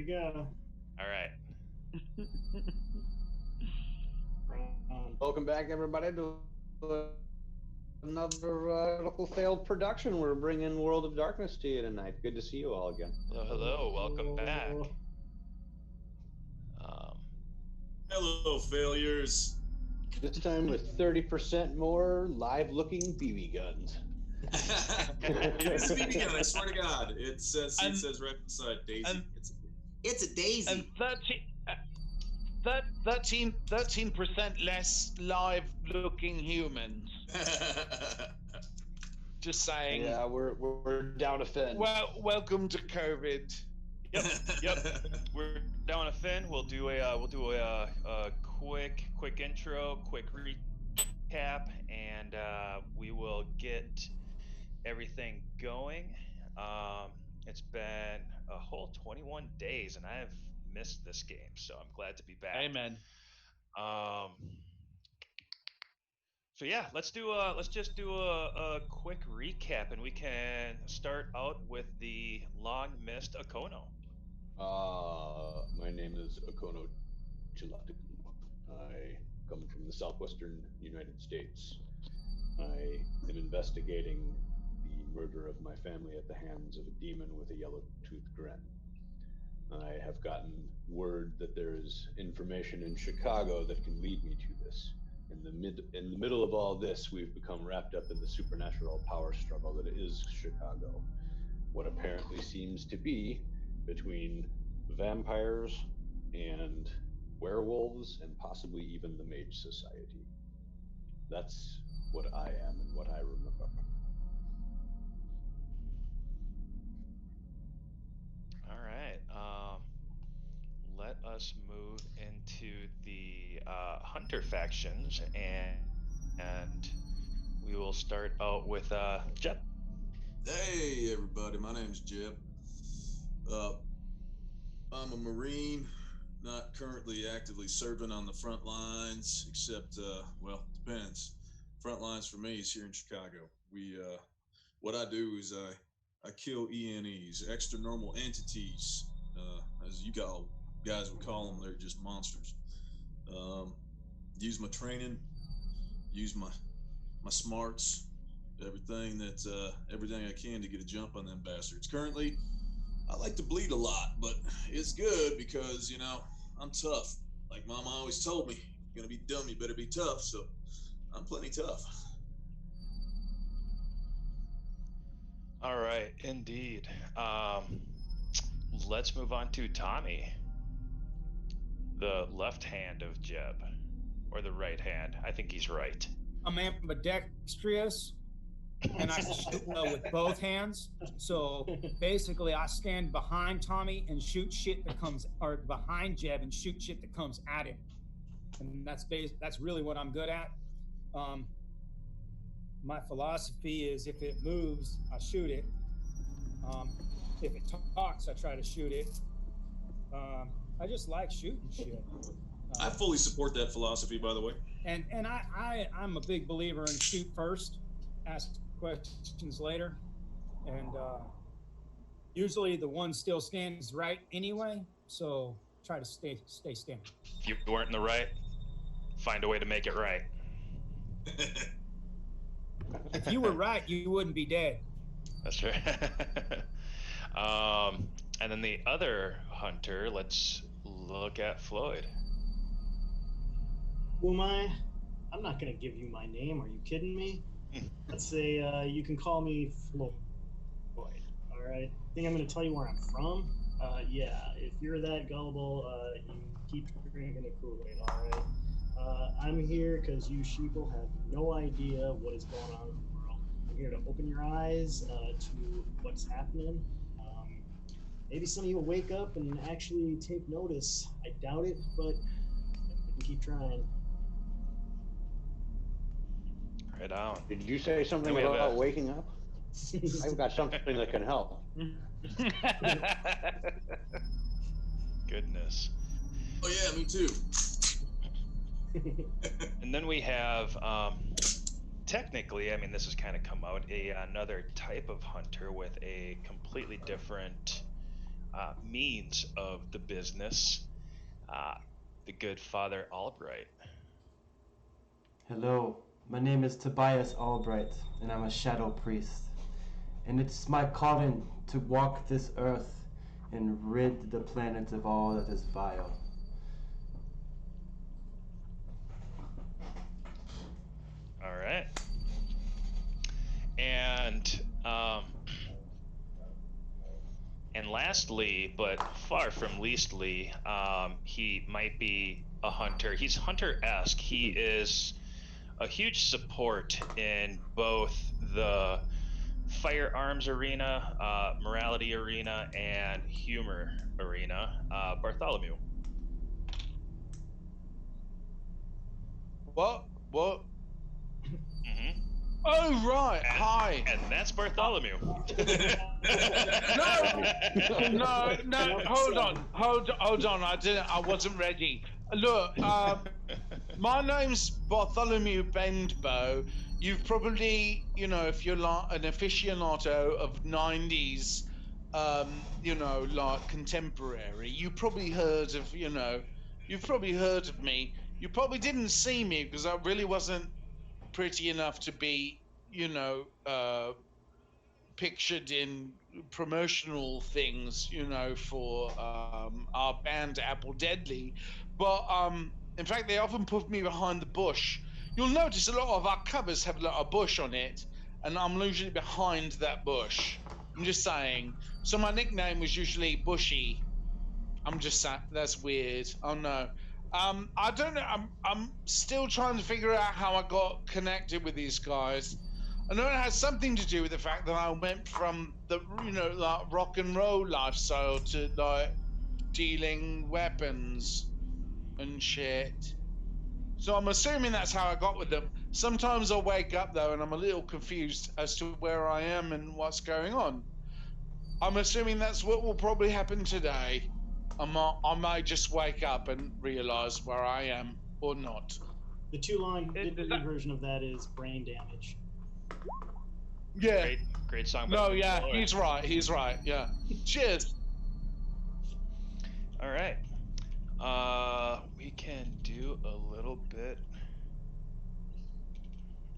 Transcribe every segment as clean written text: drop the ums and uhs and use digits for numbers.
go. All right. Welcome back, everybody, to another local failed production. We're bringing World of Darkness to you tonight. Good to see you all again. Hello. Welcome back. Hello, failures. This time with 30% more live-looking BB guns. It's a BB gun, I swear to God. It says right beside Daisy. It's a Daisy. And 13% less live-looking humans. Just saying. Yeah, we're down to Finn. Well, welcome to COVID. Yep. We're down to Finn. We'll do a quick intro, quick recap, and we will get everything going. It's been a whole 21 days, and I have missed this game, so I'm glad to be back. Amen. So yeah, let's just do a quick recap, and we can start out with the long missed Akono. My name is Akono Chilatiku. I come from the southwestern United States. I am investigating the murder of my family at the hands of a demon with a yellow-toothed grin. I have gotten word that there is information in Chicago that can lead me to this. In the middle of all this, we've become wrapped up in the supernatural power struggle that is Chicago. What apparently seems to be between vampires and werewolves and possibly even the Mage Society. That's what I am and what I remember. All right. Let us move into the hunter factions, and we will start out with Jeb. Hey, everybody. My name's Jeb. I'm a Marine, not currently actively serving on the front lines, except, well, it depends. Front lines for me is here in Chicago. What I do is I kill ENEs, extra normal entities, as you guys would call them. They're just monsters. Use my training, use my smarts, everything I can to get a jump on them bastards. Currently, I like to bleed a lot, but it's good because, I'm tough. Like Mama always told me, you're gonna be dumb, you better be tough. So I'm plenty tough. All right, indeed. Let's move on to Tommy, the left hand of Jeb, or the right hand. I think he's right. I'm ambidextrous, and I shoot with both hands. So basically, I stand behind Tommy and shoot shit that comes, or behind Jeb and shoot shit that comes at him. And that's really what I'm good at. My philosophy is if it moves, I shoot it. If it talks, I try to shoot it. I just like shooting shit. I fully support that philosophy, by the way. And I'm a big believer in shoot first, ask questions later, and usually the one still stands right anyway. So try to stay standing. If you weren't in the right, find a way to make it right. If you were right, you wouldn't be dead. That's right. And then the other hunter, let's look at Floyd. Who am I? I'm not going to give you my name. Are you kidding me? Let's say you can call me Floyd. All right. I think I'm going to tell you where I'm from. Yeah, if you're that gullible, you keep drinking the Kool-Aid, all right? I'm here because you sheeple have no idea what is going on in the world. I'm here to open your eyes to what's happening. Maybe some of you will wake up and actually take notice. I doubt it, but we can keep trying. Right on. Did you say something about waking up? I've got something that can help. Goodness. Oh yeah, me too. And then we have, technically, I mean, this has kind of come out, another type of hunter with a completely different means of the business, the good Father Albright. Hello, my name is Tobias Albright, and I'm a shadow priest. And it's my calling to walk this earth and rid the planet of all that is vile. All right. And lastly, but far from leastly, he might be a hunter. He's hunter-esque. He is a huge support in both the firearms arena, morality arena, and humor arena. Bartholomew. What? Mm-hmm. Oh, right. Hi. And that's Bartholomew. No. Hold on. I wasn't ready. Look, my name's Bartholomew Bendbow. You've probably, if you're like an aficionado of 90s, like contemporary, you probably heard of, you've probably heard of me. You probably didn't see me because I really wasn't pretty enough to be, pictured in promotional things, for our band Apple Deadly. But in fact, they often put me behind the bush. You'll notice a lot of our covers have a lot of bush on it, and I'm usually behind that bush. I'm just saying. So my nickname was usually Bushy. I'm just saying, that's weird. Oh no. I don't know. I'm still trying to figure out how I got connected with these guys. I know it has something to do with the fact that I went from the like rock and roll lifestyle to like dealing weapons and shit. So I'm assuming that's how I got with them. Sometimes I'll wake up though and I'm a little confused as to where I am and what's going on. I'm assuming that's what will probably happen today. I might just wake up and realize where I am or not. The two-line version of that is brain damage. Yeah. Great song. No, yeah, he's right. Yeah. Cheers. All right. We can do a little bit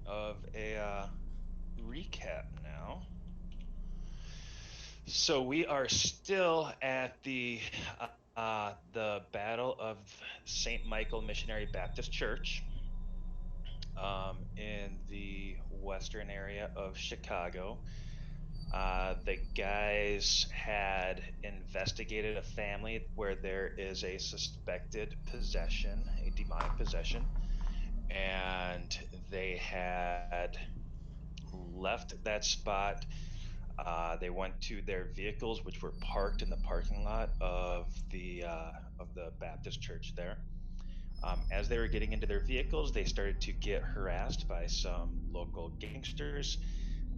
of a recap now. So we are still at the Battle of St. Michael Missionary Baptist Church in the western area of Chicago. The guys had investigated a family where there is a suspected possession, a demonic possession, and they had left that spot. They went to their vehicles, which were parked in the parking lot of the Baptist church there. As they were getting into their vehicles, they started to get harassed by some local gangsters.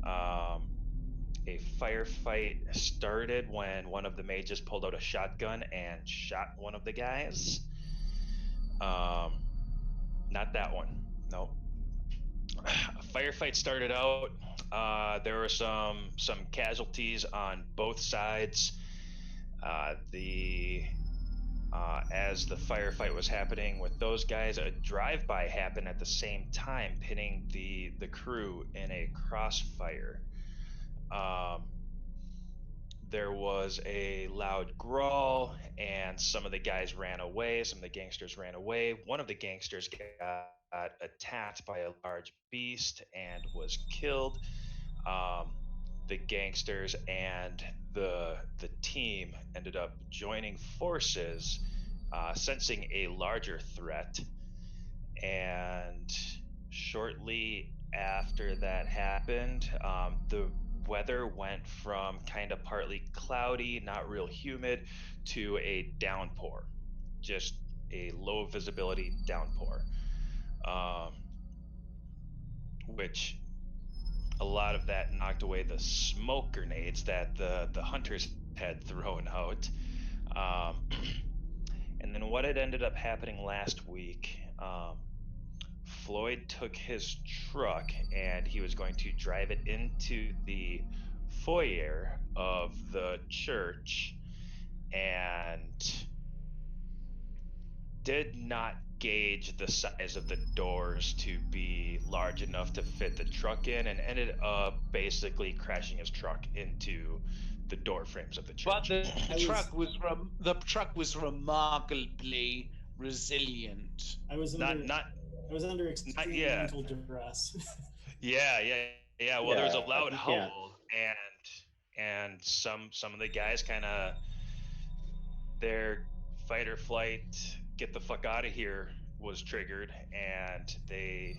A firefight started when one of the mages pulled out a shotgun and shot one of the guys. Not that one. No. A firefight started out. There were some casualties on both sides. As the firefight was happening with those guys, a drive-by happened at the same time, pinning the crew in a crossfire. There was a loud brawl, and some of the guys ran away. Some of the gangsters ran away. One of the gangsters got attacked by a large beast and was killed. The gangsters and the team ended up joining forces, sensing a larger threat. And shortly after that happened, the weather went from kind of partly cloudy, not real humid, to a downpour, just a low visibility downpour, which a lot of that knocked away the smoke grenades that the hunters had thrown out. And then what had ended up happening last week, Floyd took his truck and he was going to drive it into the foyer of the church. and did not gauge the size of the doors to be large enough to fit the truck in, and ended up basically crashing his truck into the door frames of the But church. the truck was remarkably resilient. I was under extreme yeah. mental duress. Yeah. Well, there was a Yeah, loud you can't. howl, and some of the guys kind of, their fight or flight, get the fuck out of here was triggered, and they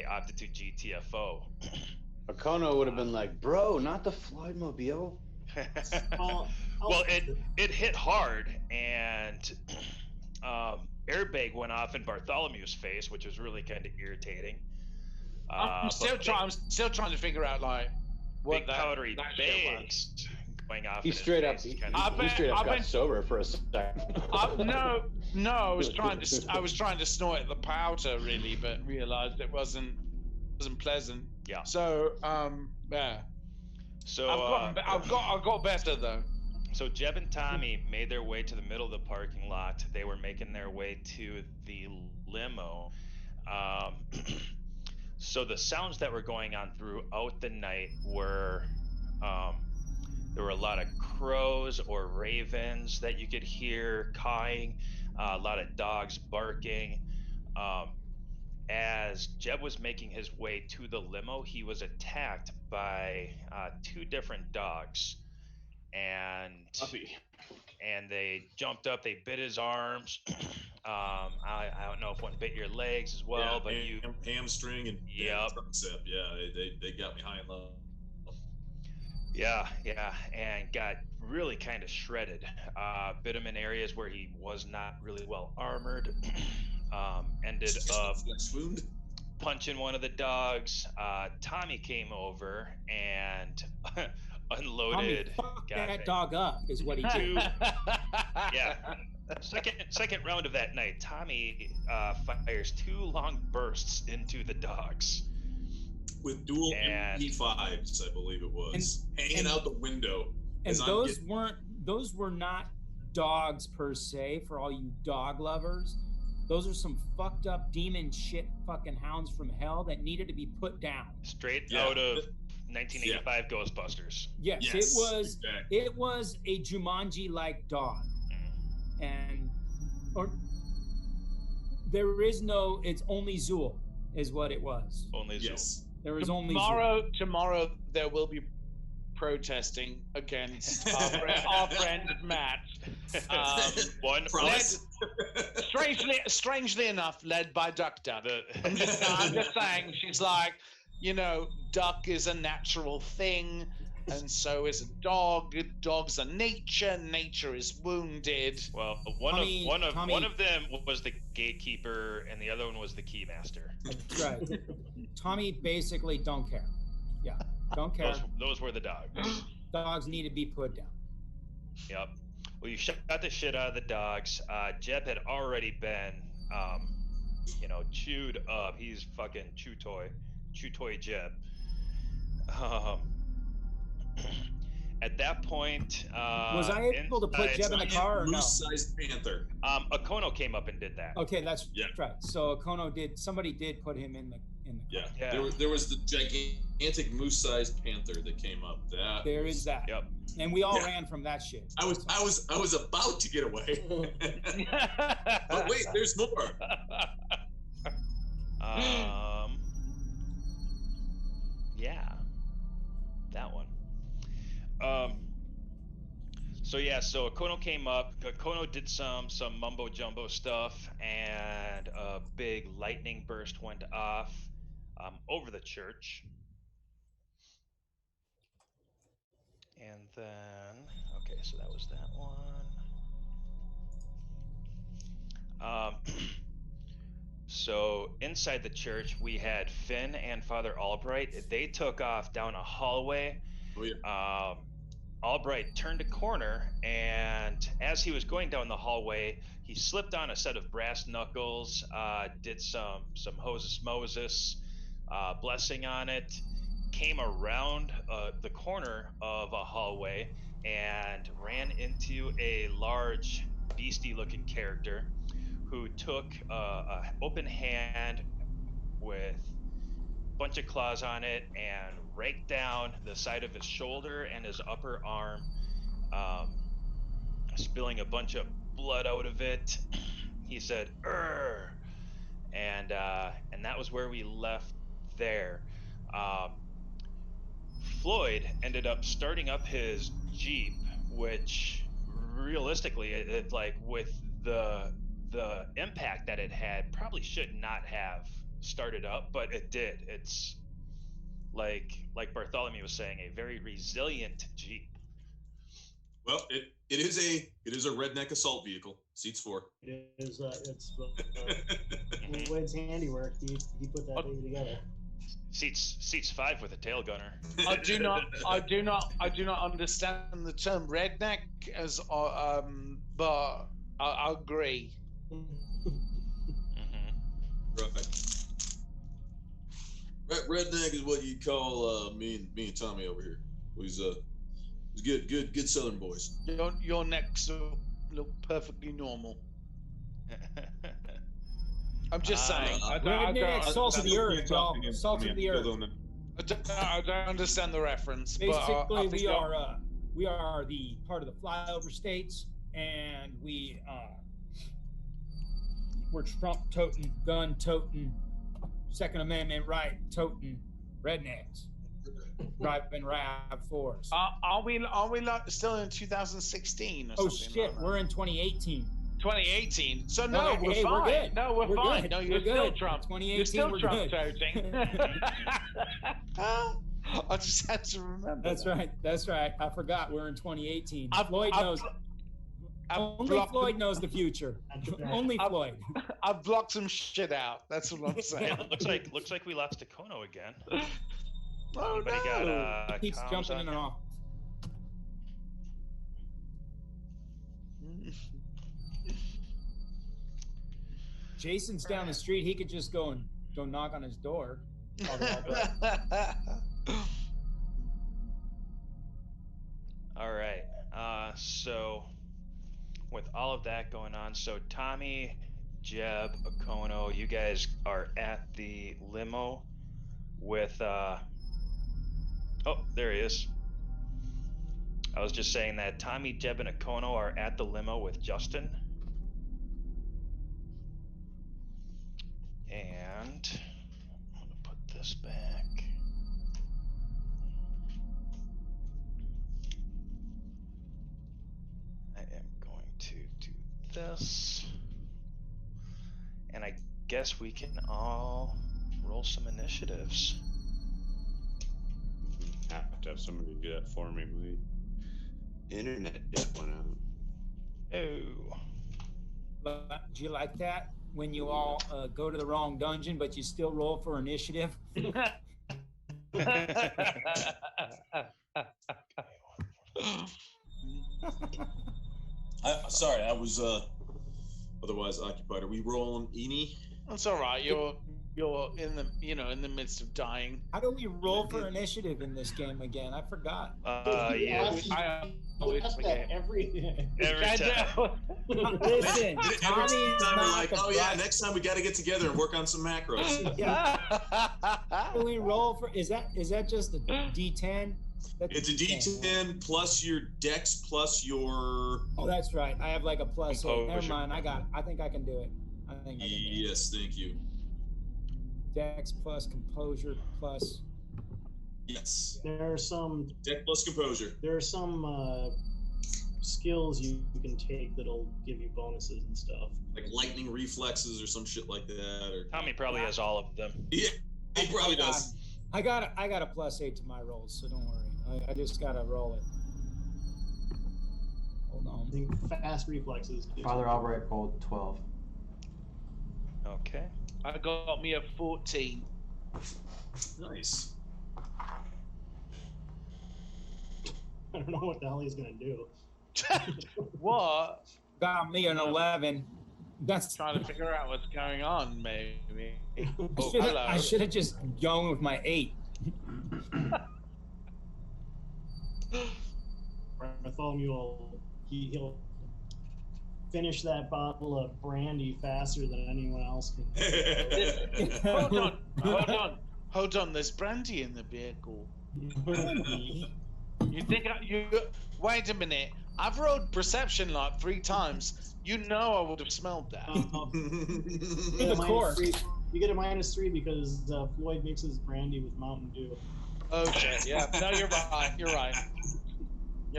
opted to GTFO. Okono would have been like, bro, not the Floydmobile. I'll Well, it hit hard, and airbag went off in Bartholomew's face, which was really kind of irritating. I'm still trying to figure out like what Big that powdery shit was. bags going off. He in his straight up, face he kinda- straight up I got bet- sober for a second. No, I was trying to snort the powder really, but realized it wasn't pleasant. Yeah. So yeah, So I've got better though. So Jeb and Tommy made their way to the middle of the parking lot. They were making their way to the limo. So the sounds that were going on throughout the night were, there were a lot of crows or ravens that you could hear cawing, a lot of dogs barking. As Jeb was making his way to the limo, he was attacked by 2 different dogs. And they jumped up, they bit his arms. I don't know if one bit your legs as well, but you hamstring and Yep. tricep. Yeah, they got me high and low. yeah, and got really kind of shredded. Bit him in areas where he was not really well armored. Ended up Flex wound. punching one of the dogs. Tommy came over and unloaded. Tommy fucked got that dog up, is what he did. Yeah. Second round of that night, Tommy fires 2 long bursts into the dogs. With dual And- MP5s, I believe it was, hanging out the window. And as I'm those getting- those were not dogs per se, for all you dog lovers. Those are some fucked up demon shit fucking hounds from hell that needed to be put down. Straight Yeah. out of 1985 Ghostbusters. Yes, Yes, exactly. it was a Jumanji like dog. And it's only Zool is what it was. Only Zool. Yes. There was only Zool. Tomorrow there will be protesting against our friend Matt. One Promise? Strangely enough, led by Duck Duck. I'm just saying, she's like, duck is a natural thing, and so is a dog. Dogs are nature. Nature is wounded. Well, Tommy- one of them was the gatekeeper, and the other one was the keymaster. That's right. Tommy basically don't care. Yeah, don't care. Those were the dogs. Dogs need to be put down. Yep. Well, you shot the shit out of the dogs. Jeb had already been, chewed up. He's fucking chew toy Jeb. At that point, Was I able to put Jeb in the car or no? Moose-sized panther. Akono came up and did that. Okay, that's Yeah. right. So somebody did put him in the Yeah. Yeah. There was the gigantic moose-sized panther that came up. There is that. Yep. And we all Yeah. ran from that shit. I was about to get away. But wait, there's more. Yeah, that one. So Akono came up. Akono did some mumbo jumbo stuff, and a big lightning burst went off over the church. And then, okay, so that was that one. So inside the church, we had Finn and Father Albright. They took off down a hallway. Oh, yeah. Albright turned a corner, and as he was going down the hallway, he slipped on a set of brass knuckles, did some Hoses Moses, blessing on it, came around the corner of a hallway, and ran into a large beastie-looking character who took a open hand with a bunch of claws on it and raked down the side of his shoulder and his upper arm, spilling a bunch of blood out of it. He said, "Urgh," and that was where we left there. Floyd ended up starting up his Jeep, which realistically, it like with the impact that it had, probably should not have started up, but it did. It's like Bartholomew was saying, a very resilient Jeep. Well, it is a redneck assault vehicle. Seats 4. It is. It's Floyd's handiwork. He put that baby together. Seats 5 with a tail gunner. I do not understand the term redneck as but I agree. Right. Redneck is what you call me and Tommy over here. He's good Southern boys. Your necks look perfectly normal. I'm just saying. Redneck, salt of the earth, y'all. Salt of the earth. I don't understand the reference. Basically, we are the part of the flyover states, and we're Trump-toting, gun-toting, Second Amendment right-toting rednecks. Driving RAV4s. Are we like still in 2016 or Oh something? shit, we're in 2018. 2018. So no, Okay, we're hey, fine. we're good. No, we're fine. Good. No, you're We're still good. Trump. 2018, You're still we're Trump good. toting. I just had to remember. That's right. That's right. I forgot we're in 2018. Floyd knows. Only Floyd knows the future. Only Floyd. I've blocked some shit out. That's what I'm saying. Yeah, looks like we lost to Kono again. Oh Anybody no! got He keeps comms jumping on in and him? off. Jason's down the street. He could just go knock on his door. All right. So with all of that going on, so Tommy, Jeb, Okono, you guys are at the limo with oh, there he is. I was just saying that Tommy, Jeb, and Okono are at the limo with Justin. And I'm gonna put this back. I am going to do this. And I guess we can all roll some initiatives. Have to have somebody do that for me. My internet just went out. Oh. But do you like that? When you all go to the wrong dungeon, but you still roll for initiative? Sorry, I was otherwise occupied. Are we rolling Eni? That's all right. You're in the in the midst of dying. How do we roll for initiative in this game again? I forgot. Yeah. I always forget. Every Every time. Listen, Every Tommy's time we're not like, the oh yeah, best. next time we got to get together and work on some macros. Yeah. How do we roll for? Is that just a D10? That's It's a D10 plus your dex plus your. Oh, that's right. I have like a plus 8. Never Composure. mind. I think I can do it. I think I can do it. Yes, thank you. Dex plus composure plus. Yes. There are some Dex plus composure. skills you can take that'll give you bonuses and stuff. Like lightning reflexes or some shit like that. Or Tommy probably has all of them. yeah, he probably does. I got a plus 8 to my rolls, so don't worry. I just gotta roll it. Hold I on. think fast reflexes. Father Albright rolled 12. Okay. I got me a 14. Nice. I don't know what the hell he's gonna do. What? Got me an 11. That's Trying to figure out what's going on, maybe. Oh, I hello. should have just gone with my 8. Bartholomew he'll finish that bottle of brandy faster than anyone else can. Hold on. There's brandy in the vehicle. You think wait a minute. I've rolled perception like 3 times. You know I would have smelled that. Of course. You get a -3 because Floyd mixes brandy with Mountain Dew. Okay, yeah. No, you're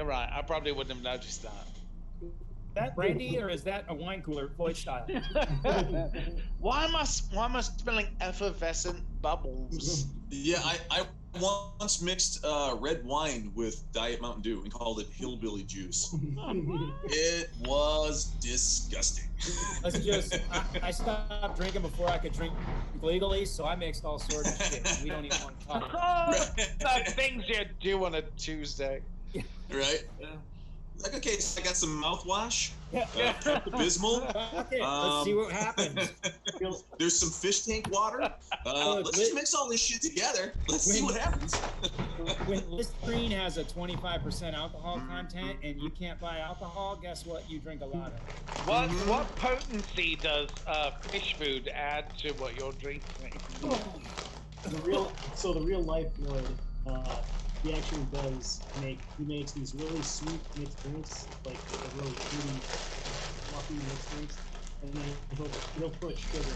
right. I probably wouldn't have noticed that. That brandy, or is that a wine cooler, Floyd style? Why am I smelling effervescent bubbles? Yeah, I once mixed red wine with Diet Mountain Dew and called it hillbilly juice. It was disgusting. I stopped drinking before I could drink legally, so I mixed all sorts of shit. We don't even want to talk about The things you do on a Tuesday. Right? Like, okay, so I got some mouthwash, Yeah. Abysmal. Okay, let's see what happens. There's some fish tank water. Let's just mix all this shit together. Let's see what happens. When Listerine has a 25% alcohol content and you can't buy alcohol, guess what? You drink a lot of it. What potency does fish food add to what you're drinking? The real Lifeblood, he actually he makes these really sweet mixed drinks, like really fruity, fluffy mixed drinks, and then he'll put sugar.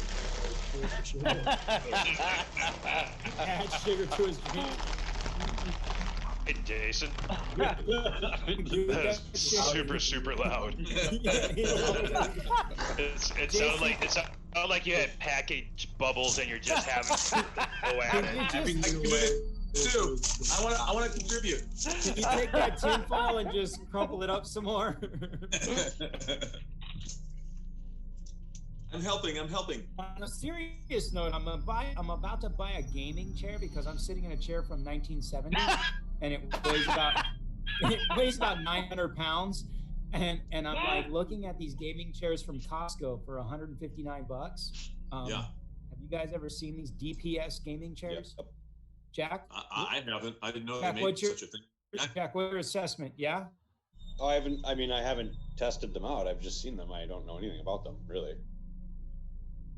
Add sugar to his drink. Hey, Jason. super loud. It sounded like you had packaged bubbles and you're just having go at it. Too. I want to contribute. Can you take that tinfoil and just crumple it up some more? I'm helping. On a serious note, I'm about to buy a gaming chair because I'm sitting in a chair from 1970 and it weighs about 900 pounds. And I'm like looking at these gaming chairs from Costco for $159. Yeah. Have you guys ever seen these DPS gaming chairs? Yep. Jack? I haven't. I didn't know Jack, they made such a thing. Jack, what's your assessment? Yeah? Oh, I haven't tested them out. I've just seen them. I don't know anything about them, really.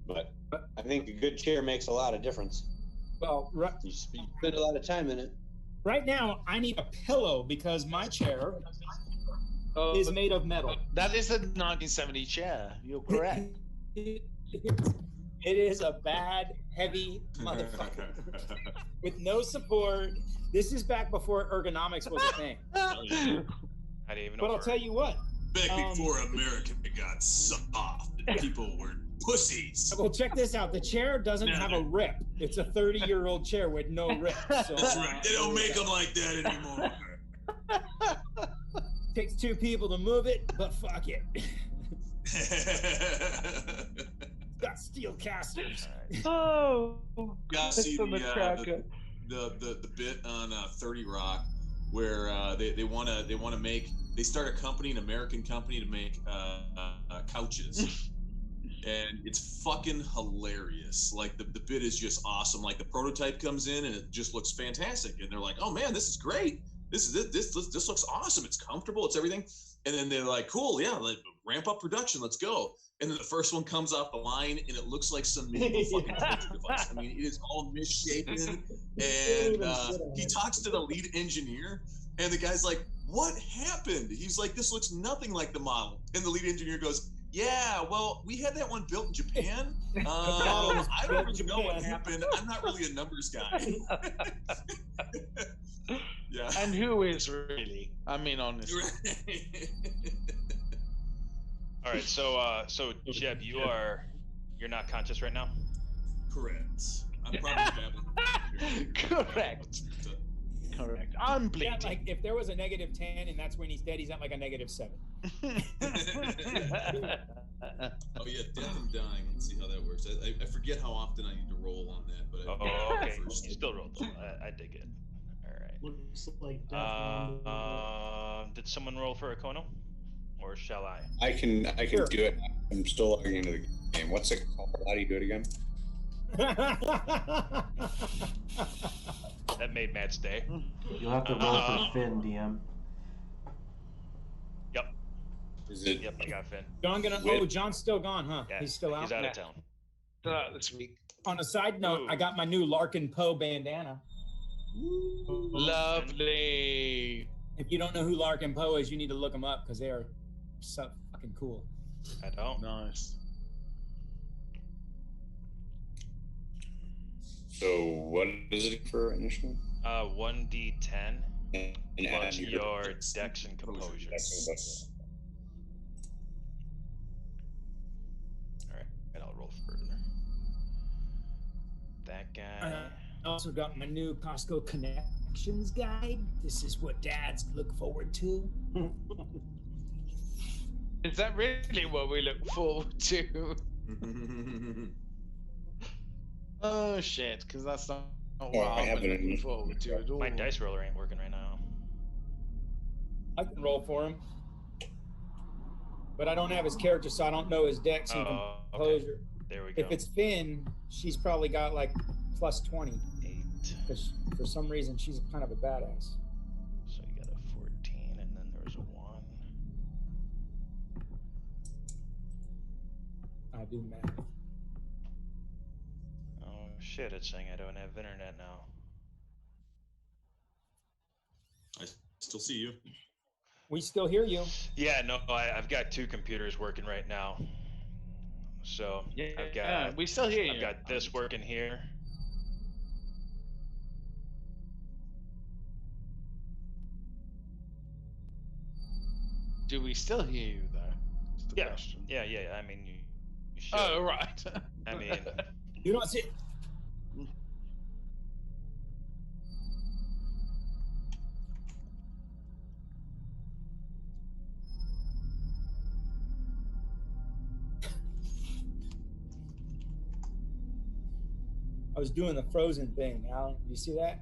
But I think a good chair makes a lot of difference. Well, You spend a lot of time in it. right now, I need a pillow because my chair is made of metal. That is a 1970 chair. You're correct. It is a bad, heavy motherfucker with no support. This is back before ergonomics was a thing. I didn't even know. But I'll tell you what. Back before America got soft and people were pussies. Well, check this out. The chair doesn't have a rip. It's a 30-year-old chair with no rip. So, That's right. They don't make them like that anymore. Takes 2 people to move it, but fuck it. Got steel casters. Oh, Got to see the bit on 30 Rock where they start a company, an American company, to make couches. And it's fucking hilarious. Like the bit is just awesome. Like the prototype comes in and it just looks fantastic. And they're like, "Oh man, this is great. This looks awesome. It's comfortable. It's everything." And then they're like, "Cool, yeah, ramp up production. Let's go." And then the first one comes off the line and it looks like some medieval fucking torture device. I mean, it is all misshapen. And he talks to the lead engineer and the guy's like, "What happened?" He's like, "This looks nothing like the model." And the lead engineer goes, "Yeah, well, we had that one built in Japan. I don't really know what happened. I'm not really a numbers guy." Yeah. and who is really? I mean, honestly. All right, so Jeb, you're not conscious right now. Correct. I'm probably babbling. Correct. Correct. I'm bleeding. Yeah, like if there was a -10 and that's when he's dead, he's at like a -7. Oh yeah, death and dying. Let's see how that works. I forget how often I need to roll on that, but Oh, okay. first. You still rolled though. I dig it. All right. Looks like death. Did someone roll for Akono, or shall I? I can Sure. do it. I'm still logging into the game. What's it called? How do you do it again? That made Matt's day. You'll have to roll for Finn, DM. Is it? Yep, I got Finn. John gonna. Wait. Oh, John's still gone, huh? Yeah, He's still out. He's out Yeah. of town. This week. On a side note, I Ooh. got my new Larkin Poe bandana. Lovely. If you don't know who Larkin Poe is, you need to look them up because they are so fucking cool. I don't. Nice. So what is it for initiative? 1d10 And plus add your dex and composure. Alright, and I'll roll further. That guy. I also got my new Costco Connections guide. This is what dads look forward to. Is that really what we look forward to? Oh shit, because that's not what I I'm have it looking in- forward to at all. My dice roller ain't working right now. I can roll for him. But I don't have his character, so I don't know his dex and Oh, okay. composure. There we go. If it's Finn, she's probably got like plus 20. 8. Because for some reason, she's kind of a badass. So you got a 14, and then there was a 1. I do math. Oh shit, it's saying I don't have internet now. I still see you. We still hear you. Yeah, no, I've got 2 computers working right now. So I've got we still hear you. I've got this working here. Do we still hear you though? That's the Yeah. question. Yeah. I mean, you should. Oh right. I mean, You don't see. I was doing the Frozen thing, Alan. You see that?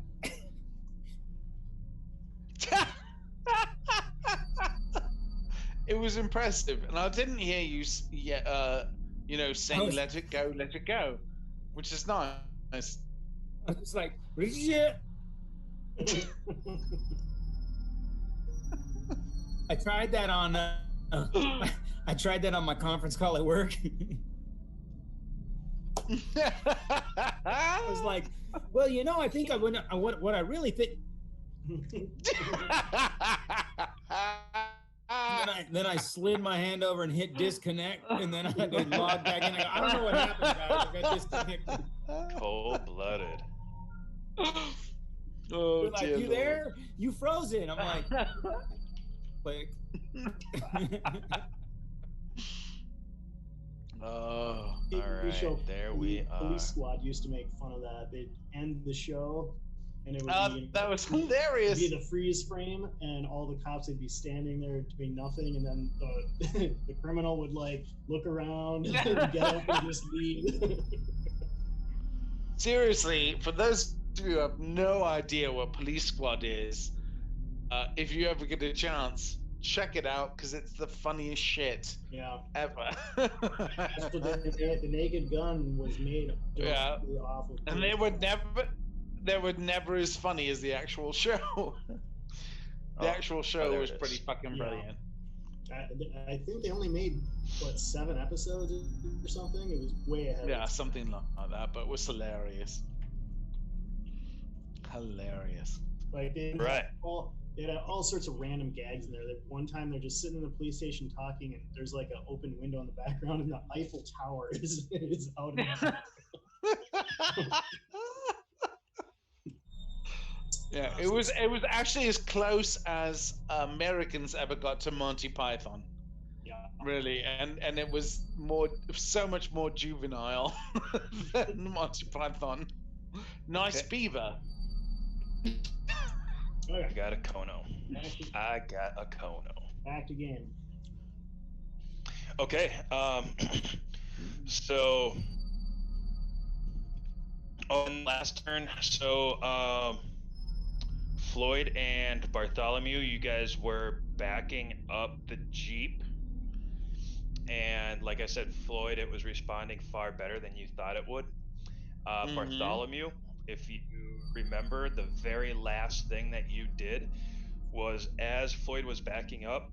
It was impressive, and I didn't hear you yet. Saying was- "Let it go," which is nice. I was like, shit. I tried that on. I tried that on my conference call at work. I was like, well, I think I would. What I really think. Then I slid my hand over and hit disconnect, and then I had to log back in. I don't know what happened, guys. I got disconnected. cold-blooded. Oh, They're like, dear you Lord. there? You frozen? I'm like, click. Oh, All right, there we are. Police Squad used to make fun of that. They'd end the show, and it would be, that was hilarious. be the freeze frame, and all the cops would be standing there doing nothing, and then the the criminal would like look around, and get up, and just leave. Seriously, for those of you who have no idea what Police Squad is, if you ever get a chance, check it out because it's the funniest shit Yeah, ever. that's what the Naked Gun was made Yeah. directly off of. And they were never as funny as the actual show. The actual show there was it is. pretty fucking Yeah. brilliant. I think they only made 7 episodes or something. It was way ahead. Yeah, of something like that, but it was hilarious. Hilarious. Like they had Right. they had all sorts of random gags in there. One time they're just sitting in the police station talking, and there's like an open window in the background, and the Eiffel Tower is out. Yeah, it was actually as close as Americans ever got to Monty Python. Yeah. Really, and it was so much more juvenile than Monty Python. Nice Okay. beaver. I got a Kono. I got a Kono. Back to game. Okay. So on last turn, so Floyd and Bartholomew, you guys were backing up the Jeep. And like I said, Floyd, it was responding far better than you thought it would. Mhm. Bartholomew, if you remember, the very last thing that you did was as Floyd was backing up,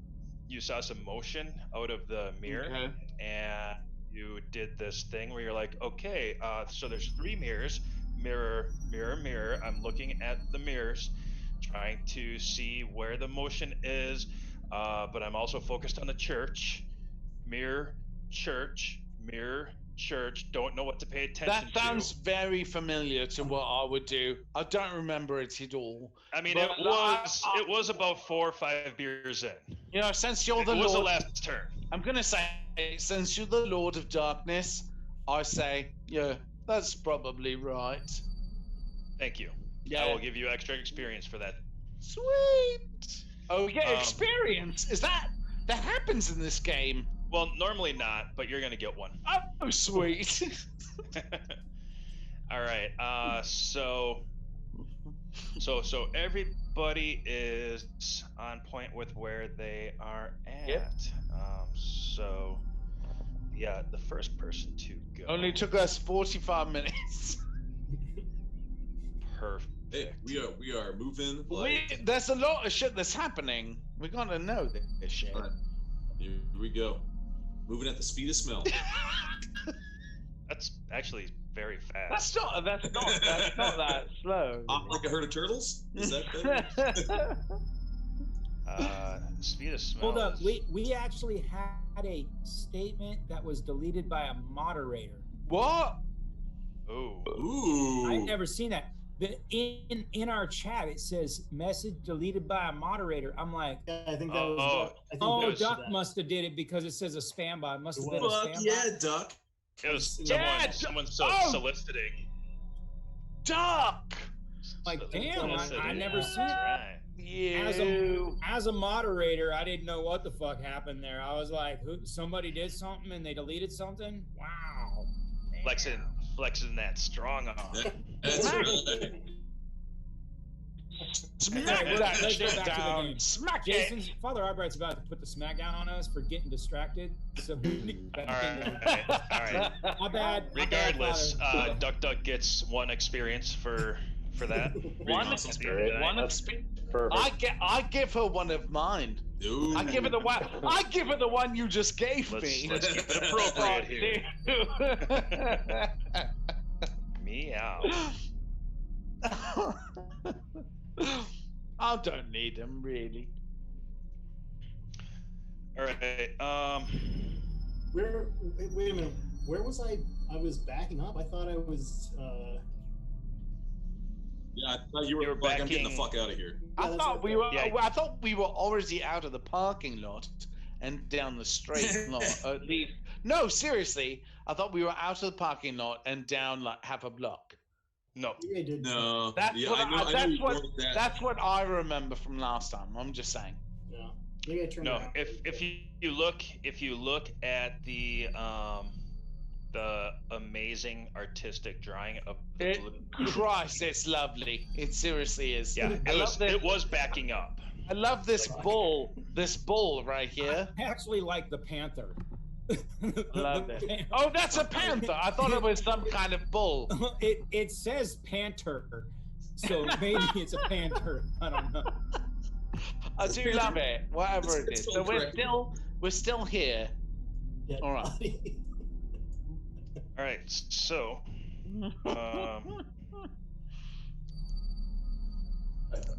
you saw some motion out of the mirror, Okay. and you did this thing where you're like, okay, so there's 3 mirrors. Mirror, mirror, mirror. I'm looking at the mirrors, trying to see where the motion is, but I'm also focused on the church. Mirror, church, mirror, church. Don't know what to pay attention That sounds very familiar to what I would do. I don't remember it at all. to. I mean, But it was about 4 or 5 beers in. You know, since you're It the was the Lord, last turn. I'm gonna say, since you're the Lord of Darkness, I say, yeah, that's probably right. Thank you. Yeah. I will give you extra experience for that. Sweet. Oh, yeah, Um, experience. Is that happens in this game? Well, normally not, but you're gonna get one. Oh, sweet. All right. So everybody is on point with where they are at. Yep. So yeah, the first person to go. Only took us 45 minutes. Perfect. Hey, we are moving. There's a lot of shit that's happening. We gotta know this shit. Alright. Here we go. Moving at the speed of smell. That's actually very fast. That's not that slow. Like a herd of turtles? Is that better? Speed of smell. Hold up. is- We actually had a statement that was deleted by a moderator. What? Ooh. Ooh. I've never seen that. In our chat, it says message deleted by a moderator. I'm like, Yeah, I think that was. Oh, Duck. I think oh, that was Duck that. must have did it because it says a spam bot. Must have It been a was. Fuck spam yeah, bot. Duck. It was Yeah, someone oh! soliciting. Duck! Like, damn, Soliciting. I never That's seen it. right. You. As a moderator, I didn't know what the fuck happened there. I was like, somebody did something and they deleted something? Wow. Flexing that strong arm. That's right. Smack Let's that go shit back to the down. game. Smack it. Jason's Father Albright's about to put the smackdown on us for getting distracted. So we need to get back All into it. right. My bad. Regardless, Father. Duck gets 1 experience for that. One Awesome. experience. One That's experience. perfect. I give her one of mine. Ooh. I give her the one. I give her the one you just gave me. Let's keep it appropriate here. Meow. I don't need them really. All right. Where? Wait a minute. Where was I? I was backing up. I thought I was. Yeah, I thought you were, You were like, I'm getting the backing- fuck out of here. I that's thought what we were. Yeah. I thought we were already out of the parking lot and down the straight lot. At least, no, seriously, I thought we were out of the parking lot and down like half a block. No. I did. No. That's yeah, what I know. I- I know that's you what- wanted that. That's what I remember from last time. I'm just saying. Yeah. Maybe I turned. No. around. If you look at the amazing artistic drawing of the It, blue. Christ, it's lovely. It seriously is. Yeah, I love this. it was backing up. I love this bull. This bull right here. I actually like the panther. Love it. Oh, that's a panther. I thought it was some kind of bull. It says panther, so maybe it's a panther. I don't know. I do love it. Whatever it It's is. So correct. we're still here. Yeah. All right. All right. So,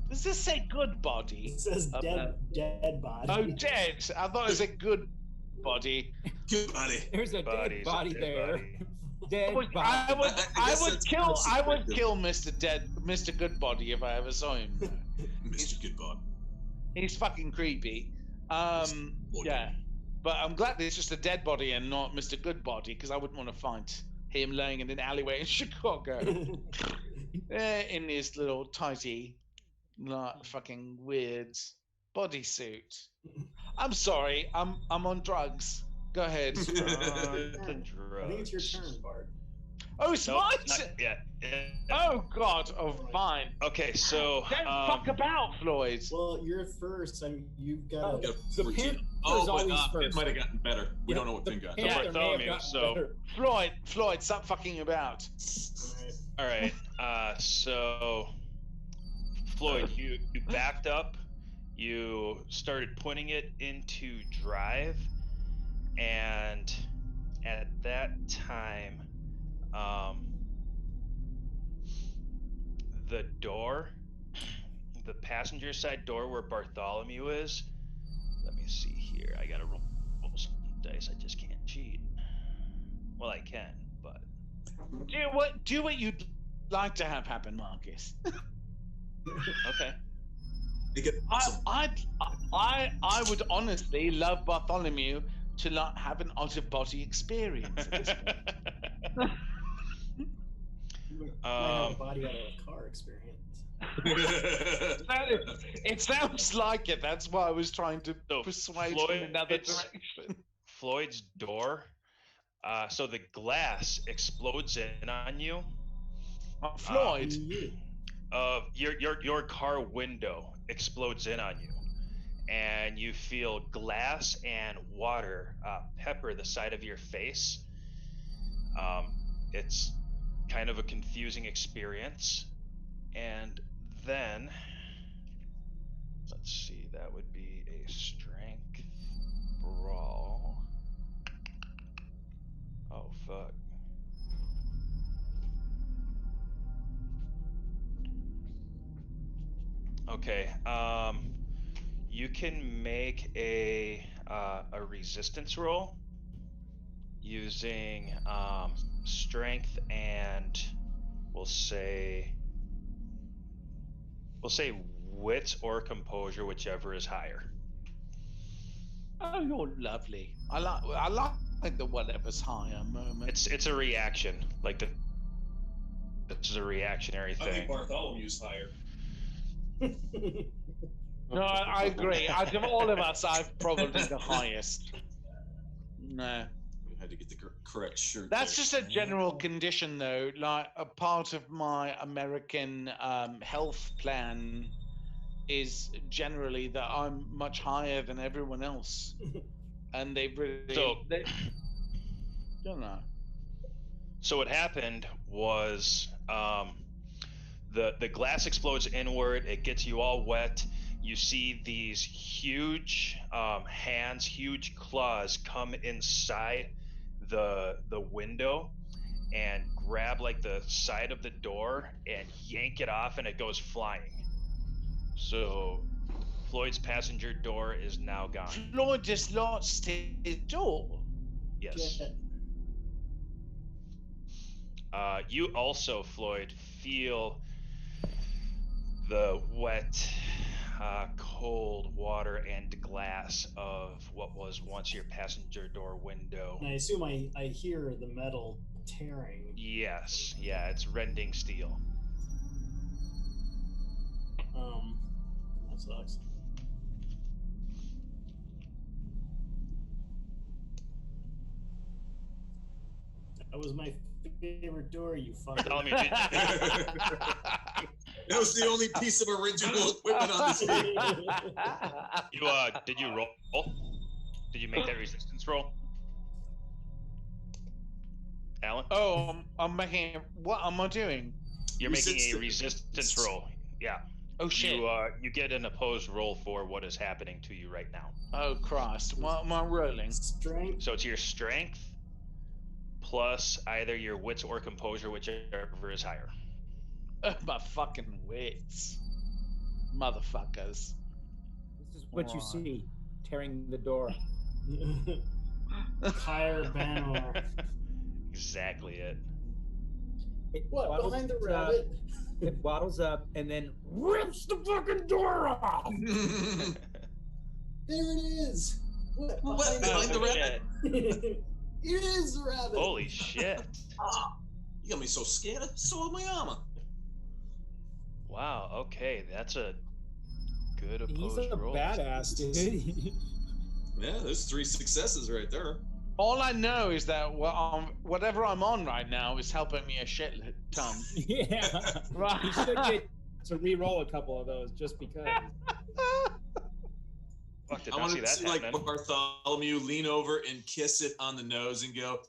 Does this say good body? It says Up dead body. Oh, dead. I thought it said good body. Good buddy. There's a Body's dead a body dead there. body. Dead I would, body. I would, I guess that's kind of I would subjective. kill Mr. Goodbody if I ever saw him. Mr. Goodbody. He's fucking creepy. Lord. Yeah, but I'm glad it's just a dead body and not Mr. Goodbody because I wouldn't want to find him laying in an alleyway in Chicago in his little tighty, like, fucking weird bodysuit. I'm sorry, I'm on drugs. Go ahead. the I think it's your drugs. turn, Bard. Oh, it's Nope, my not turn. yet. Oh God. Oh, fine. Okay, so Don't fuck about, Floyd. Well, you're first. I mean, you've got. Oh, to the 14. panther's Oh, but always Finn first. might have gotten better. We Yeah, don't know what the Finn got. So panther may have Bartholomew, gotten so- better. Floyd, stop fucking about. All right. So, Floyd, you backed up, you started putting it into drive, and at that time, the door, the passenger side door where Bartholomew is. Let me see here. I gotta roll some dice. I just can't cheat. Well, I can, but Do what you'd like to have happen, Marcus. okay. I would honestly love Bartholomew to not have an out-of-body experience. At this point. Might have a body out of a car experience. It sounds like it. That's why I was trying to So persuade Floyd, in another it's- direction. Floyd's door. So the glass explodes in on you. Floyd. Your car window explodes in on you, and you feel glass and water pepper the side of your face. It's kind of a confusing experience. And then, let's see, that would be a strength brawl. Oh, fuck. Okay, you can make a resistance roll using strength and we'll say wits or composure, whichever is higher. Oh, you're lovely. I like the whatever's higher moment. It's a reaction, like this is a reactionary I thing. think Bartholomew's higher. No, I agree. Out of all of us, I've probably the highest. No. We had to get the correct shirt. That's there. just a general condition, though. Like, a part of my American health plan is generally that I'm much higher than everyone else. And they really... don't know. So what happened was the glass explodes inward. It gets you all wet. You see these huge hands, huge claws come inside the window and grab like the side of the door and yank it off, and it goes flying. So Floyd's passenger door is now gone. Floyd just lost his door. Yes. You also, Floyd, feel the wet, cold water and glass of what was once your passenger door window. And I assume I hear the metal tearing. Yes, yeah, it's rending steel. That sucks. That was my favorite door, you fucker. Bartholomew, did- That was the only piece of original equipment on this game. did you roll? Did you make that resistance roll? Alan? Oh, I'm making... What am I doing? You're making a Resistance. resistance roll. Yeah. Oh, shit. You get an opposed roll for what is happening to you right now. Oh, Christ. What am I rolling? Strength. So it's your strength plus either your wits or composure, whichever is higher. My fucking wits. Motherfuckers. This is what you Alright. see, tearing the door. Higher Banor. Exactly it. It What? waddles Behind the up- rabbit? It waddles up and then rips the fucking door off. There it is. What? What? Behind the rabbit? It is the rabbit. Holy shit. You got me so scared, I sold my armor. Wow, okay, that's a good He's opposed a roll. badass, dude. Yeah, there's 3 successes right there. All I know is that whatever I'm on right now is helping me a shit ton. Yeah. Right. You should get to re-roll a couple of those just because. Fuck, did I not wanted see to that see like happening. Bartholomew lean over and kiss it on the nose and go,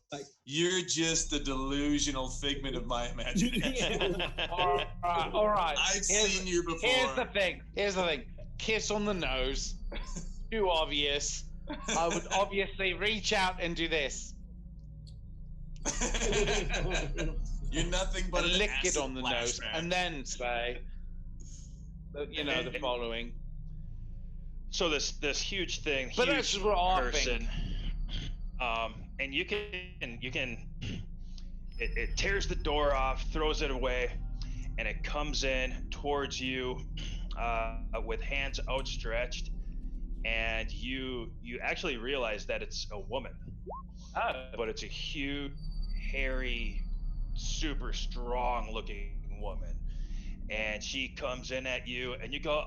"You're just a delusional figment of my imagination. All right. I've Here's- seen you before." Here's the thing. kiss on the nose. Too obvious. I would obviously reach out and do this. You're nothing but And an lick it acid on the nose, flashback. and then say, the following. So this huge thing, But huge that's what I person, think. and you can, it tears the door off, throws it away, and it comes in towards you, with hands outstretched, and you actually realize that it's a woman, but it's a huge, hairy, super strong looking woman. And she comes in at you, and you go,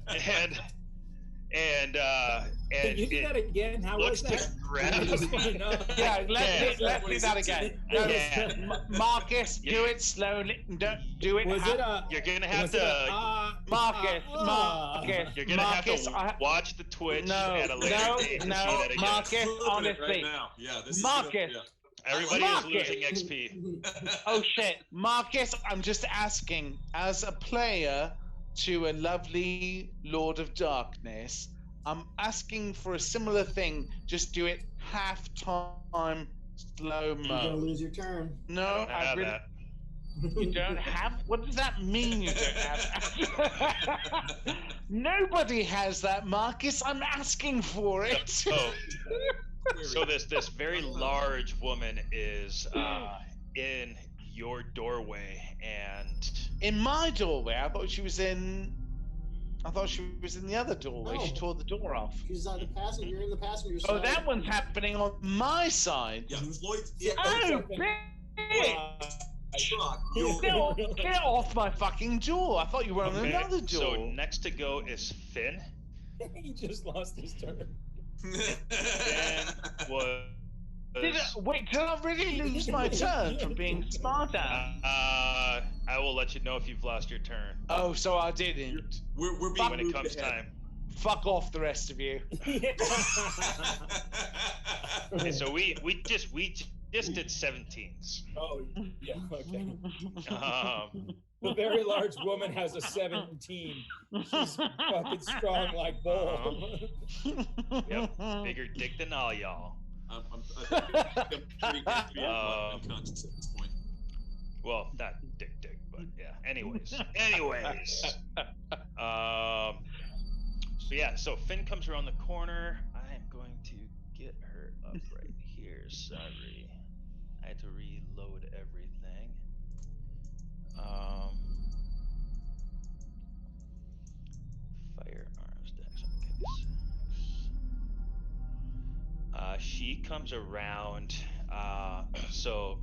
and Can you do that again? How was looks to that? grab I just wanna know. Yeah, let's Yeah. do that again. No, Yeah. Marcus, do it slowly. Don't do it. Was it a? You're gonna have was it a, to. Marcus, You're gonna Marcus, have to watch the Twitch No, at a later no, date to no, see that again. Marcus, Flipping it honestly. right now. Yeah, this Marcus. is Everybody Marcus. is losing XP. Oh shit, Marcus, I'm just asking, as a player to a lovely Lord of Darkness, I'm asking for a similar thing. Just do it half time, slow You're gonna mo. lose your turn. No, I don't I have really. that. You don't have? What does that mean? You don't have? Nobody has that, Marcus. I'm asking for it. So this very large woman is in your doorway, and In my doorway, I thought she was in. I thought she was in the other doorway. She No. tore the door off. She's on the passenger. You're in the passenger side. Oh, that one's happening on my side. Yeah, Floyd. Yeah, Oh, bitch! truck. Get off my fucking door! I thought you were on okay, another door. so next to go is Finn. He just lost his turn. Finn was. Did I really lose my turn from being smart ass? I will let you know if you've lost your turn Oh, so I didn't. We're being Fuck when it moved comes ahead. time. Fuck off, the rest of you. Okay, so we just did 17s. Oh, yeah, okay. Um, The very large woman has a 17. She's fucking strong like bull. Yep, bigger dick than all y'all. I think I'm pretty unconscious at this point. Well, not dick, but yeah. Anyways. So yeah, so Finn comes around the corner. I am going to get her up right here. Sorry, I had to reload everything. Firearms decks. Okay. She comes around. So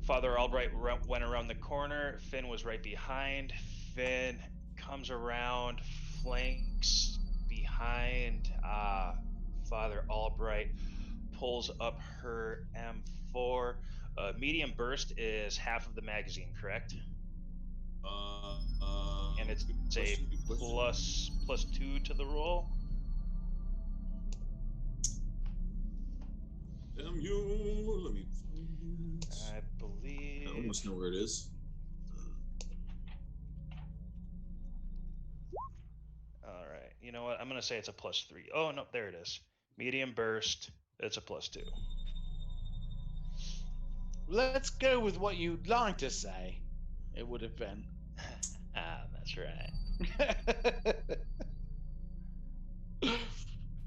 Father Albright went around the corner. Finn was right behind. Finn comes around, flanks behind Father Albright, pulls up her M4. Medium burst is half of the magazine, correct? And it's a +2 to the roll. Damn you! Let me. I believe. I almost know where it is. All right. You know what? I'm gonna say it's a +3. Oh no, there it is. Medium burst. It's a +2. Let's go with what you'd like to say. It would have been. That's right.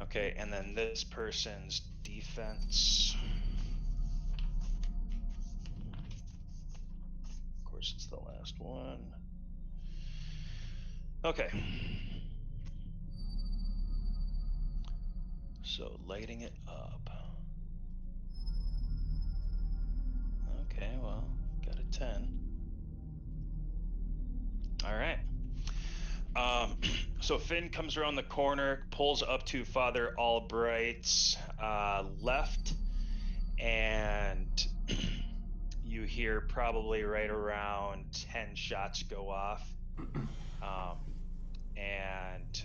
Okay, and then this person's defense. Of course, it's the last one. Okay. So, lighting it up. Okay, well, got a 10. All right. So Finn comes around the corner, pulls up to Father Albright's left, and you hear probably right around 10 shots go off. And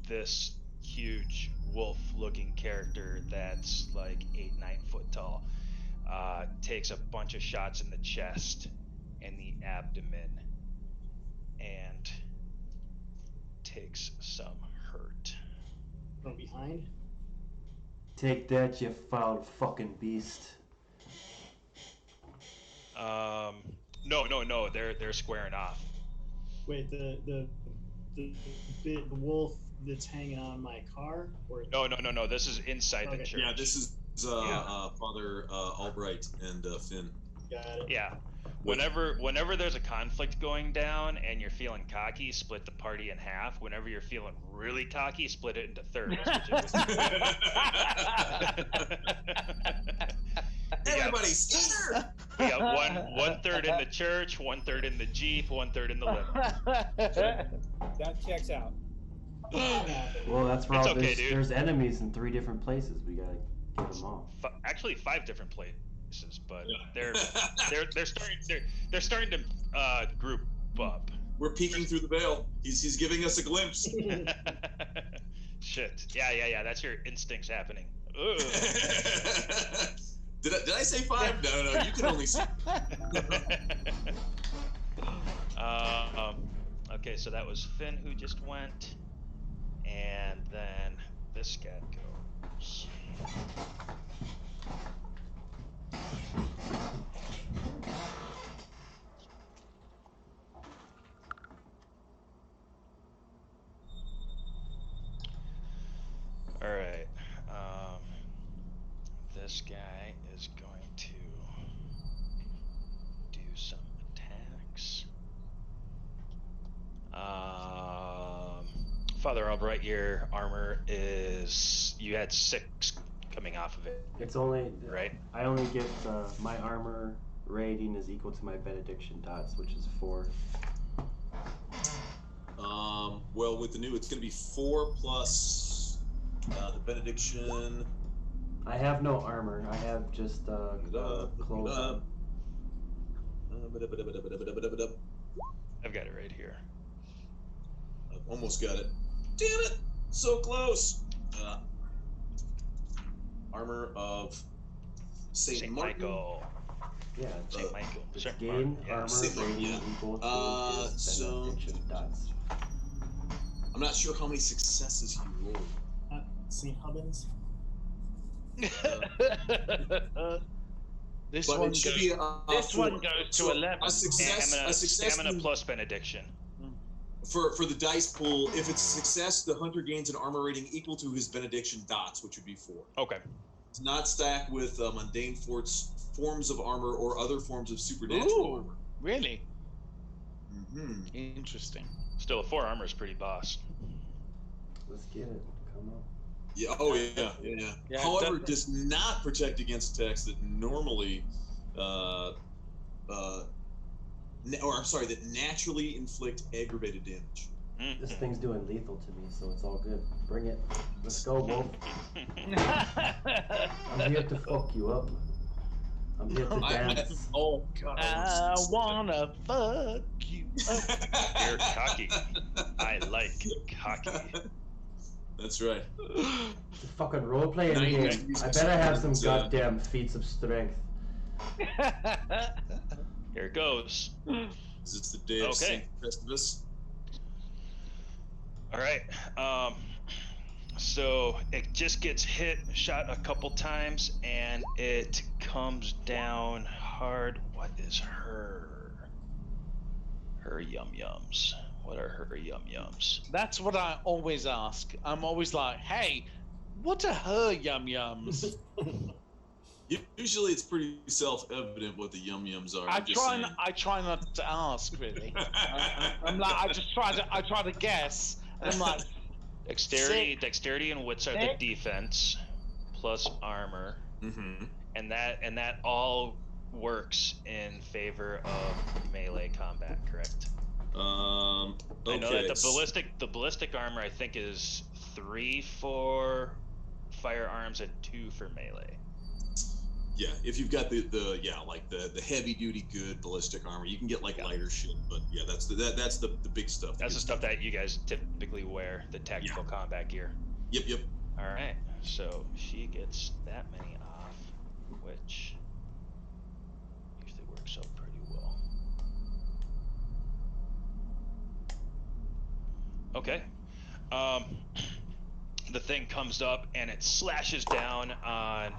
this huge wolf-looking character that's like 8-9 foot tall takes a bunch of shots in the chest and the abdomen, and takes some hurt. From behind. Take that, you foul fucking beast. No. They're squaring off. Wait, the wolf that's hanging on my car, or No. This is inside the church. Yeah, this is Father Albright and Finn. got it. Yeah. Whenever there's a conflict going down and you're feeling cocky, split the party in half. Whenever you're feeling really cocky, split it into thirds. Everybody, scatter! We got one third in the church, 1/3 in the Jeep, 1/3 in the limo. That checks out. Well, that's wrong. It's okay, dude. There's enemies in 3 different places. We gotta get them all. Actually, 5 different places, but they're starting to group up. We're peeking through the veil. He's giving us a glimpse. Shit. Yeah. That's your instincts happening. Ugh. Did I say 5? No. You can only see. Okay, so that was Finn who just went, and then this guy goes. All right. This guy is going to do some attacks. Father Albright, your armor is, you had 6 coming off of it. It's only right. I only get my armor rating is equal to my benediction dots, which is 4. Well, with the new, it's going to be 4 plus the benediction. I have no armor. I have just clothes on. I've got it right here. I've almost got it. Damn it! So close. Armor of Saint Michael. Yeah, Saint Michael. it's gain armor Saint rating Michael, yeah. equal to his So- benediction dots. I'm not sure how many successes he rolled. St. Hubbins. This But one it should goes. be This 4. one goes to So 11. A success Stamina means- plus benediction. for the dice pool, if it's a success, the hunter gains an armor rating equal to his benediction dots, which would be 4. Okay. It's not stacked with mundane forms of armor or other forms of supernatural Ooh. armor. Really Mm-hmm. interesting. Still, a 4 armor is pretty boss. Let's get it. Come on. Yeah. Oh yeah. Yeah, However, definitely. it does not protect against attacks that normally, that naturally inflict aggravated damage. This thing's doing lethal to me, so it's all good. Bring it. Let's go, Wolf. I'm here to fuck you up. I'm here to dance. Oh God. I wanna fuck you up. You're cocky. I like cocky. That's right. It's a fucking role-playing Nice. game. I better have some goddamn feats of strength. Here it goes. Is this the day of Okay. Saint Festivus? All right. So it just gets shot a couple times, and it comes down hard. What is her yum yums? What are her yum yums? That's what I always ask. I'm always like, hey, what are her yum yums? Usually, it's pretty self-evident what the yum yums are. I I'm just try. saying. I try not to ask. Really, I'm like, I try to guess. And I'm like, Dexterity and wits are the Six. defense, plus armor, Mm-hmm. and that all works in favor of melee combat. Correct. Okay. I know that the ballistic armor I think is 3 for firearms and 2 for melee. Yeah, if you've got the heavy duty good ballistic armor, you can get like lighter shit. But yeah, that's the big stuff. That's the stuff that you guys typically wear, the tactical combat gear. Yep. All right, so she gets that many off, which usually works out pretty well. Okay. The thing comes up and it slashes down on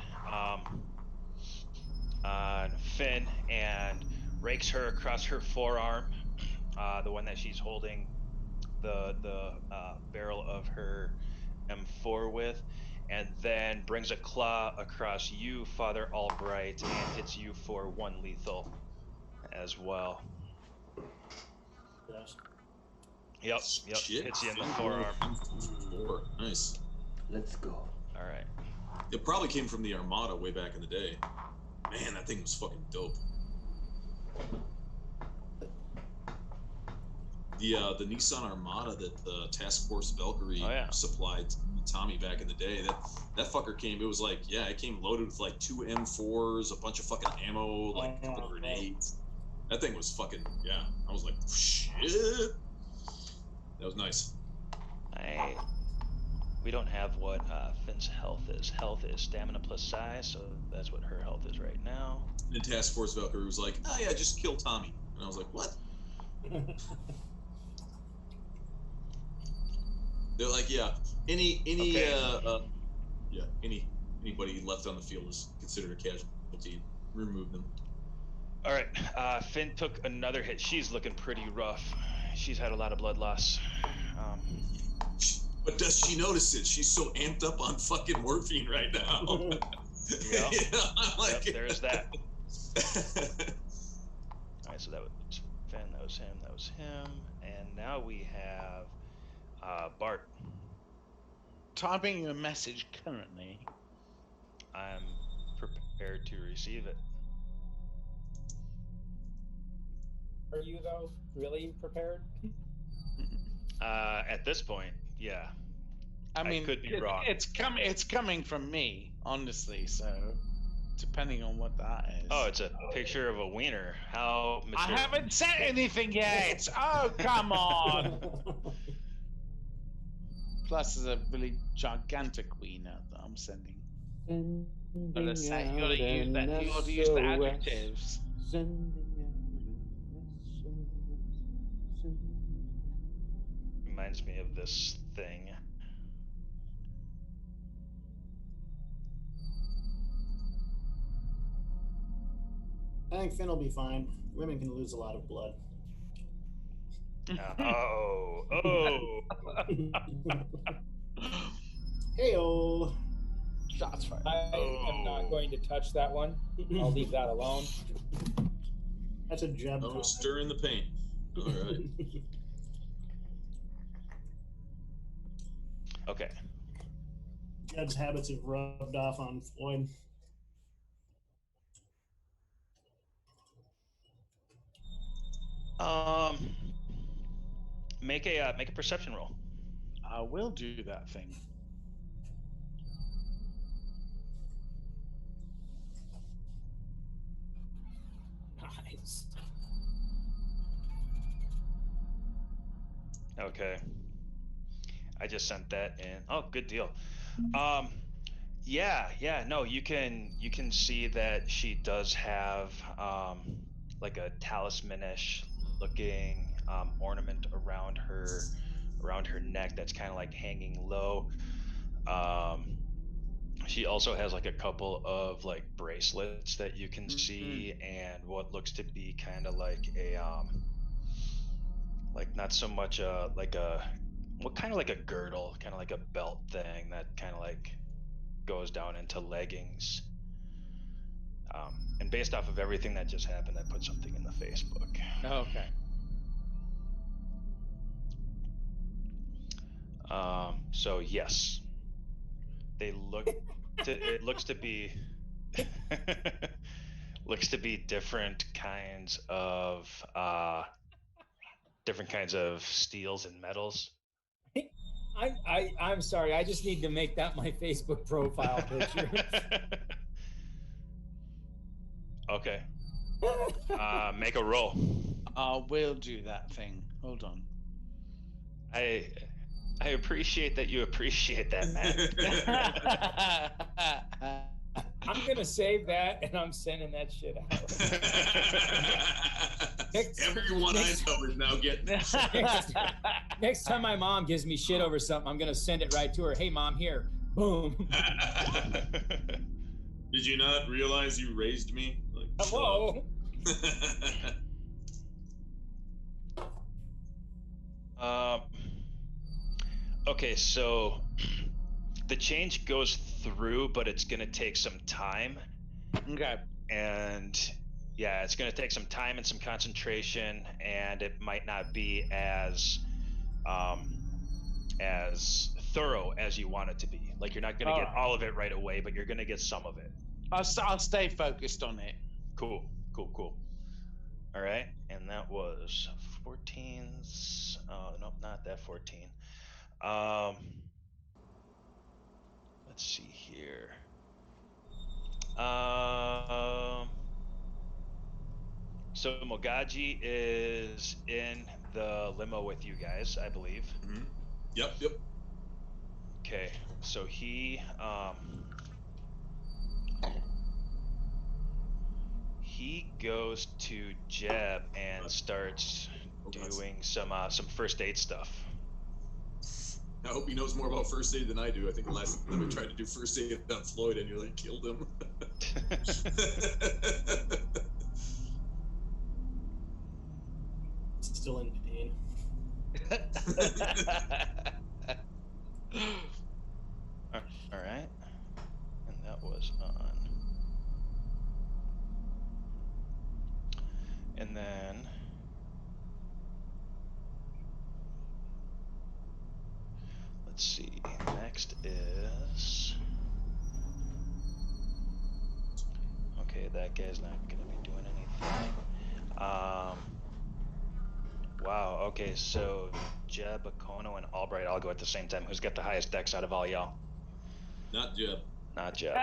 Finn and rakes her across her forearm, the one that she's holding the barrel of her M4 with, and then brings a claw across you, Father Albright, and hits you for 1 lethal as well. Yes. Yep. Shit. Hits you in the forearm. 4. Nice. Let's go. All right. It probably came from the Armada way back in the day. Man, that thing was fucking dope. The Nissan Armada that the Task Force Valkyrie supplied Tommy back in the day. That fucker came. It was like, yeah, it came loaded with like 2 M4s, a bunch of fucking ammo, like a couple grenades. That thing was fucking, yeah. I was like, shit. That was nice. We don't have what Finn's health is. Health is stamina plus size, so that's what her health is right now. And Task Force Valkyrie was like, oh yeah, just kill Tommy. And I was like, what? They're like, yeah, anybody left on the field is considered a casualty. Remove them. All right, Finn took another hit. She's looking pretty rough. She's had a lot of blood loss. But does she notice it? She's so amped up on fucking morphine right now. Yeah. Like, yep, there's that. All right, so that was Finn, that was him, and now we have Bart. Typing you a message currently. I'm prepared to receive it. Are you though really prepared? At this point, yeah. I mean, could be wrong. It's coming from me, honestly. So, depending on what that is. Oh, it's a picture of a wiener. How? I haven't said anything yet. Oh, come on. Plus, there's a really gigantic wiener that I'm sending. You gotta use the adjectives. Reminds me of this thing. I think Finn will be fine. Women can lose a lot of blood. Oh. Heyo. Shots fired. I am not going to touch that one. I'll leave that alone. That's a Jeb. Oh, stirring the paint. All right. Okay. Jeb's habits have rubbed off on Floyd. Make a perception roll. I will do that thing. Nice. Okay. I just sent that in. Oh, good deal. No, you can see that she does have like a talismanish looking ornament around her neck that's kind of like hanging low. She also has like a couple of like bracelets that you can see, and what looks to be kind of like a like not so much like a kind of like a girdle, kind of like a belt thing that kind of like goes down into leggings. And based off of everything that just happened, I put something in the Facebook. Okay. So yes, they look. It looks to be different kinds of steels and metals. I'm sorry. I just need to make that my Facebook profile picture. Okay. Make a roll. We'll do that thing. Hold on. I appreciate that you appreciate that, Matt. I'm gonna save that and I'm sending that shit out. Everyone I know is now getting it. Next time my mom gives me shit over something, I'm gonna send it right to her. Hey, mom, here. Boom. Did you not realize you raised me? Like, Hello. Okay, so the change goes through, but it's gonna take some time. Okay. And yeah, it's gonna take some time and some concentration, and it might not be as thorough as you want it to be. Like, you're not gonna get all of it right away, but you're gonna get some of it. I'll stay focused on it. Cool. All right, and that was 14's. Oh, nope, not that 14. Let's see here. So Mogaji is in the limo with you guys, I believe. Mm-hmm. Yep. Okay, so he goes to Jeb and starts doing some first aid stuff. I hope he knows more about first aid than I do. I think the last time I tried to do first aid on Floyd, I nearly killed him. Still in pain. All right, and that was on. And then let's see. Next is okay. That guy's not gonna be doing anything. Wow. Okay, so Jeb, Akono, and Albright all go at the same time. Who's got the highest dex out of all y'all? Not Jeb. Not Jeb.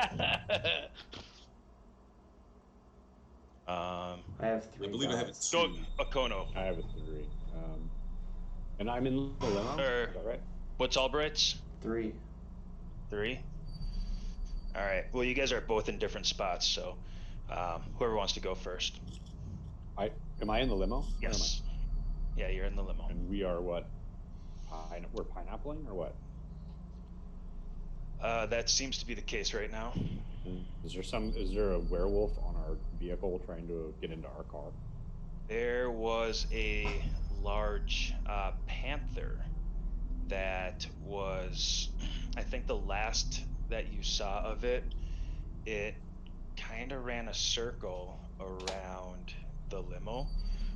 I have 3. I believe I have it. Go, Akono. I have a 3. And I'm in the limo. Or- Is that right? What's Albright's? 3. 3. All right. Well, you guys are both in different spots, so whoever wants to go first. Am I in the limo? Yes. Yeah, you're in the limo. And we are what? We're pineappling or what? That seems to be the case right now. Is there a werewolf on our vehicle trying to get into our car? There was a large panther that was, I think the last that you saw of it, it kind of ran a circle around the limo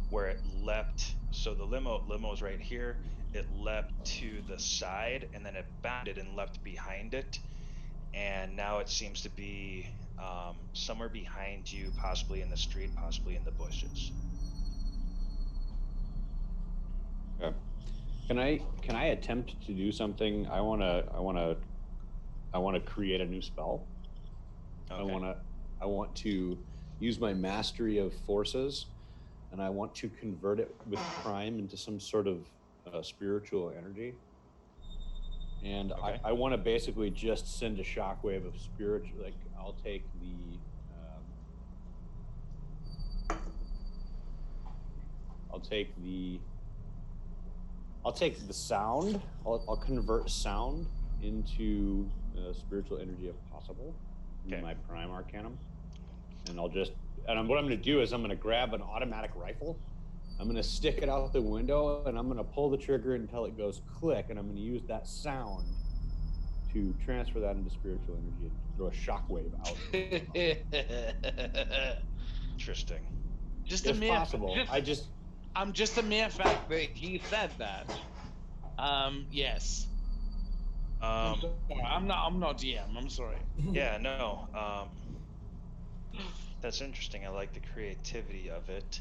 where it leapt. So the limo's right here. It leapt to the side and then it bounded and leapt behind it. And now it seems to be somewhere behind you, possibly in the street, possibly in the bushes. Okay. Can I attempt to do something? I wanna create a new spell. Okay. I want to use my mastery of forces, and I want to convert it with Prime into some sort of spiritual energy. And Okay. I want to basically just send a shockwave of spiritual. Like I'll take the sound. I'll convert sound into spiritual energy if possible. Okay. In my Prime Arcanum, and what I'm going to do is I'm going to grab an automatic rifle. I'm going to stick it out the window, and I'm going to pull the trigger until it goes click, and I'm going to use that sound to transfer that into spiritual energy and throw a shockwave out. Interesting. Just If a mere possible. just a mere fact that he said that. Yes. I'm not DM. I'm sorry. Yeah, no. That's interesting. I like the creativity of it.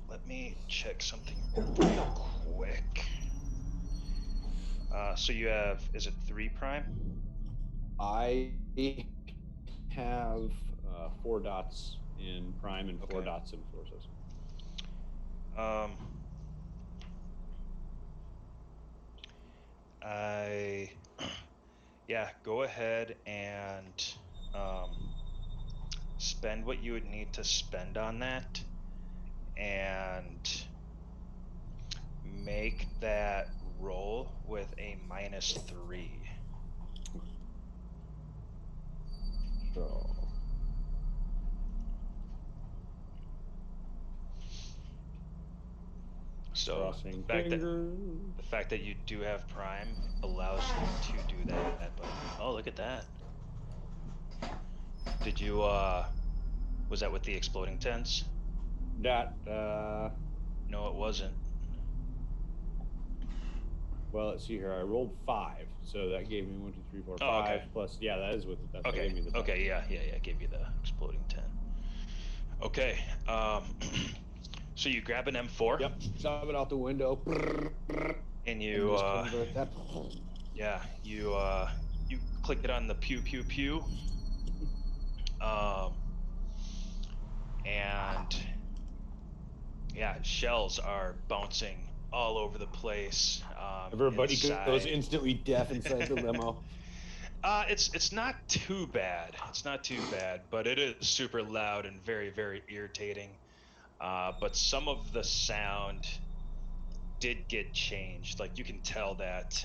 Let me check something real quick. So you have, is it 3 Prime? I have 4 dots in Prime and 4 Okay. dots in forces. Yeah, go ahead and spend what you would need to spend on that, and make that roll with a -3. So So crossing the fingers. fact that you do have Prime allows you to do that. But oh, look at that! Did you was that with the exploding tents? That No, it wasn't. well, let's see here. I rolled 5, so that gave me 1, 2, 3, 4, 5. Oh, okay. Plus, yeah, that is with it. That's what Okay. gave me the 10. Okay. Yeah. Gave you the exploding 10. Okay. So you grab an M4. Yep. Shove it out the window. And you just convert that. yeah, you click it on the pew pew pew. And yeah, shells are bouncing all over the place. Everybody inside. goes instantly deaf inside the limo. It's not too bad. It's not too bad, but it is super loud and very, very irritating. But some of the sound did get changed. Like you can tell that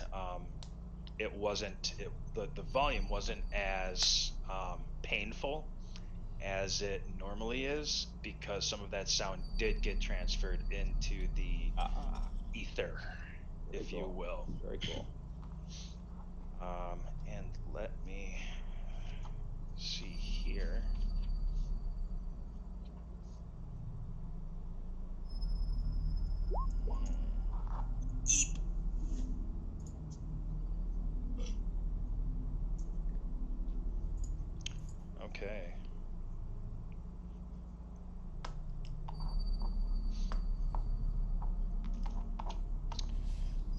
it wasn't the volume wasn't as painful as it normally is, because some of that sound did get transferred into the ether, if you will. Very cool. And let me see here. Okay.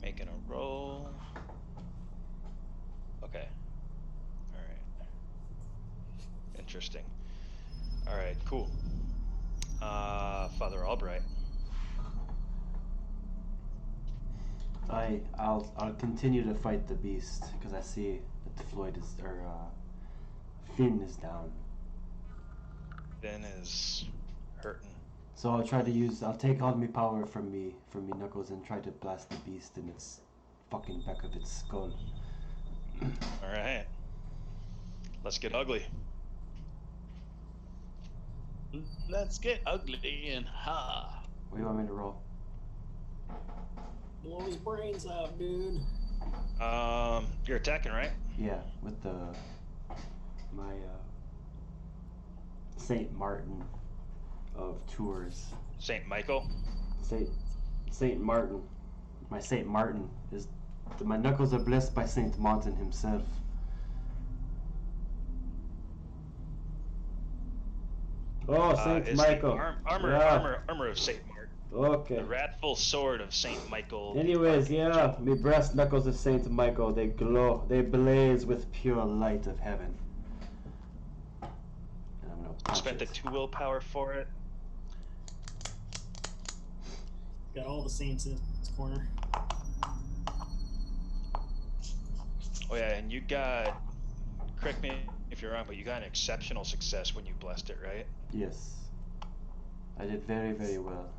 Making a roll. Okay. All right. Interesting. All right. Cool. Father Albright. I'll continue to fight the beast because I see that Floyd is Finn is down. Finn is hurting. So I'll take all my power from me knuckles and try to blast the beast in its fucking back of its skull. All right. Let's get ugly. Let's get ugly and ha. What do you want me to roll? Blow his brains out, dude. You're attacking, right? Yeah, with my Saint Martin of Tours. Saint Michael. Saint Martin. My Saint Martin is my knuckles are blessed by Saint Martin himself. Oh, Saint Michael. Armor of Saint Martin. Okay. The wrathful sword of Saint Michael. Anyways, yeah, me breast knuckles of Saint Michael, they glow, they blaze with pure light of heaven. And I'm gonna punch Spent the it. 2 willpower for it. Got all the saints in his corner. Oh yeah, and you got, correct me if you're wrong, but you got an exceptional success when you blessed it, right? Yes. I did very, very well.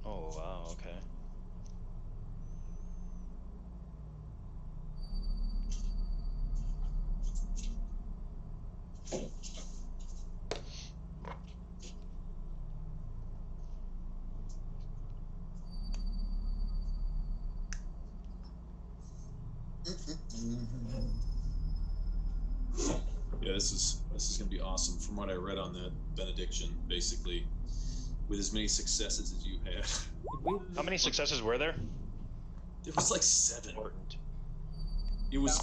Oh wow, okay. Yeah, this is gonna be awesome. From what I read on the benediction, basically, with as many successes as you had, How many successes were there? there was like 7. Important. It was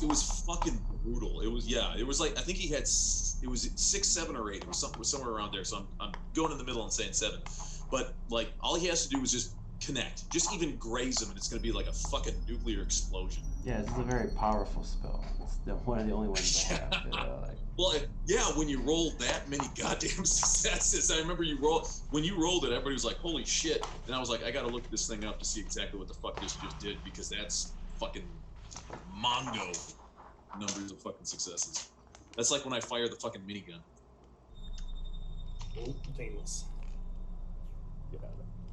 fucking brutal. It was like, I think he had it was 6, 7, or 8. It was somewhere around there. So I'm going in the middle and saying 7. But like all he has to do is just connect, just even graze him, and it's gonna be like a fucking nuclear explosion. Yeah, this is a very powerful spell. It's one of the only ones I have. Like, Well, yeah, when you rolled that many goddamn successes, I remember when you rolled it, everybody was like, "Holy shit!" And I was like, "I gotta look this thing up to see exactly what the fuck this just did because that's fucking Mongo numbers of fucking successes. That's like when I fire the fucking minigun." Oh, painless. Yeah,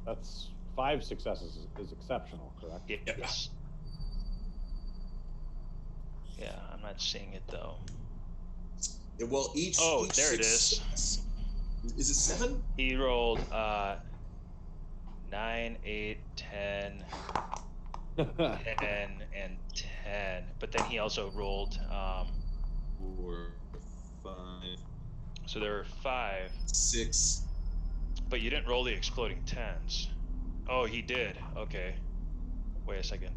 that's 5 successes is exceptional, correct? Yes. Yeah, I'm not seeing it though. Yeah, well, each. Oh, each there it is. Is it 7? He rolled 9, 8, 10, 10, and 10. But then he also rolled 4, 5, so there were 5. 6. But you didn't roll the exploding 10s. Oh, he did. Okay. Wait a second.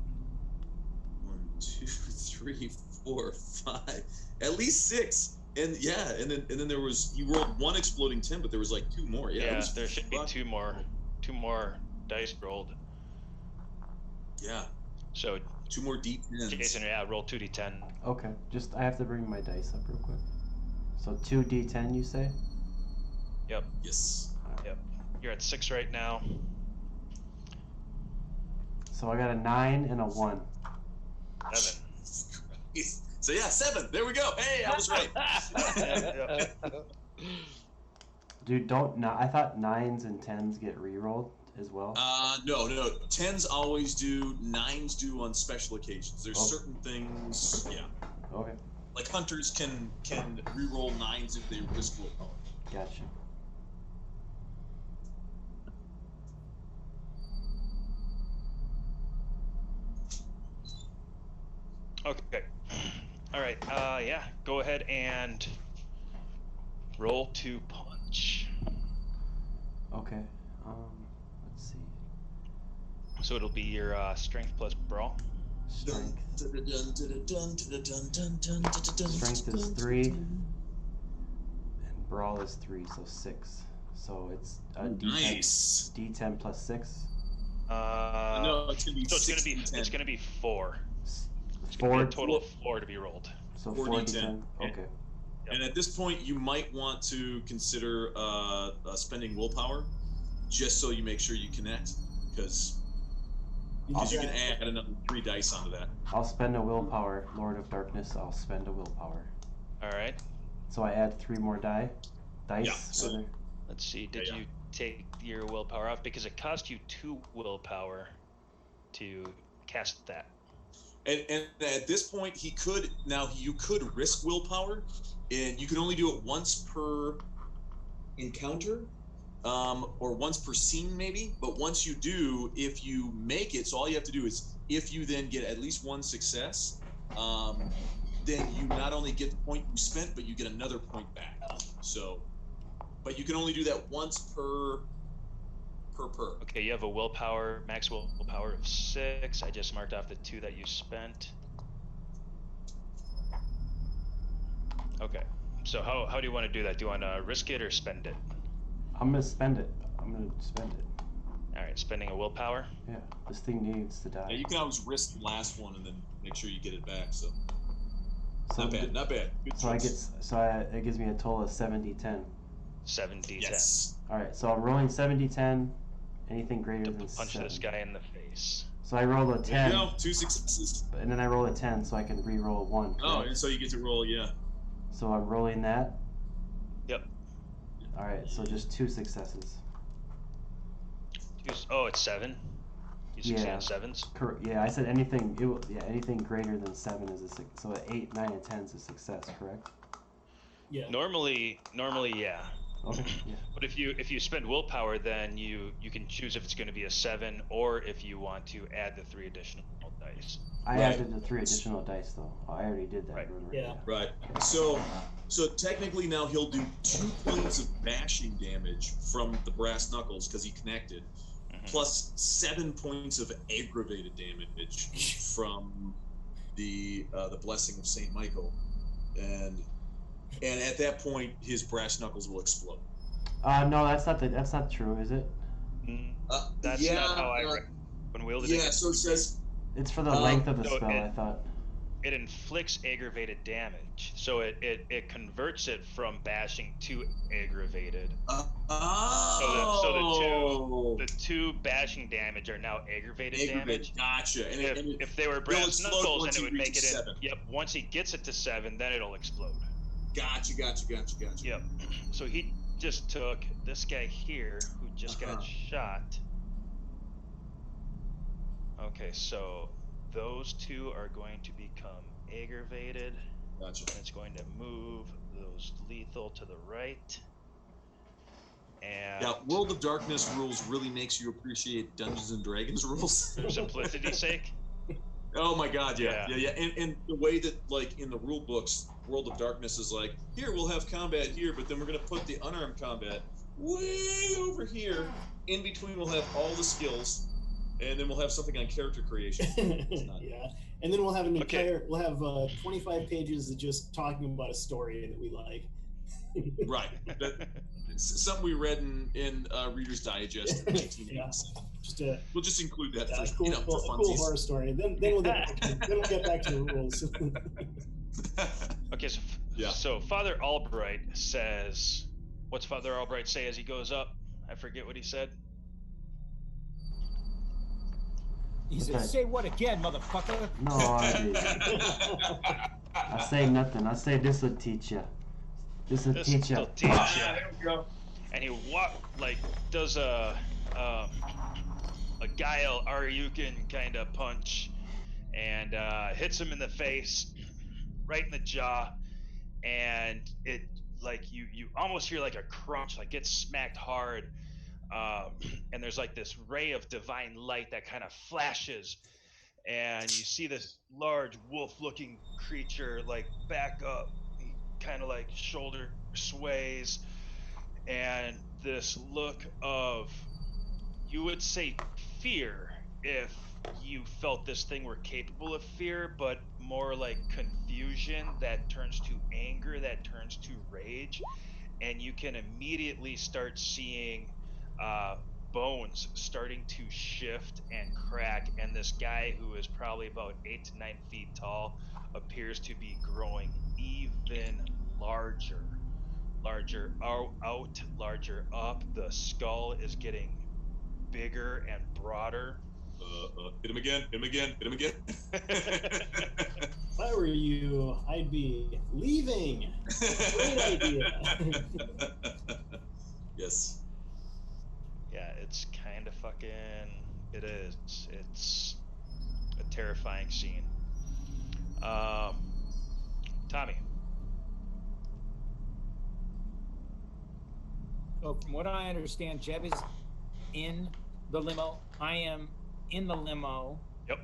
1, 2, 3, 4, 5. At least 6. And yeah, and then there was you rolled 1 exploding 10, but there was like 2 more. Yeah, Yeah, there should be 2 more dice rolled. Yeah. So 2 more D10s. Jason, yeah, roll 2d10. Okay, just I have to bring my dice up real quick. So 2d10, you say? Yep. Yes. Yep. You're at 6 right now. So I got a 9 and a 1. 7. So yeah, 7. There we go. Hey, I was right. Yep. Dude, I thought 9s and 10s get re-rolled as well. No. 10s always do. 9s do on special occasions. There's certain things. Yeah. Okay, Like hunters can re-roll 9s if they risk willpower. gotcha. Okay. All right. Yeah. Go ahead and roll to punch. Okay. Let's see. So it'll be your strength plus brawl. Strength. Strength is 3, and brawl is 3, so 6. So it's a D10. Nice. D10 plus 6. No, it's gonna be. So it's 6 gonna be D10. it's gonna be 4. It's gonna be 4. a total of 4 to be rolled. So 4 4 D10. D10. Okay. And at this point, you might want to consider spending willpower, just so you make sure you connect, because you can add another 3 dice onto that. I'll spend a willpower. Lord of Darkness, I'll spend a willpower. All right. So I add 3 more dice. Yeah, so- rather. Let's see. Did Yeah. you take your willpower off because it cost you 2 willpower to cast that? And at this point, you could risk willpower, and you can only do it once per encounter, or once per scene maybe. But once you do, if you make it, so all you have to do is if you then get at least 1 success, then you not only get the point you spent, but you get another point back. So, but you can only do that once per. Okay, you have a max willpower of 6. I just marked off the 2 that you spent. Okay, so how do you want to do that? Do you want to risk it or spend it? I'm gonna spend it. All right, spending a willpower. Yeah, this thing needs to die. Yeah, you can always risk the last one and then make sure you get it back. So So not bad. Good choice. It gives me a total of 7d10. 7d10. Yes. All right, so I'm rolling 7d10. Anything greater To than punch 7. this guy in the face. So I roll a There 10, you go. 2 successes. and then I roll a 10, so I can re-roll 1. Oh, correct? and so you get to roll, yeah. So I'm rolling that. Yep. All right, so just 2 successes. Oh, it's 7. You succeed Yeah. on 7s. Yeah, I said anything. Anything greater than 7 is a so 8, 9, and 10 is a success, correct? Yeah. Normally, yeah. Okay. Yeah. But if you spend willpower, then you can choose if it's going to be a 7 or if you want to add the 3 additional dice. I Right. added the 3 additional dice though. I already did that. Right. Run Yeah. Right. So technically now he'll do 2 points of bashing damage from the brass knuckles because he connected, plus 7 points of aggravated damage from the blessing of Saint Michael, and at that point his brass knuckles will explode. No, that's not true, is it? That's yeah, not how I when wielded it. Yeah. So it says It's for the length of the so spell. it- I thought. it inflicts aggravated damage. So it converts it from bashing to aggravated. So the two bashing damage are now aggravated damage. Gotcha. And if they were it'll brass explode knuckles, once then it he would make it reaches in. 7. Yep. Once he gets it to 7, then it'll explode. Gotcha. Yep. So he just took this guy here who just got shot. Okay, so those two are going to become aggravated. Gotcha. And it's going to move those lethal to the right. And Yeah, World of Darkness rules really makes you appreciate Dungeons and Dragons rules. for simplicity's sake. Oh my god, yeah. And the way that, like, in the rule books, World of Darkness is like, here, we'll have combat here, but then we're going to put the unarmed combat way over here. In between, we'll have all the skills, and then we'll have something on character creation. Yeah, and then we'll have we'll have 25 pages of just talking about a story that we like. Right. It's something we read in Reader's Digest. Yeah. We'll just include that for cool, for cool funsies. horror story. Then we'll get back to the rules. Okay, so Father Albright says, what's Father Albright say as he goes up? I forget what he said. He said, "Say what again, motherfucker?" No, I say nothing. I say this will teach you. This will teach you. And he does a Guile Aryukin kind of punch and hits him in the face, right in the jaw, and it you almost hear like a crunch, like gets smacked hard. And there's like this ray of divine light that kind of flashes, and you see this large wolf-looking creature like back up. He kind of like shoulder sways, and this look of, you would say, fear if you felt this thing were capable of fear, but more like confusion that turns to anger, that turns to rage, and you can immediately start seeing bones starting to shift and crack, and this guy who is probably about 8 to 9 feet tall appears to be growing even larger out, larger up. The skull is getting bigger and broader. Hit him again. If I were you, I'd be leaving. Great idea. Yes. Yeah, it's kind of fucking. It is. It's a terrifying scene. Tommy. So from what I understand, Jeb is in the limo. I am in the limo. Yep.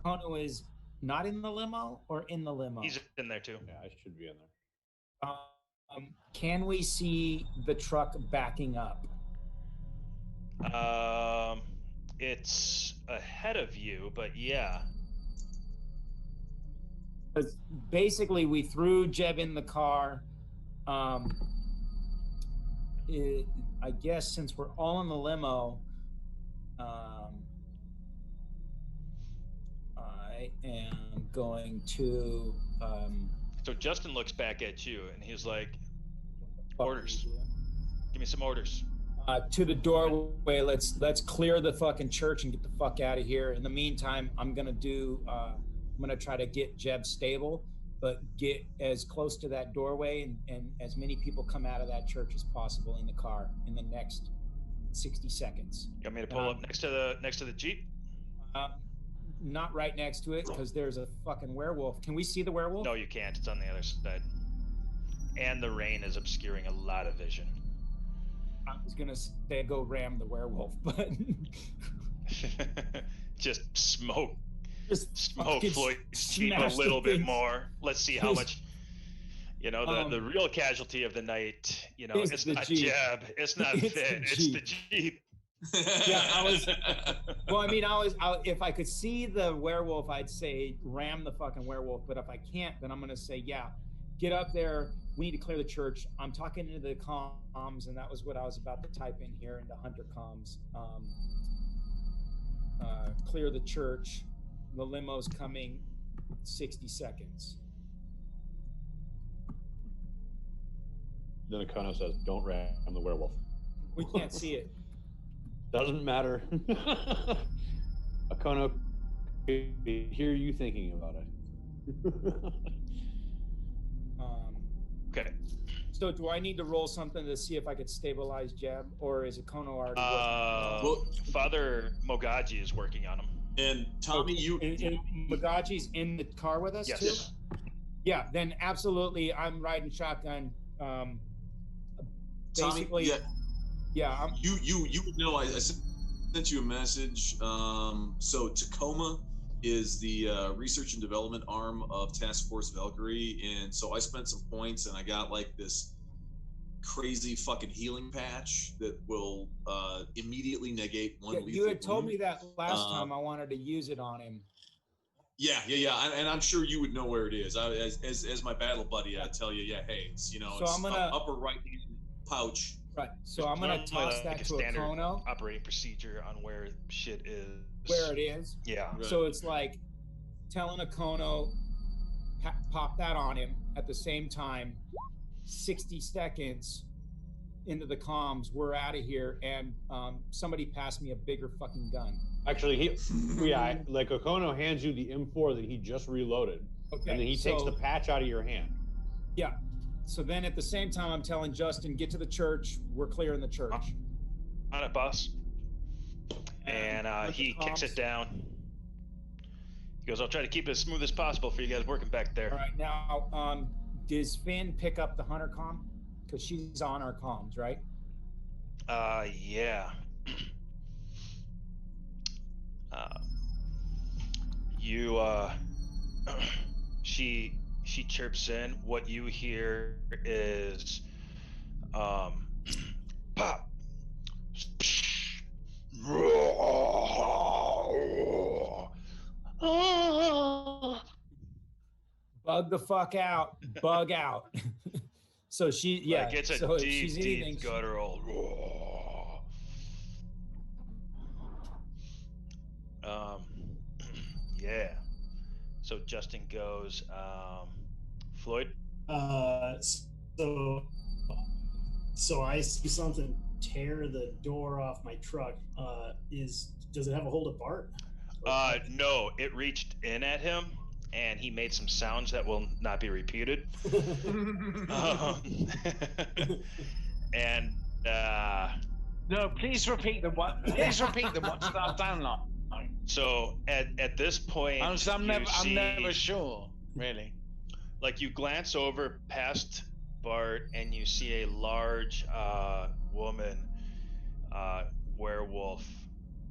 Kono is not in the limo or in the limo? He's in there too. Yeah, I should be in there. Can we see the truck backing up? It's ahead of you, but yeah. Because basically, we threw Jeb in the car. I guess since we're all in the limo, I am going to. So Justin looks back at you and he's like, "Orders. Give me some orders." To the doorway. Let's clear the fucking church and get the fuck out of here. In the meantime, I'm gonna try to get Jeb stable, but get as close to that doorway and as many people come out of that church as possible in the car in the next 60 seconds. You want me to pull up next to the Jeep? Not right next to it, because there's a fucking werewolf. Can we see the werewolf? No, you can't. It's on the other side. And the rain is obscuring a lot of vision. I was gonna say go ram the werewolf, but just smoke fucking Floyd's Jeep a smash the little bit things. more. Let's see how much. The real casualty of the night. It's the not Jeep. Jeb. It's not It's Finn. the It's Jeep. the Jeep. If I could see the werewolf, I'd say ram the fucking werewolf. But if I can't, then I'm gonna say, yeah, get up there. We need to clear the church. I'm talking into the comms, and that was what I was about to type in here into Hunter comms. Clear the church. The limo's coming. 60 seconds. Then Akono says, "Don't ram the werewolf." We can't see it. Doesn't matter. Akono could hear you thinking about it. Okay. So do I need to roll something to see if I could stabilize Jeb, or is Akono already Well- Father Mogaji is working on him. And Tommy, you and Magaji's in the car with us Yes. too? Yeah, then absolutely I'm riding shotgun. Tommy, Basically, yeah, I'm you know I sent you a message. So Tacoma is the research and development arm of Task Force Valkyrie, and so I spent some points and I got like this crazy fucking healing patch that will immediately negate one yeah, lethal you had told wound. me that last time I wanted to use it on him. Yeah, and I'm sure you would know where it is. As my battle buddy, I tell you, yeah, hey, it's So it's I'm gonna- upper right hand pouch. Right. So I'm gonna Normally, toss like that a to standard Akono operating procedure on where shit is. where it is. Yeah. Right. So it's like telling Akono pop that on him at the same time. 60 seconds into the comms, we're out of here, and somebody passed me a bigger fucking gun. Actually, like Akono hands you the M4 that he just reloaded, Okay. and then he takes the patch out of your hand. Yeah. So then at the same time, I'm telling Justin, get to the church. We're clearing the church. On it, boss. And with the he kicks it comms. down. He goes, "I'll try to keep it as smooth as possible for you guys working back there." All right. Now, does Finn pick up the hunter comm? Because she's on our comms, right? Yeah. She chirps in. What you hear is, pop. Bug the fuck out. Bug out. So she, yeah. Like it's a so if deep, she's anything, deep guttural. Yeah. So Justin goes, Floyd. So I see something tear the door off my truck. Does it have a hold of Bart? No, it reached in at him, and he made some sounds that will not be repeated. And No, please repeat the what? Please repeat the what's that down like? so at this point, I'm you see- never sure, really. like you glance over past Bart and you see a large woman, werewolf,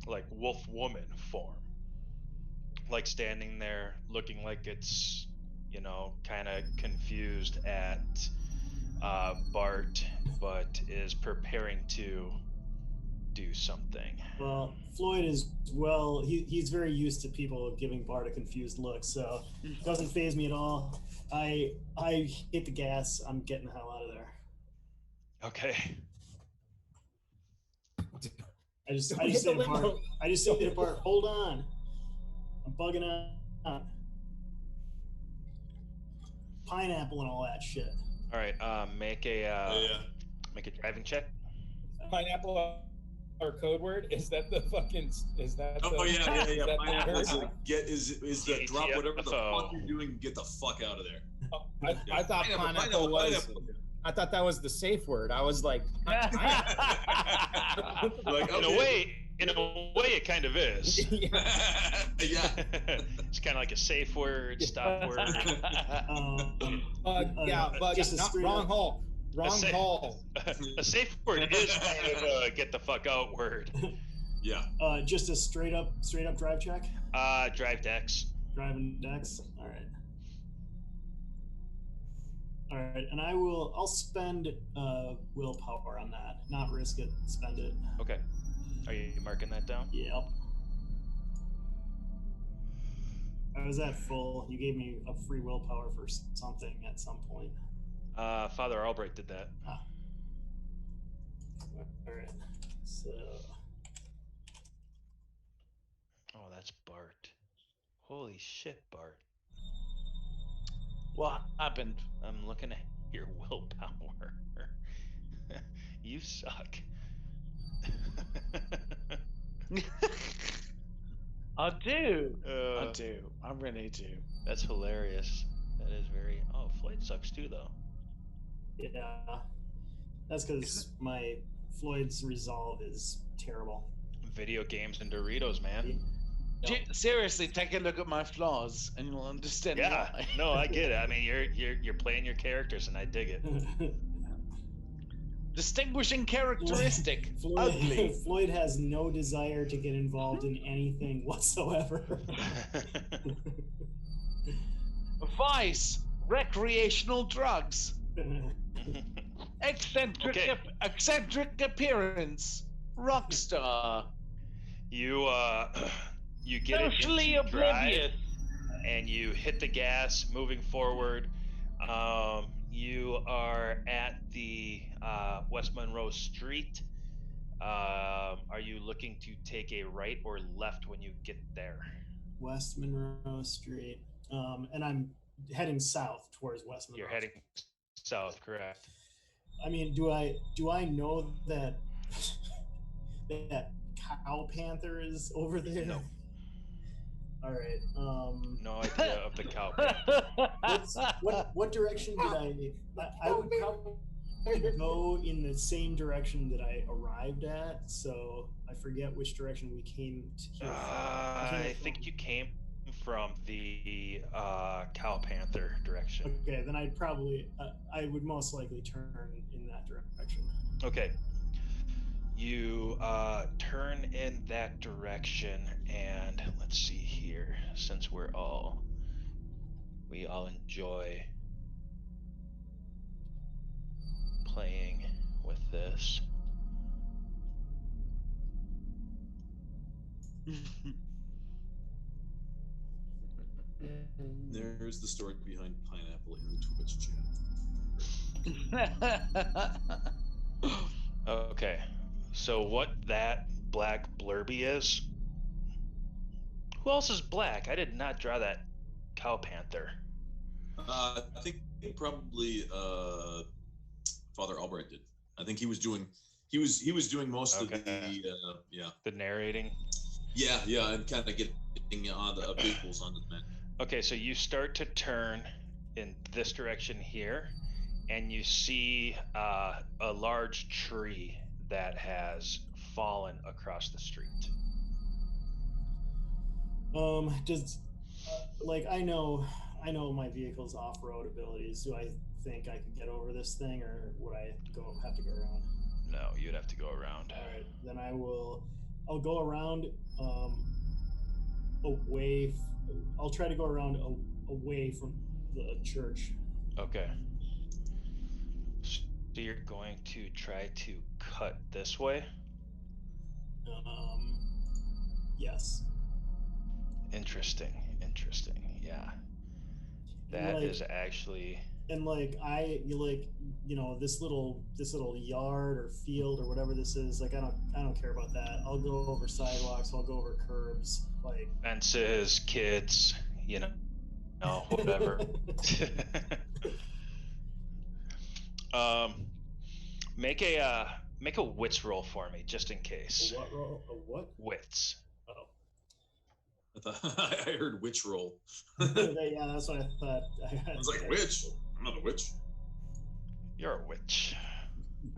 like wolf woman form, like standing there looking like it's, kind of confused at Bart, but is preparing to do something. Well, Floyd is he's very used to people giving Bart a confused look, so it doesn't phase me at all. I hit the gas. I'm getting the hell out of there. Okay. I just Don't hit say the to Bart, limo. I just say to Bart, hold on. I'm bugging out. Pineapple and all that shit. All right. Make a Yeah. make a driving check. pineapple our code word? Is that the fucking? Is that? Oh the, yeah. Is that the Pineapple is word? like, is the drop whatever the fuck you're doing, get the fuck out of there. Oh, I thought pineapple was. pineapple. I thought that was the safe word. I was like, Like, In a way, it kind of is. yeah. yeah. It's kind of like a safe word, stop word. Yeah, but just a not straight wrong up- hole. Wrong safe- hole. A safe word is kind of a get the fuck out word. Yeah. Just a straight up drive check. Drive Dex. Driving Dex. All right, and I'll spend willpower on that. Not risk it, spend it. Okay. Are you marking that down? Yep. I was at full. You gave me a free willpower for something at some point. Father Albright did that. All right. So Oh, that's Bart. Holy shit, Bart. What happened? I'm looking at your willpower. You suck. I do. I Uh, do. I really do. That's hilarious. That is very. Oh, Floyd sucks too, though. Yeah. That's because my Floyd's resolve is terrible. Video games and Doritos, man. Yep. Seriously, take a look at my flaws, and you'll understand Yeah. why. No, I get it. I mean, you're playing your characters, and I dig it. Distinguishing characteristic. Ugly. Floyd has no desire to get involved in anything whatsoever. Vice. Recreational drugs. Eccentric, Okay. eccentric appearance. Rock star. You you get it Socially into drive, oblivious. and you hit the gas, moving forward. You are at the West Monroe Street. Are you looking to take a right or left when you get there? West Monroe Street. And I'm heading south towards West Monroe. You're heading south, correct? I mean, do I know that that cow panther is over there? No. All right. No idea of the cow. What direction did I would probably go in the same direction that I arrived at, so I forget which direction we came to here from. I think you came from the cow panther direction. Okay, then I'd probably I would most likely turn in that direction. Okay. You turn in that direction, and let's see here. Since we all enjoy playing with this. There's the story behind pineapple in the Twitch chat. Okay. So what that black blurby is? Who else is black? I did not draw that cow panther. I think probably Father Albright did. I think he was doing most of the The narrating. and kind of getting on the visuals on the men. Okay, so you start to turn in this direction here, and you see a large tree that has fallen across the street. Does like I know my vehicle's off-road abilities. Do I think I could get over this thing, or would I have to go around? No, you'd have to go around. All right, then I'll go around away. I'll try to go around away from the church. Okay. So you're going to try to cut this way? Yes. Interesting. Yeah. That is actually. And this little yard or field or whatever this is, like I don't care about that. I'll go over sidewalks, I'll go over curbs, like Fences, kids, whatever. Make a wits roll for me, just in case. A what roll? A what? Wits. Oh. I thought I heard witch roll. Yeah, that's what I thought. I was like, witch? I'm not a witch. You're a witch.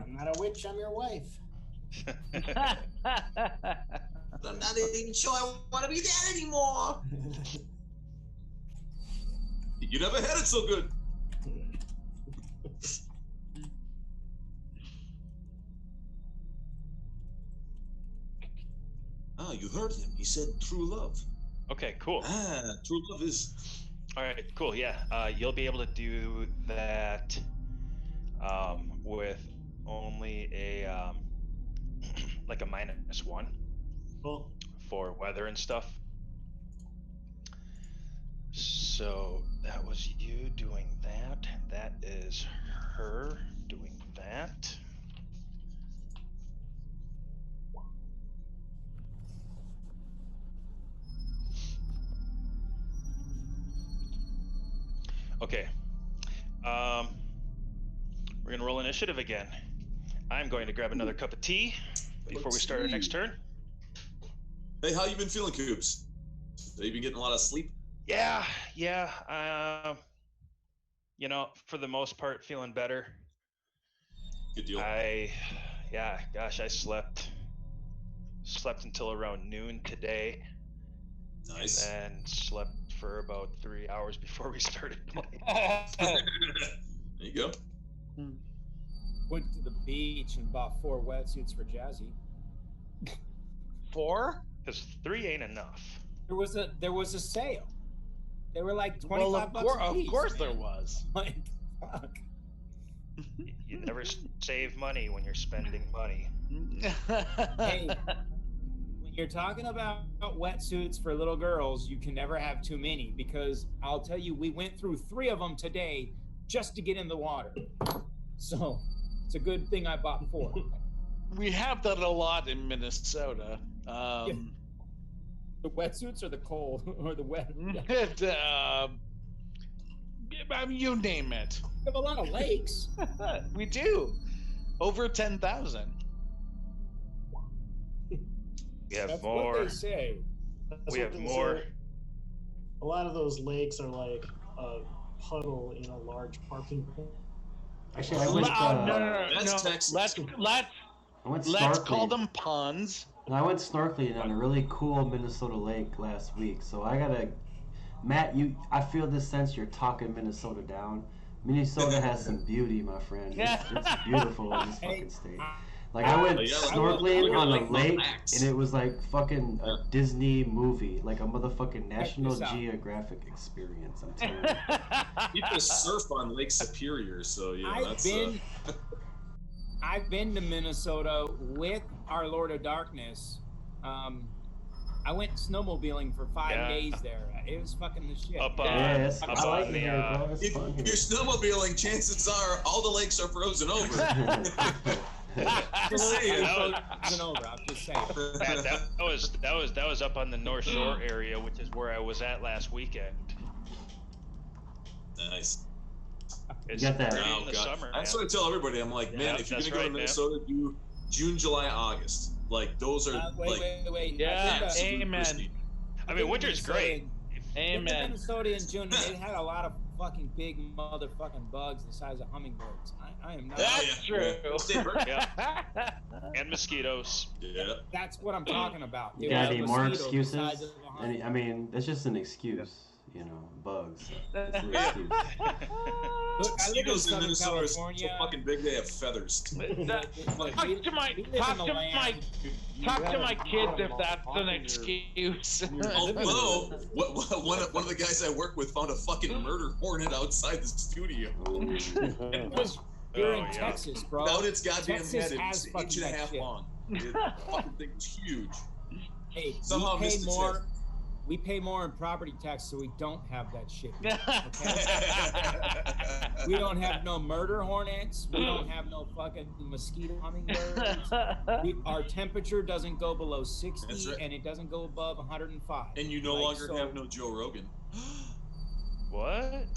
I'm not a witch, I'm your wife. I'm not even sure I want to be that anymore. You never had it so good. Ah, you heard him. He said true love. Okay, cool. Ah, true love is. All right, cool. Yeah, you'll be able to do that with only a like a -1 Cool. for weather and stuff. So that was you doing that. That is her doing that. Okay, We're gonna roll initiative again. I'm going to grab another cup of tea before we start our next turn. Hey, how you been feeling, Coops? Have you been getting a lot of sleep? Yeah. You know, for the most part, feeling better. Good deal. I slept until around noon today. Nice. And then slept for about 3 hours before we started playing. There you go. Went to the beach and bought 4 wetsuits for Jazzy. 4? Because 3 ain't enough. There was a sale. They were like $25 Well, a piece. of course there was. Like, fuck. You never save money when you're spending money. Hey, when you're talking about wetsuits for little girls, you can never have too many, because I'll tell you, we went through 3 of them today just to get in the water. So it's a good thing I bought 4. We have that a lot in Minnesota. The wetsuits or the cold or the wet? I mean, you name it. We have a lot of lakes. We do. Over 10,000. We have That's more. what they say. That's We what have they more. say. A lot of those lakes are like a puddle in a large parking lot. Actually, I went. No. That's Texas. Let's I went call snorkeling. them ponds. No, I went snorkeling on a really cool Minnesota lake last week. So I gotta, Matt. I feel this sense you're talking Minnesota down. Minnesota has some beauty, my friend. It's beautiful in this fucking state. Like I went snorkeling on a lake, and it was like fucking a Disney movie, like a motherfucking National Geographic experience. I'm telling you. People surf on Lake Superior, so yeah, I've been to Minnesota with our Lord of Darkness. I went snowmobiling for 5 days there. It was fucking the shit. Up Yes, up I like on it here, bro. It's If fun you're here. snowmobiling, chances are all the lakes are frozen over. Just saying. Frozen over. I'm just saying. Yeah, that was up on the North Shore area, which is where I was at last weekend. Nice. It's got that. early Oh, in the God. summer, That's man. what I tell everybody. I'm like, man, Yeah, if you're that's gonna go to right, man. Minnesota, do June, July, August. Like those are Wait. Yeah, absolute amen. pristine. I mean, winter's great. In Amen. Minnesota in June, it had a lot of fucking big motherfucking bugs the size of hummingbirds. I am not. That's Yeah. true. State bird. Yeah. And mosquitoes. Yeah. That's what I'm talking about. You It got was any more mosquitoes the excuses? size of a hummingbird. I mean, that's just an excuse, you know, bugs. It's an Yeah. excuse. Look, I live in Mosquitoes in Southern Minnesota are so California. fucking big they have feathers. Talk to my We live in the land. Talk to my kids if that's an excuse. Although, one of the guys I work with found a fucking murder hornet outside the studio. You're in yeah. Texas, bro. About its goddamn Texas head, it has was fucking inch and a that half shit. long. The fucking thing was huge. Hey, Somehow we pay missed its more. head. We pay more in property tax, so we don't have that shit. We don't have no murder hornets. We don't have no fucking mosquito hummingbirds. Our temperature doesn't go below 60, That's right. and it doesn't go above 105. And you no Like, longer so- have no Joe Rogan. What?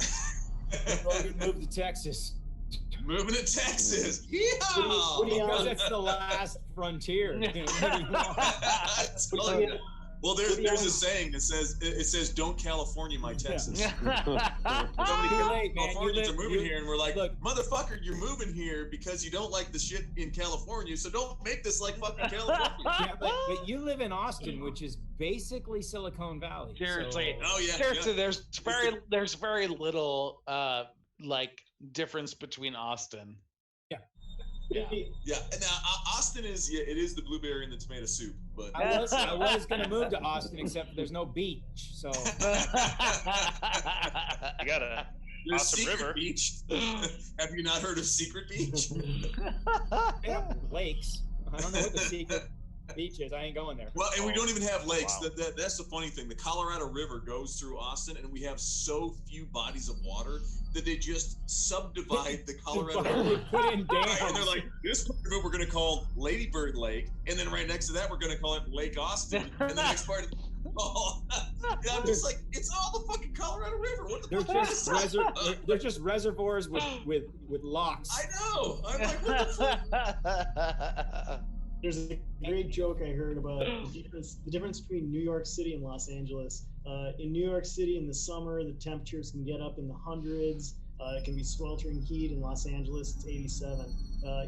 Rogan moved to Texas. Moving to Texas. Because Yeehaw! that's the last frontier. dude. What do you want? I tell you. Well, there's a saying that says "Don't California my Texas." So many Too late, man. Californians are moving here, and we're like, look. "Motherfucker, you're moving here because you don't like the shit in California. So don't make this like fucking California." Yeah, but you live in Austin, which is basically Silicon Valley. Seriously. Oh yeah. Seriously, yeah. there's very little like difference between Austin. Yeah. Yeah. Now Austin is it is the blueberry and the tomato soup, but I was gonna move to Austin, except there's no beach. So I got a there's Awesome Secret River. Beach. Have you not heard of Secret Beach? they have lakes. I don't know what the secret beach is. I ain't going there. Well, and we don't even have lakes. Wow. That's the funny thing. The Colorado River goes through Austin, and we have so few bodies of water that they just subdivide the Colorado River. Put in dams. And they're like, this part of it we're going to call Lady Bird Lake, and then right next to that we're going to call it Lake Austin, and the next part, all. And I'm just like, it's all the fucking Colorado River. What the They're fuck just is this? they're just reservoirs with locks. I know. I'm like, what the fuck? There's a great joke I heard about the difference between New York City and Los Angeles. In New York City in the summer, the temperatures can get up in the hundreds. It can be sweltering heat. In Los Angeles, it's 87.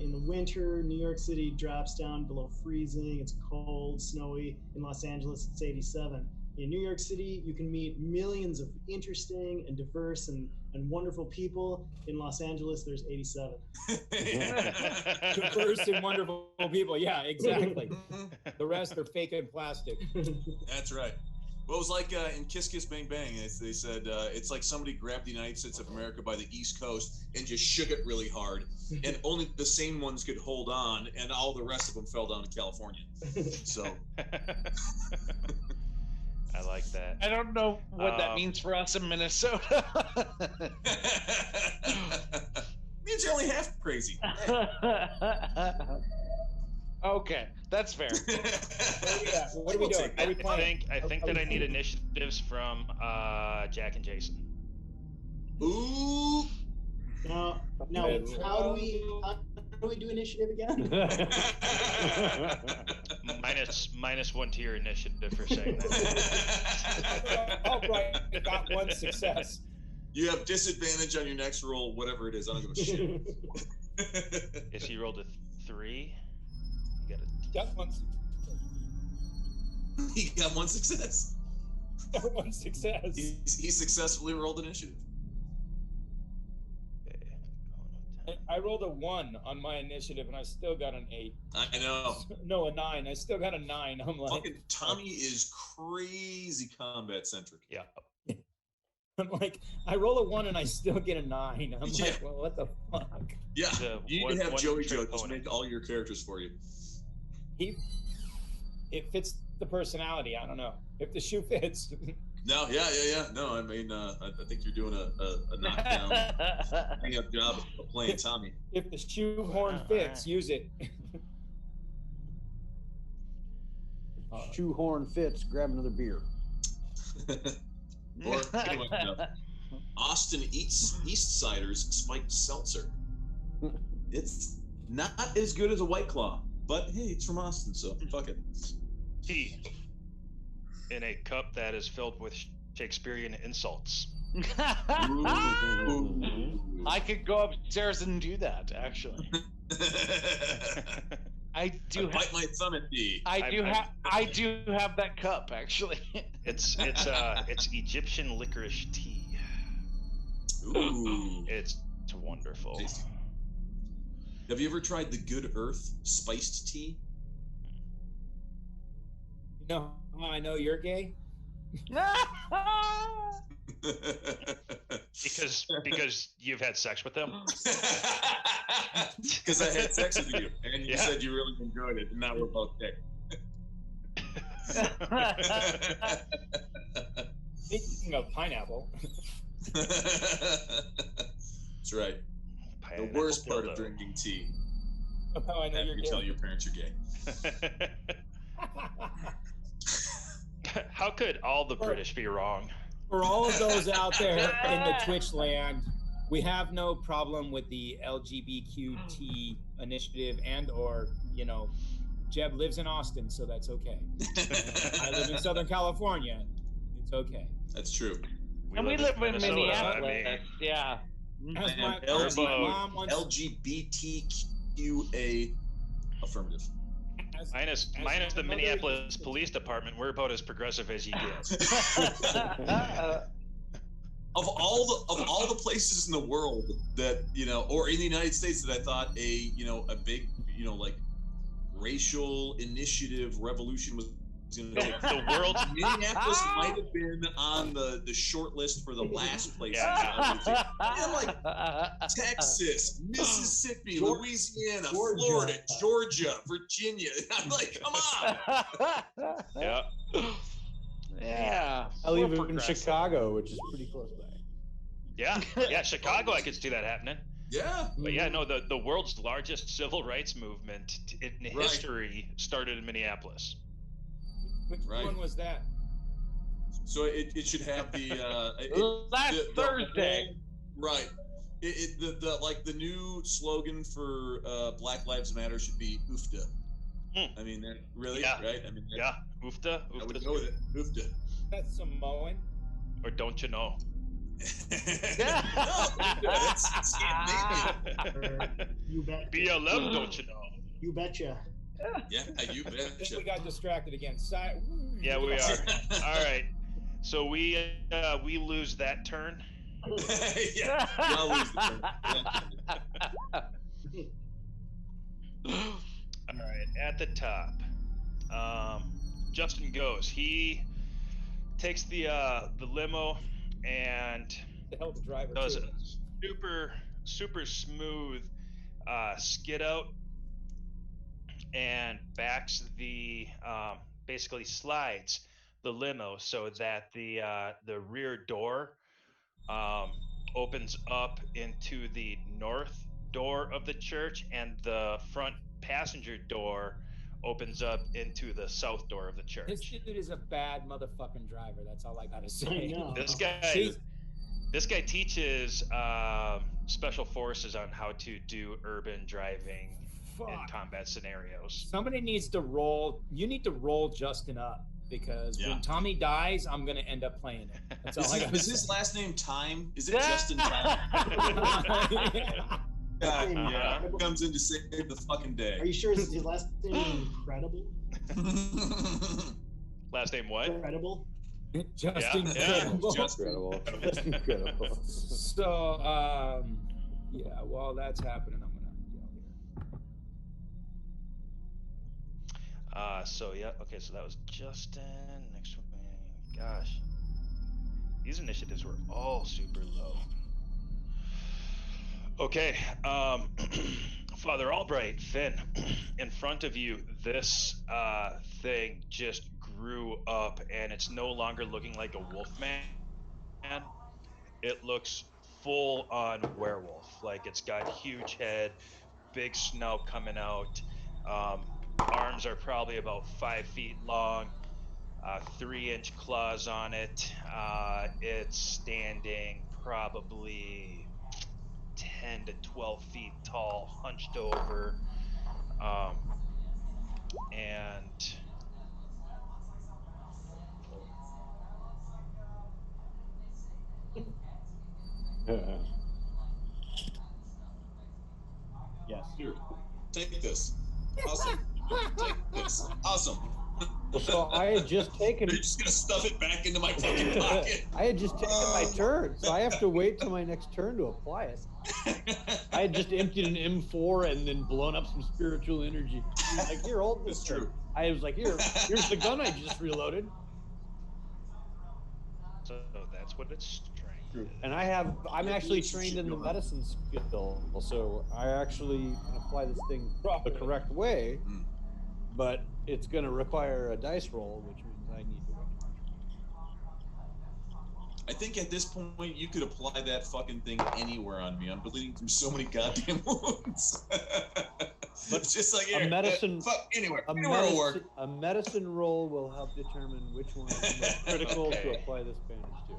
In the winter, New York City drops down below freezing. It's cold, snowy. In Los Angeles, it's 87. In New York City, you can meet millions of interesting and diverse and wonderful people. In Los Angeles, there's 87. Diverse and wonderful people. Yeah, exactly. The rest are fake and plastic. That's right. Well, it was like in Kiss Kiss Bang Bang. They said it's like somebody grabbed the United States of America by the East Coast and just shook it really hard, and only the sane ones could hold on, and all the rest of them fell down to California. So I like that. I don't know what that means for us in Minnesota. means you're only half crazy. Okay, that's fair. What are we doing? Are we playing? I think that I need initiatives from Jack and Jason. Ooh. Now, how do we do initiative again? minus one to your initiative for saying that. Oh, right. I got one success. You have disadvantage on your next roll, whatever it is. I don't give a shit. Yes, he rolled a 3. You got one. He got one success. Got one success. He successfully rolled initiative. I rolled a 1 on my initiative, and I still got an 8. I know. No, a 9. I still got a 9. I'm like, fucking Tommy is crazy combat centric. Yeah. I'm like, I roll a 1 and I still get a 9. I'm like, well, what the fuck? Yeah, you need to have Joey Joe just make all your characters for you. It fits the personality. I don't know if the shoe fits. No, yeah. No, I mean, I think you're doing a knockdown, hang-up job of playing Tommy. If the shoehorn fits, use it. Shoehorn fits, grab another beer. Or anyway, Austin East Cider's spiked seltzer. It's not as good as a White Claw, but hey, it's from Austin, so fuck it. Tea in a cup that is filled with Shakespearean insults. I could go upstairs and do that, actually. I bite my thumb at thee. I do have that cup, actually. It's Egyptian licorice tea. Ooh, it's wonderful. Tasty. Have you ever tried the Good Earth spiced tea? No, I know you're gay. because you've had sex with them. Because I had sex with you, and you said you really enjoyed it, and now we're both gay. Speaking of pineapple. That's right. The worst part of drinking tea. Oh, I know after you tell your parents you're gay. How could all the British be wrong? For all of those out there in the Twitch land, we have no problem with the LGBTQ initiative or, Jeb lives in Austin, so that's okay. I live in Southern California. It's okay. That's true. We live in Minneapolis. Yeah. As my mom once, LGBTQA affirmative. Minus the Minneapolis Police Department, we're about as progressive as you get. Of all the places in the world that or in the United States that I thought a big like racial initiative revolution was the world. Minneapolis might have been on the short list for the last place. Yeah, like Texas, Mississippi, Louisiana, Florida, Georgia, Virginia. I'm like, come on. Yeah. Yeah. I live in Chicago, which is pretty close by. Yeah, Chicago, I could see that happening. Yeah. But yeah, no, the world's largest civil rights movement in history started in Minneapolis. Which one was that? So it should have the Last Thursday. Right. The new slogan for Black Lives Matter should be "Oofda." I mean, really, Yeah. right? I mean, Yeah, oofta. I would go with it. Oofda. That's Samoan. Or don't you know? No, that's Scandinavian. You bet. BLM, don't you know? You betcha. Yeah, you I think we bet. got distracted again. Yeah, we are. All right. So we lose that turn. Yeah, I'll lose the turn. All right, at the top, Justin goes. He takes the limo and The hell of a driver. does too. a super smooth skid out and backs the basically slides the limo so that the rear door opens up into the north door of the church, and the front passenger door opens up into the south door of the This church. dude is a bad motherfucking driver. That's all I gotta say. I know. This guy teaches special forces on how to do urban driving and Fuck. combat scenarios. Somebody needs to roll. You need to roll Justin up because Yeah. when Tommy dies, I'm gonna end up playing it. That's all I gotta Is say. his last name Time? Is it Justin Time? God, yeah, comes in to save the fucking day. Are you sure his last name is Incredible? Last name what? Incredible? Justin Yeah, Incredible. Just Incredible. Incredible. So, yeah, while that's happening, I'm gonna yell here. So yeah, okay, so that was Justin. Next one, gosh, these initiatives were all super low. Okay, Father Albright, Finn, in front of you, this thing just grew up, and it's no longer looking like a wolf man. It looks full on werewolf. Like it's got huge head, big snout coming out. Arms are probably about 5 feet long, 3-inch claws on it. It's standing probably 10 to 12 feet tall, hunched over. And Yes. Here, take this. Awesome. Take this. Awesome. Well, so I had just taken. You're just gonna stuff it back into my fucking pocket. I had just taken my turn, so I have to wait till my next turn to apply it. I had just emptied an M4 and then blown up some spiritual energy. He was like, here, hold this. That's thing." true. I was like, here's the gun I just reloaded. so that's what it's trained. And I'm actually trained in the medicine skill, so I actually can apply this thing the correct way, but it's going to require a dice roll, which means I need to win. I think at this point you could apply that fucking thing anywhere on me. I'm bleeding through so many goddamn wounds. But it's just like a here, medicine, fuck anywhere. Anywhere will work. a medicine roll will help determine which one is most critical to Okay. apply this bandage to.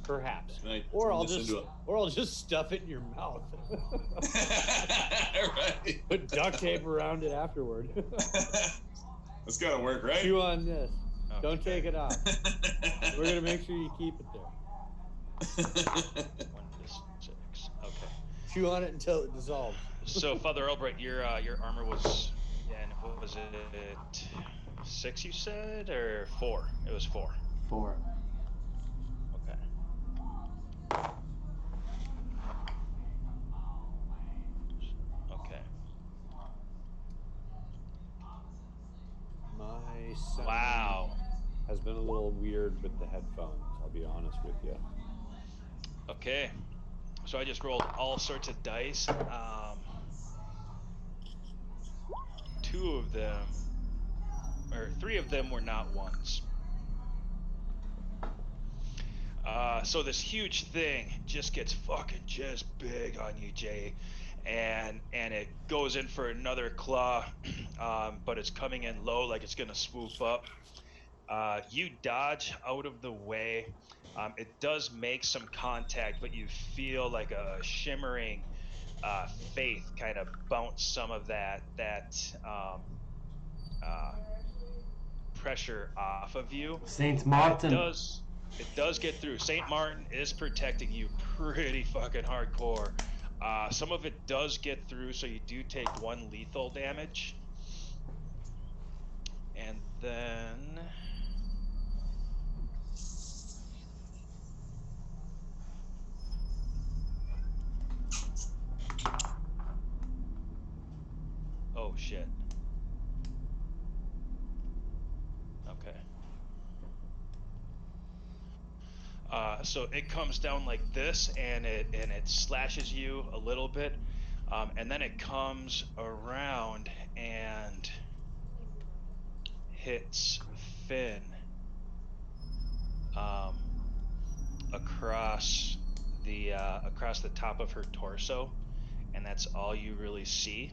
Perhaps, Can I or turn I'll this just, into or I'll just stuff it in your mouth. right. Put duct tape around it afterward. That's gotta work, right? Chew on this. Okay. Don't take it off. We're gonna make sure you keep it there. 1 to 6. Okay. Chew on it until it dissolves. So, Father Albright, your armor was, and what was it, 6 you said, or 4? It was 4. 4. Okay. Okay. My sound Wow. has been a little weird with the headphones. I'll be honest with you. Okay. So I just rolled all sorts of dice. 2 of them, or 3 of them were not ones. So this huge thing just gets fucking just big on you, Jay, and it goes in for another claw, but it's coming in low, like it's gonna swoop up, You dodge out of the way. It does make some contact, but you feel like a shimmering faith kind of bounce some of that pressure off of you. Saint Martin. It does get through. Saint Martin is protecting you pretty fucking hardcore. Some of it does get through, so you do take 1 lethal damage. And then... Oh, shit. Okay. So it comes down like this, and it slashes you a little bit, and then it comes around and hits Finn across the top of her torso, and that's all you really see.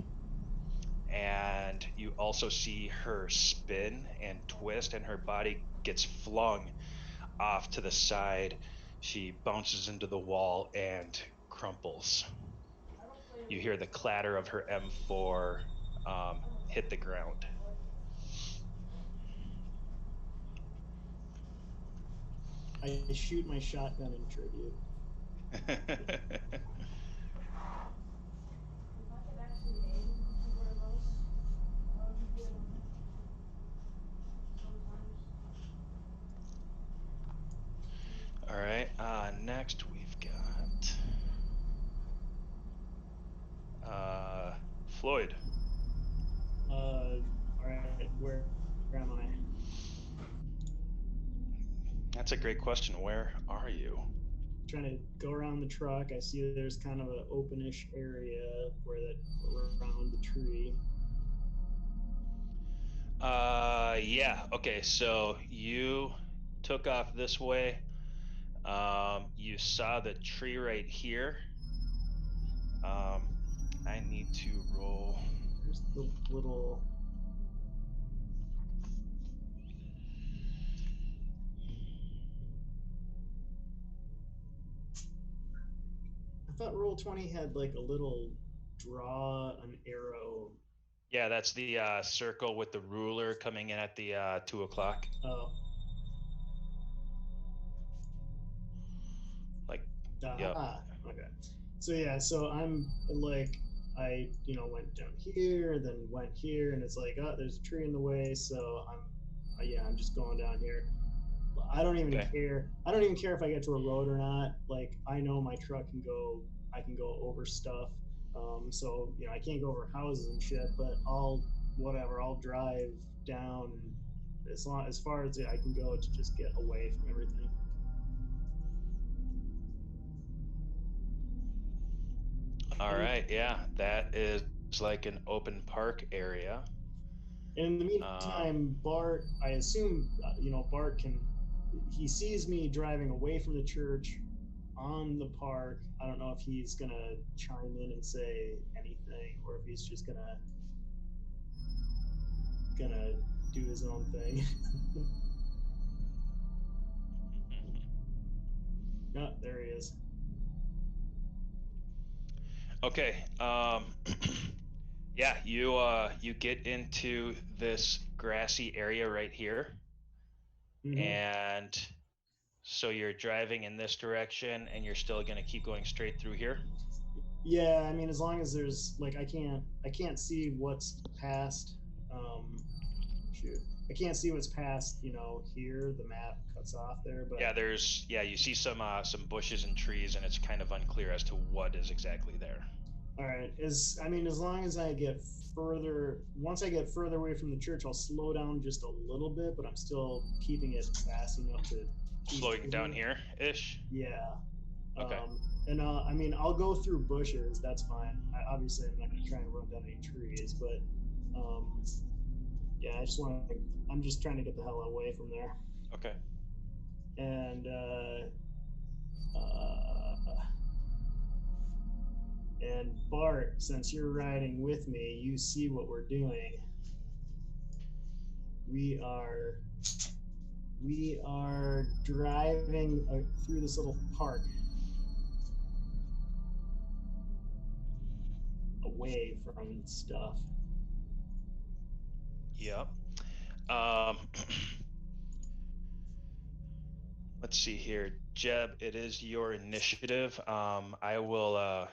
And you also see her spin and twist, and her body gets flung off to the side. She bounces into the wall and crumples. You hear the clatter of her M4 hit the ground. I shoot my shotgun in tribute. All right. Next we've got Floyd. All right. Where am I? That's a great question. Where are you? Trying to go around the truck. I see there's kind of an openish area around the tree. Yeah. Okay. So you took off this way. You saw the tree right here. I need to roll. There's the little. I thought Roll20 had like a little draw an arrow. Yeah, that's the circle with the ruler coming in at the 2 o'clock. Oh. Like, yeah. Okay. So yeah, so I'm like, I went down here, then went here, and it's like, oh, there's a tree in the way, so I'm just going down here. I don't even care. I don't even care if I get to a road or not. Like, I know my truck I can go over stuff. So I can't go over houses and shit, but I'll drive down as far as I can go to just get away from everything. All right, yeah, that is like an open park area. In the meantime, Bart, I assume, Bart he sees me driving away from the church on the park. I don't know if he's gonna chime in and say anything, or if he's just gonna do his own thing. No, there he is. Okay. Yeah, you get into this grassy area right here. Mm-hmm. And so you're driving in this direction, and you're still going to keep going straight through here? Yeah, I mean, as long as there's like, I can't see what's past. I can't see what's past. Here the map cuts off there, but yeah, you see some bushes and trees, and it's kind of unclear as to what is exactly there. All right, as long as I get once I get further away from the church, I'll slow down just a little bit, but I'm still keeping it fast enough to slowing down here ish. Yeah. Okay. And I'll go through bushes. That's fine. Obviously, I'm not gonna try and run down any trees, but yeah, I'm just trying to get the hell away from there. Okay. And Bart, since you're riding with me, you see what we're doing. We are We are driving through this little park. Away from stuff. Yep. Let's see here, Jeb. It is your initiative. I will.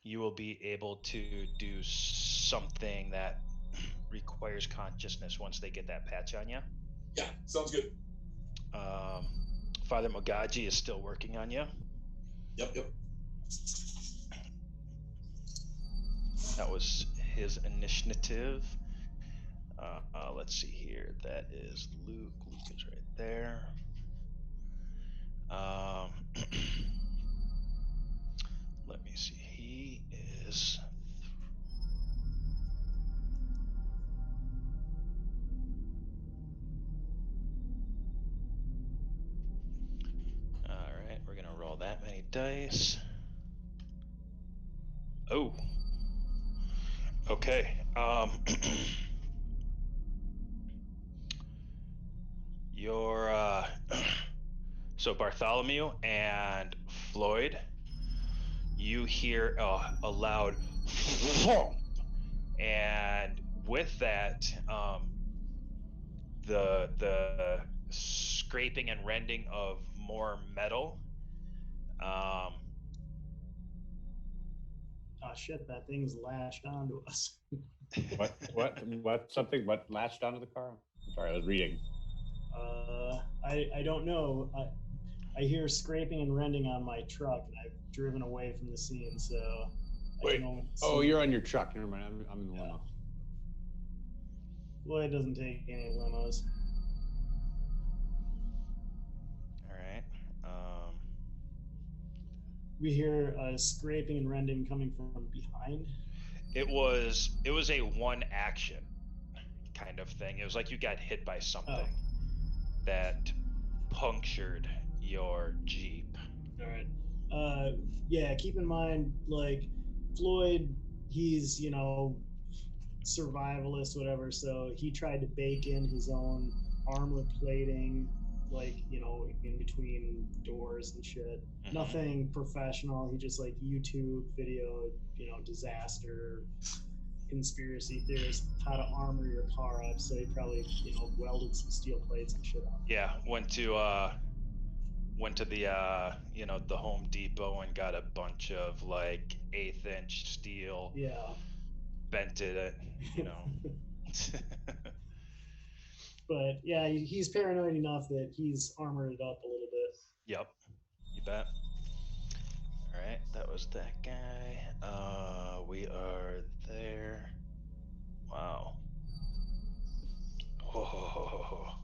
You will be able to do something that requires consciousness once they get that patch on you. Yeah, sounds good. Father Mogaji is still working on you. Yep. That was his initiative. Let's see here. That is Luke. Luke is right there. Let me see. He is. All right, we're gonna roll that many dice. Oh. Okay. You're so Bartholomew and Floyd, you hear a loud and with that the scraping and rending of more metal. Oh shit, that thing's lashed onto us. What something what latched onto the car? I'm sorry, I was reading. I don't know. I hear scraping and rending on my truck, and I've driven away from the scene, so Wait. Oh, you're on your truck. Never mind. I'm in the limo. Floyd doesn't take any limos. All right. We hear scraping and rending coming from behind. It was a one action kind of thing. It was like you got hit by something that punctured your Jeep. All right. Yeah, keep in mind, like, Floyd, he's, survivalist, whatever, so he tried to bake in his own armor plating, like, in between doors and shit. Mm-hmm. Nothing professional. He just, like, YouTube video, disaster, conspiracy theorist, how to armor your car up, so he probably, welded some steel plates and shit on. Yeah, went to the the Home Depot and got a bunch of like 1/8 inch steel. Yeah. Bented it, But yeah, he's paranoid enough that he's armored it up a little bit. Yep, you bet. All right, that was that guy. We are there. Wow. Oh.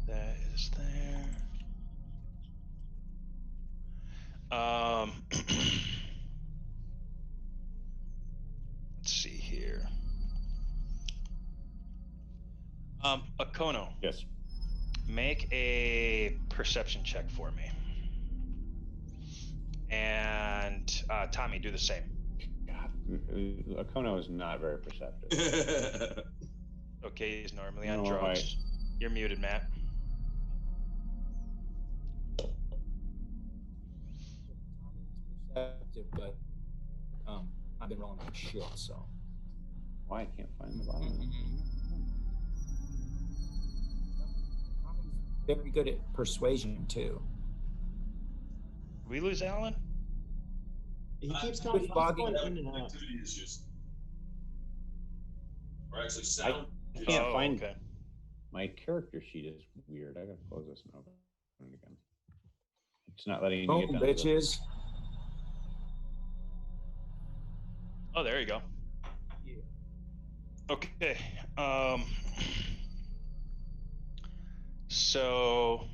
That is there. Let's see here. Akono. Yes. Make a perception check for me. And Tommy, do the same. God, Akono is not very perceptive. Okay, he's normally on drugs. You're muted, Matt. Perceptive, but I've been rolling like shit, so. Why I can't find the bottom? Tommy's very good at persuasion too. We lose Alan? He keeps going in and out. Activity issues. Or actually sound. I can't find my character sheet is weird. I gotta close this and open it again. It's not letting me get down. Bitches. Oh, there you go. Yeah. Okay. So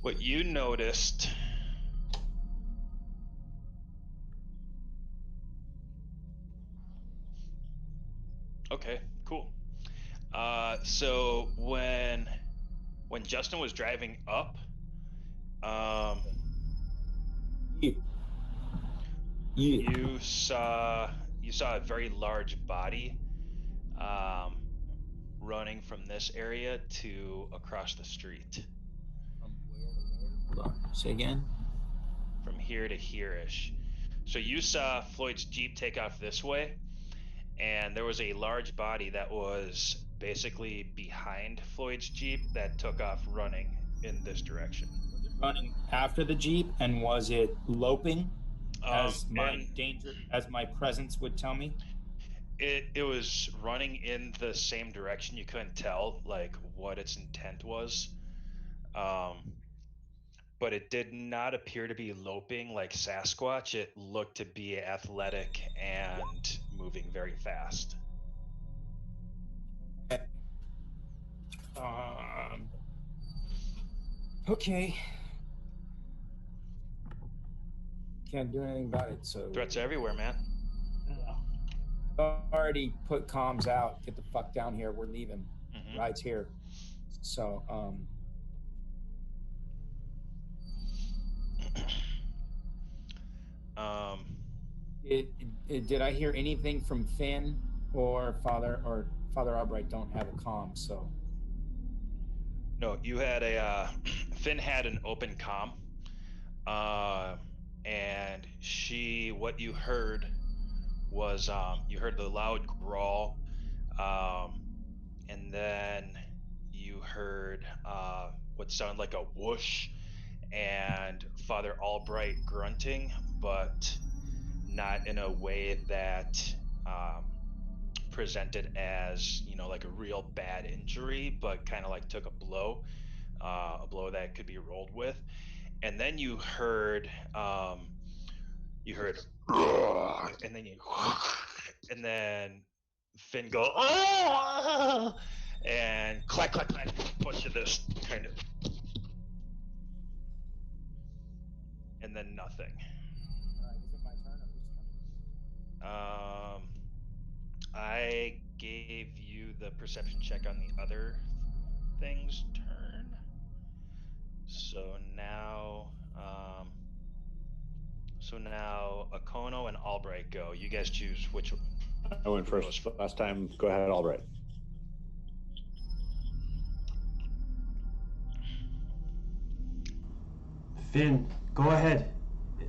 what you noticed Okay, cool. So when Justin was driving up, you saw you saw a very large body running from this area to across the street. From where to where? Hold on. Say again. From here to here-ish. So you saw Floyd's Jeep take off this way, and there was a large body that was basically behind Floyd's Jeep that took off running in this direction. Was it running after the Jeep, and was it loping as my presence would tell me? It was running in the same direction. You couldn't tell like what its intent was. But it did not appear to be loping like Sasquatch. It looked to be athletic and moving very fast. Okay. Can't do anything about it, so... Threats everywhere, man. I've already put comms out. Get the fuck down here. We're leaving. Ride's here. So, did I hear anything from Finn or Father Albright? Don't have a comm, so. No, you had a Finn had an open comm, and what you heard was you heard the loud growl, and then you heard what sounded like a whoosh, and Father Albright grunting, but not in a way that presented as, like a real bad injury, but kind of like took a blow that could be rolled with. And then you heard and then Finn go, oh! And clack, clack, clack, bunch of this kind of, and then nothing. Is it my turn or whose turn? I gave you the perception check on the other thing's turn. So now Akono and Albright go. You guys choose which one. I went first last time. Go ahead, Albright. Finn, go ahead.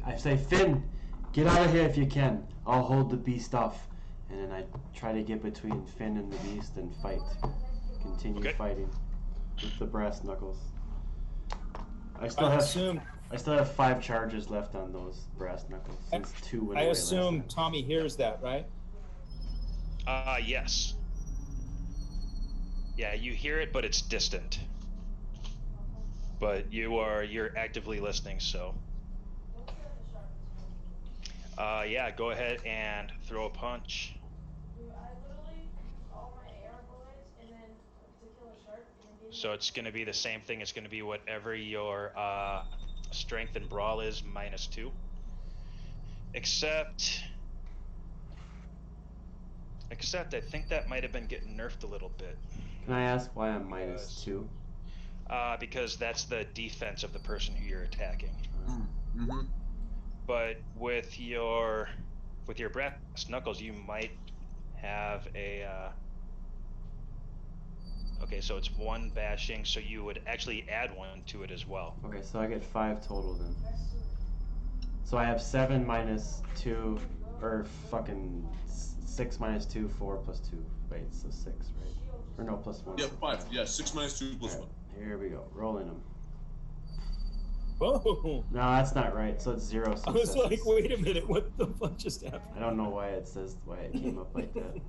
I say, Finn, get out of here if you can. I'll hold the beast off. And then I try to get between Finn and the beast and fight. Continue fighting with the brass knuckles. I still have 5 charges left on those brass knuckles. Since 2 went away last assume time. Tommy hears that, right? Yes. Yeah, you hear it, but it's distant. But you're actively listening, so. Yeah, go ahead and throw a punch. So it's going to be the same thing. It's going to be whatever your strength and brawl is -2. Except I think that might have been getting nerfed a little bit. Can I ask why I'm -2? Because that's the defense of the person who you're attacking. Mm-hmm. But with your brass knuckles, you might have a. Okay, so it's 1 bashing, so you would actually add 1 to it as well. Okay, so I get 5 total then. So I have 7 -2, or fucking 6 -2, 4 + 2. Wait, so 6, right? Or no, +1. Yeah, 5. Yeah, 6 -2 + 1. Right, here we go, rolling them. Whoa! No, that's not right. So it's 0 successes. I was like, wait a minute, what the fuck just happened? I don't know why it came up like that.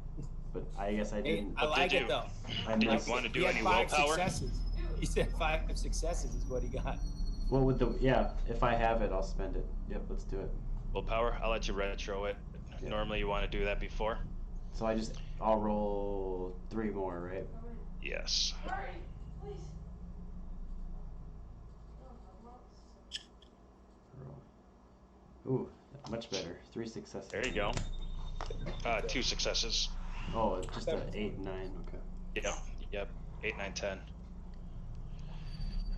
But I guess I didn't. I like it though. Did you want to do any willpower? Successes. He said 5 successes is what he got. Well, if I have it, I'll spend it. Yep, let's do it. Willpower? I'll let you retro it. Yeah. Normally you want to do that before. So I'll roll 3 more, right? Yes. Ooh, much better. 3 successes. There you go. 2 successes. Oh, it's just an 8 and 9. Okay. Yeah. Yep. 8, 9, 10.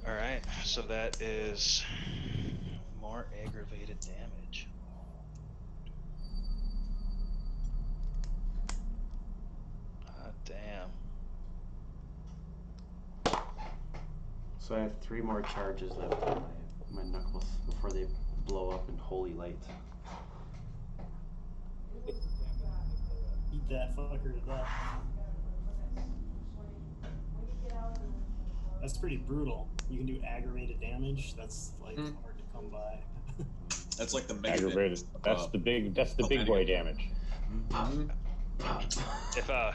All right. So that is more aggravated damage. Damn. So I have 3 more charges left on my knuckles before they blow up in holy light. Eat that fucker to death. That's pretty brutal. You can do aggravated damage. That's like hard to come by. That's like the mega Aggravated. That's the big. That's the big boy damage. If no,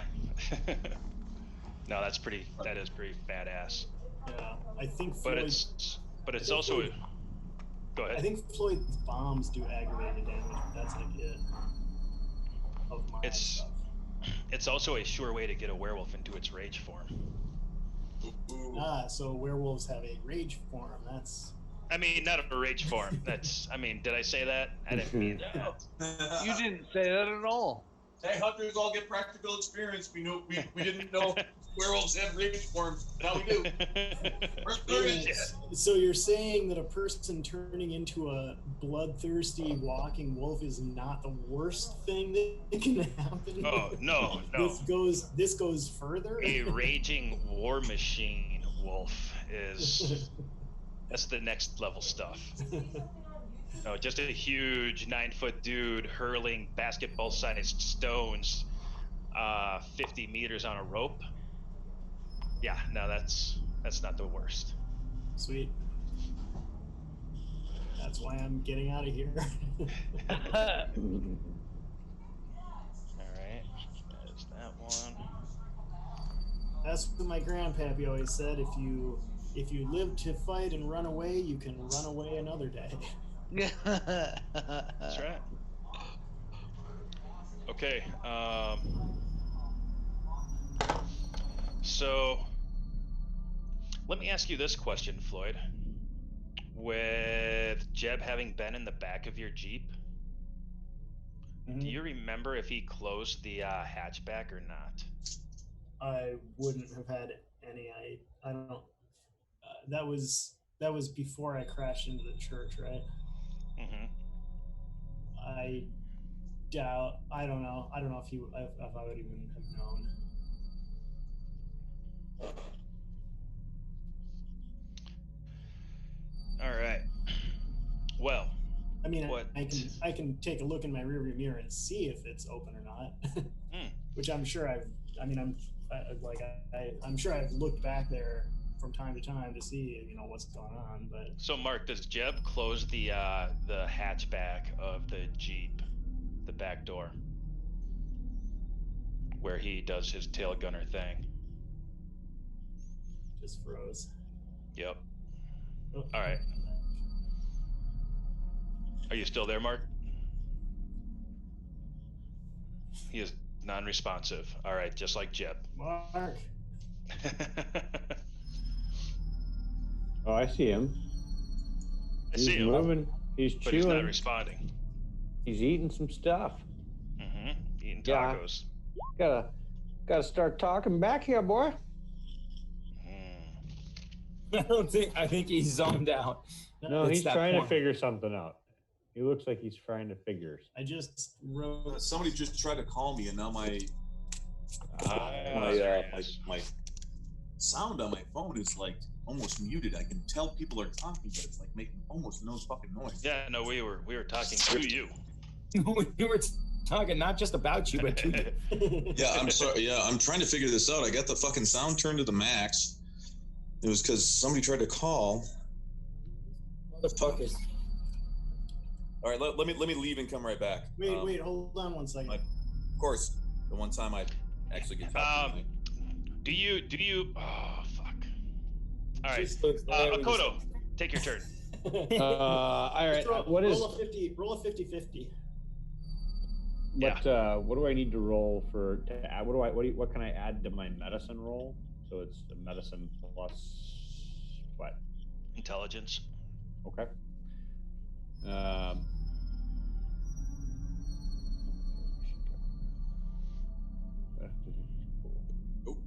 that's pretty. That is pretty badass. Yeah, I think. But Floyd, it's also. Go ahead. I think Floyd's bombs do aggravated damage. But that's like it. Of my stuff. It's also a sure way to get a werewolf into its rage form. Ah, so werewolves have a rage form. That's. I mean, not a rage form. That's. I mean, did I say that? I didn't mean that. You didn't say that at all. Hey, hunters all get practical experience. We knew we didn't know werewolves had rage forms. Now we do. So you're saying that a person turning into a bloodthirsty walking wolf is not the worst thing that can happen? Oh no. This goes further. A raging war machine wolf is. That's the next level stuff. No, just a huge 9-foot dude hurling basketball-sized stones 50 meters on a rope. Yeah, no, that's not the worst. Sweet. That's why I'm getting out of here. All right, there's that one. That's what my grandpappy always said. If you live to fight and run away, you can run away another day. That's right. Okay. So let me ask you this question, Floyd. With Jeb having been in the back of your Jeep, do you remember if he closed the hatchback or not? I wouldn't have had any. I don't. That was before I crashed into the church, right? Mm-hmm. I doubt. I don't know. I don't know if I would even have known. All right. Well, I mean, what? I can take a look in my rearview mirror and see if it's open or not, which I'm sure I'm sure I've looked back there from time to time to see, what's going on. But so, Mark, does Jeb close the hatchback of the Jeep, the back door, where he does his tail gunner thing? Just froze. Yep. Oh. All right. Are you still there, Mark? He is non-responsive. All right, just like Jeb. Mark. Oh, I see him. He's see him. Moving. He's but chewing. He's not responding. He's eating some stuff. Mm-hmm. Eating tacos. Yeah. Gotta start talking back here, boy. I think he's zoned out. No, he's trying to figure something out. He looks like he's trying to figure. I just wrote. Somebody just tried to call me, and now my sound on my phone is like almost muted. I can tell people are talking, but it's like making almost no fucking noise. Yeah, no, we were talking to you. We were talking not just about you, but to you. Yeah, I'm sorry. Yeah, I'm trying to figure this out. I got the fucking sound turned to the max. It was because somebody tried to call. Motherfuckers. All right, let me leave and come right back. Wait, hold on one second. Of course, the one time I actually get caught. Do you? Oh fuck! All right, Akoto, take your turn. All right. What is? Roll a 50-50. What what do I need to roll for? To add, what can I add to my medicine roll? So it's the medicine plus what? Intelligence. Okay. Oh,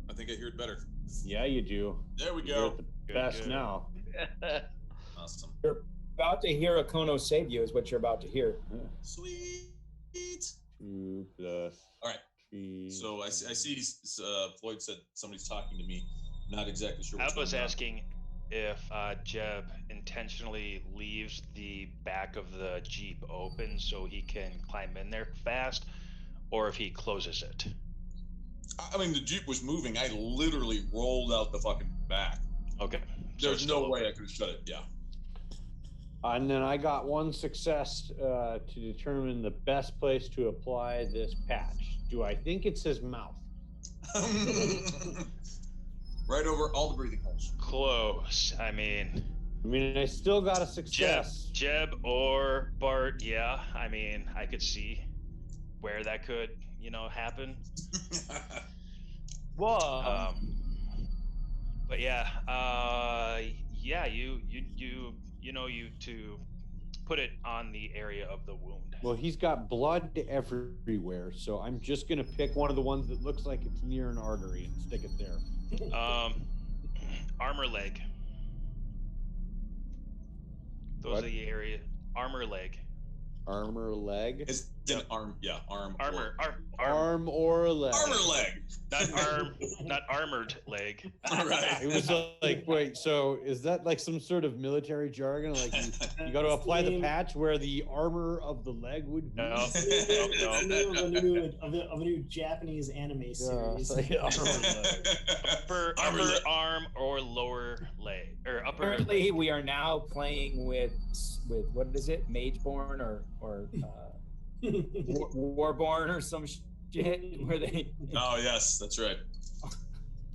I think I hear it better. Yeah, you do. There we You're go. at the best now. Awesome. You're about to hear Akono save you, is what you're about to hear. Sweet. 2 plus All right. So I see Floyd said somebody's talking to me. Not exactly sure. I was asking if Jeb intentionally leaves the back of the Jeep open so he can climb in there fast, or if he closes it. I mean, the Jeep was moving. I literally rolled out the fucking back. Okay. So There's no way I could have shut it. Yeah. And then I got one success to determine the best place to apply this patch. Do I think it's his mouth? Right over all the breathing holes. Close. I mean, I still got a success. Jeb or Bart, yeah. I mean, I could see where that could, happen. Whoa. But yeah, you to put it on the area of the wound. Well, he's got blood everywhere, so I'm just gonna pick one of the ones that looks like it's near an artery and stick it there. Armor leg. Those What? are the area. Armor leg. Armor leg? It's an arm. Yeah, arm. Armor. Arm or leg? Armor leg. Not arm. Not armored leg. All right. It was like, wait, so is that like some sort of military jargon? Like you got to apply the patch where the armor of the leg would be? No. Of a new Japanese anime series. Upper arm or lower leg or upper. Apparently, we are now playing with what is it, Mageborn or Warborn or some shit where they. Oh yes, that's right.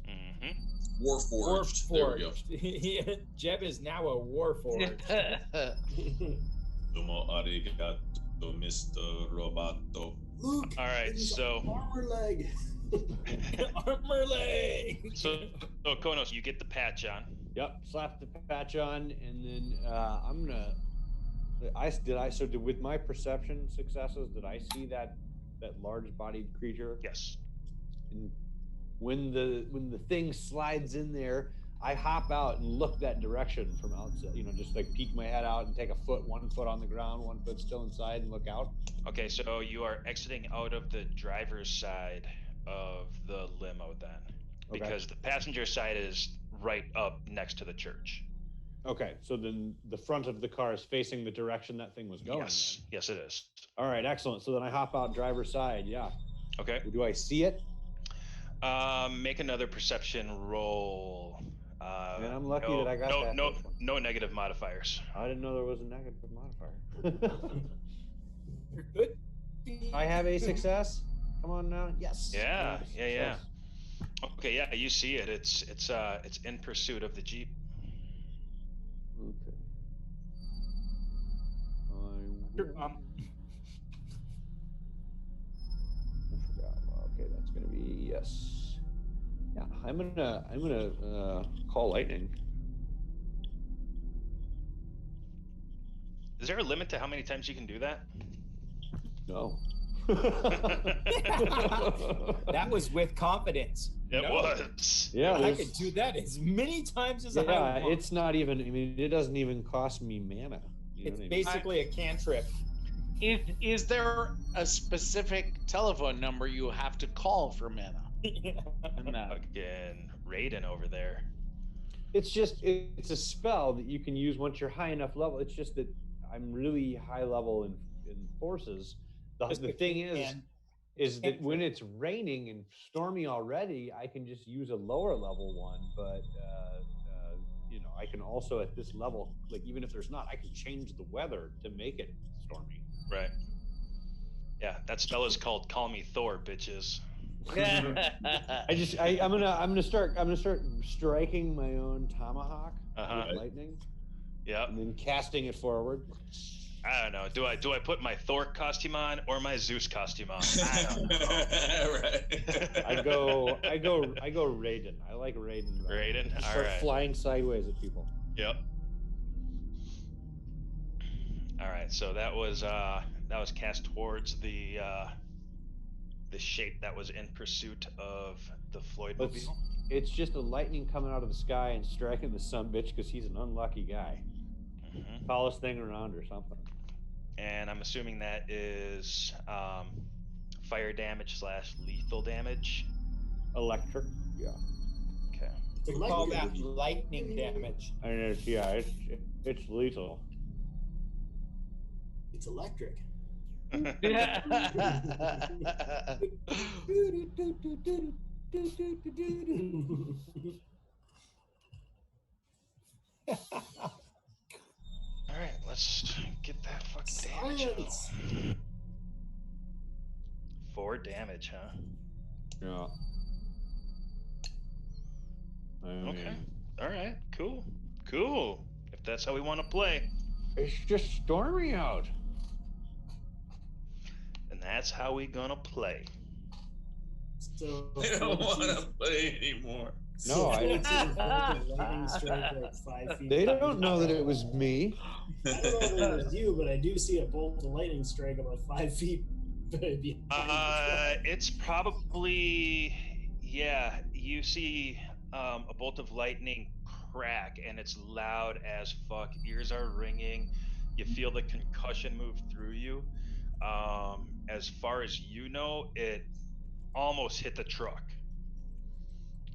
Mm-hmm. Warforged. There we go. Jeb is now a Warforged. Domo arigato, Mr. Roboto. Luke, All right, so armor leg. Armor leg. So Konos, you get the patch on. Yep, slap the patch on, and then I'm gonna. With my perception successes, did I see that large-bodied creature? Yes. And when the thing slides in there, I hop out and look that direction from outside. Just like peek my head out and take one foot on the ground, 1 foot still inside, and look out. Okay, so you are exiting out of the driver's side of the limo then, because the passenger side is right up next to the church. Okay, so then the front of the car is facing the direction that thing was going. Yes, yes, it is. All right, excellent. So then I hop out driver's side. Yeah. Okay. Do I see it? Make another perception roll. Man, I'm lucky that I got that. No negative modifiers. I didn't know there was a negative modifier. You're good. I have a success. Come on now. Yes. Yeah. Okay, yeah, you see it. It's in pursuit of the Jeep. Okay. I forgot. Okay, that's gonna be yes. Yeah, I'm gonna call lightning. Is there a limit to how many times you can do that? No. That was with confidence. It was. Yeah, I could do that as many times as I yeah, want. it's not even. I mean, it doesn't even cost me mana. It's basically a cantrip. Is there a specific telephone number you have to call for mana? Again, Raiden over there. It's a spell that you can use once you're high enough level. It's just that I'm really high level in forces. The thing is that when it's raining and stormy already, I can just use a lower level one. But I can also at this level, like even if there's not, I can change the weather to make it stormy. Right. Yeah, that spell is called "Call Me Thor," bitches. I'm gonna start striking my own tomahawk with lightning. Yeah. And then casting it forward. I don't know. Do I put my Thor costume on or my Zeus costume on? I don't know. Right. I go Raiden. I like Raiden. Raiden. All Start right. flying sideways at people. Yep. All right. So that was cast towards the shape that was in pursuit of the Floyd mobile. It's just a lightning coming out of the sky and striking the sumbitch because he's an unlucky guy. Mm-hmm. Tallest thing around or something. And I'm assuming that is fire damage / lethal damage. Electric. Yeah. Okay. We call that lightning damage. And it's lethal. It's electric. All right, let's get that fucking damage Science. out. 4 damage, huh? Yeah. Okay. All right. Cool. Cool. If that's how we want to play, It's just stormy out. then that's how we gonna play. So I don't want to play anymore. No, I- lightning strike like 5 feet. They don't know that it was me. I don't know that it was you, but I do see a bolt of lightning strike about 5 feet behind the truck. It's probably, yeah. You see a bolt of lightning crack, and it's loud as fuck. Ears are ringing. You feel the concussion move through you. As far as you know, it almost hit the truck.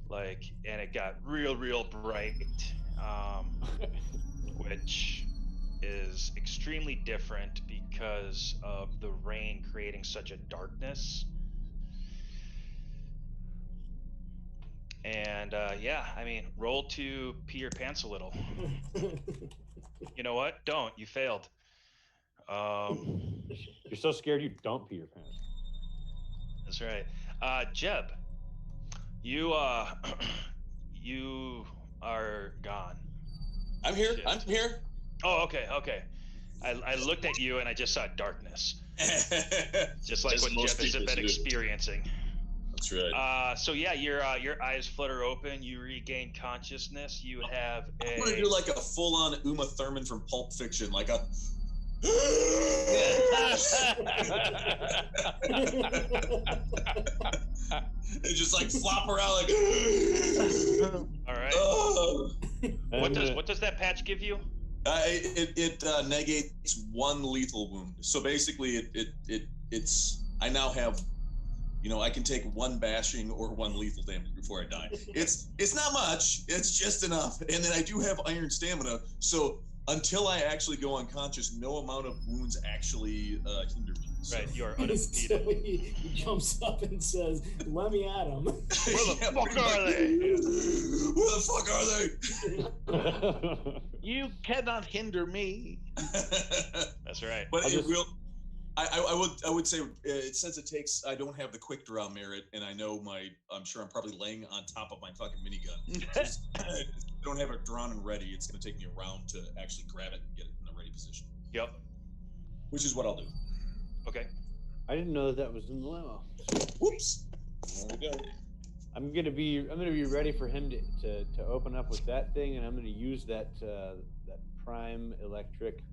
And it got real bright, which is extremely different because of the rain creating such a darkness. And yeah, I mean, roll to pee your pants a little. You know what? Don't. You failed. You're so scared you don't pee your pants. That's right. Jeb, you you are gone. I'm here. Shit. I'm here. Oh, okay. I looked at you and I just saw darkness, just like As what most Jeff has people been do. experiencing. That's right. So yeah, your eyes flutter open. You regain consciousness. You have I'm gonna a do like a full-on Uma Thurman from Pulp Fiction, like a. And just like flop around like. all right. Oh. What does that patch give you? It negates 1 lethal wound. So basically, it's I now have, I can take 1 bashing or 1 lethal damage before I die. It's not much. It's just enough. And then I do have iron stamina. So until I actually go unconscious, no amount of wounds actually hinder me. So. Right, you are So unimpeded. he jumps up and says, "Let me at him." Where the Yeah, fuck pretty are much. they? Where the fuck are they? You cannot hinder me. That's right. But I'll it just- will. I would say since it takes, I don't have the quick draw merit, and I know I'm sure I'm probably laying on top of my fucking minigun. If I don't have it drawn and ready, it's going to take me a round to actually grab it and get it in the ready position. Yep. Which is what I'll do. Okay. I didn't know that was in the limo. Whoops. There we go. I'm gonna be ready for him to open up with that thing, and I'm gonna use that prime electric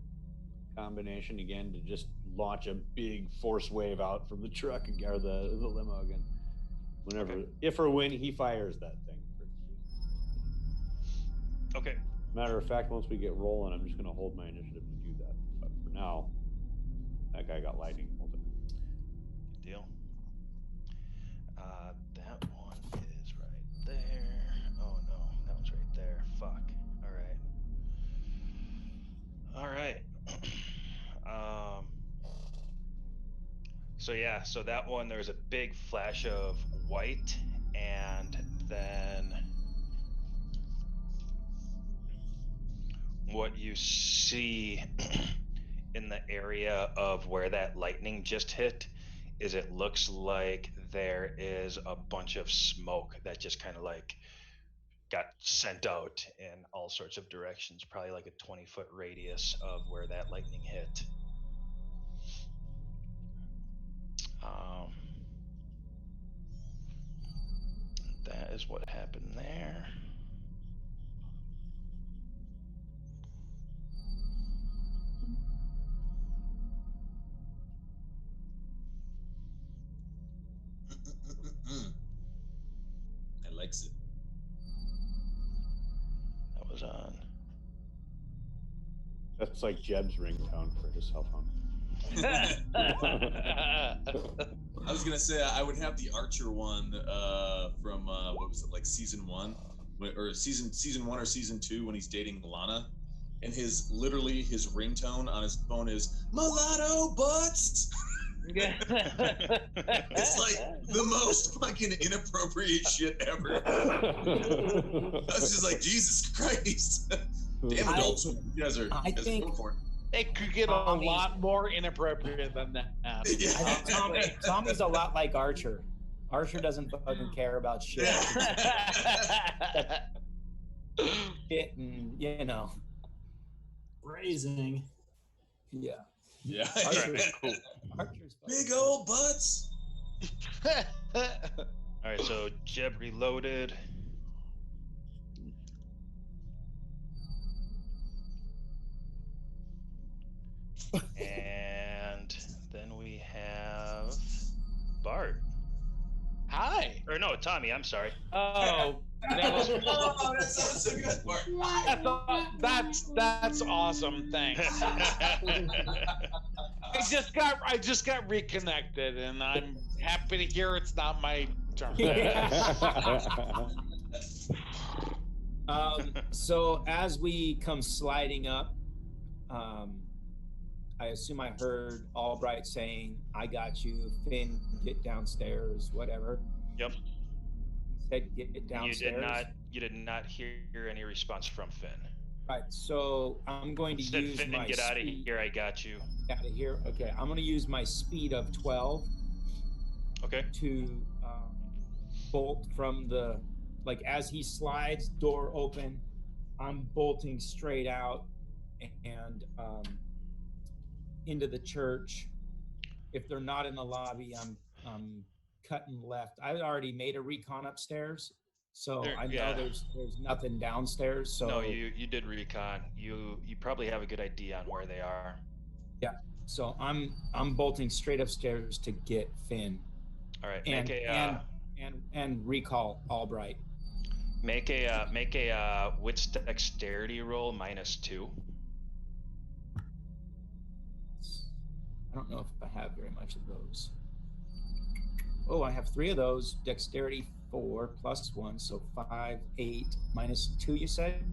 combination again to just launch a big force wave out from the truck or the limo again. Whenever, Okay. if or when he fires that thing. Okay. Matter of fact, once we get rolling, I'm just gonna hold my initiative to do that. But for now, that guy got lightning bolted. Good deal. That one is right there. Oh no, that one's right there. Fuck. All right. So yeah, so that one, there's a big flash of white, and then what you see in the area of where that lightning just hit is it looks like there is a bunch of smoke that just kind of like got sent out in all sorts of directions, probably like a 20-foot radius of where that lightning hit. That is what happened there. I likes it. That was on. That's like Jeb's ringtone for his cell phone. I was gonna say I would have the Archer one from what was it, like season 1, or season 1 or season 2, when he's dating Lana, and his ringtone on his phone is mulatto butts. It's like the most fucking inappropriate shit ever. I was just like, Jesus Christ. Damn adults, you guys are going for it. It could get a lot more inappropriate than that. Yeah. Tommy's a lot like Archer. Archer doesn't fucking care about shit. Shit and, you know. Phrasing. Yeah. Yeah. Alright, cool. Archer's Big old butts. Alright, so Jeb reloaded. And then we have Bart. Hi. Or no, Tommy, I'm sorry. Oh, Oh, that sounds so good, Bart. that's awesome. Thanks. I just got reconnected, and I'm happy to hear it's not my turn. So as we come sliding up, I assume I heard Albright saying, "I got you, Finn. Get downstairs, whatever." Yep. He said, "Get it downstairs." You did not hear any response from Finn. Right. So I'm going to Said use Finn, my get out of speed. here. I got you. Out of here. Okay. I'm going to use my speed of 12 Okay. to bolt from the, like, as he slides, door open, I'm bolting straight out and into the church. If they're not in the lobby, I'm cutting left. I already made a recon upstairs, so I know there's nothing downstairs. So No, you did recon. You probably have a good idea on where they are. yeah. So I'm bolting straight upstairs to get Finn. All right. And recall Albright. Make a wits dexterity roll -2. I don't know if I have very much of those. Oh, I have 3 of those. Dexterity 4 +1, so 5, 8 -2. You said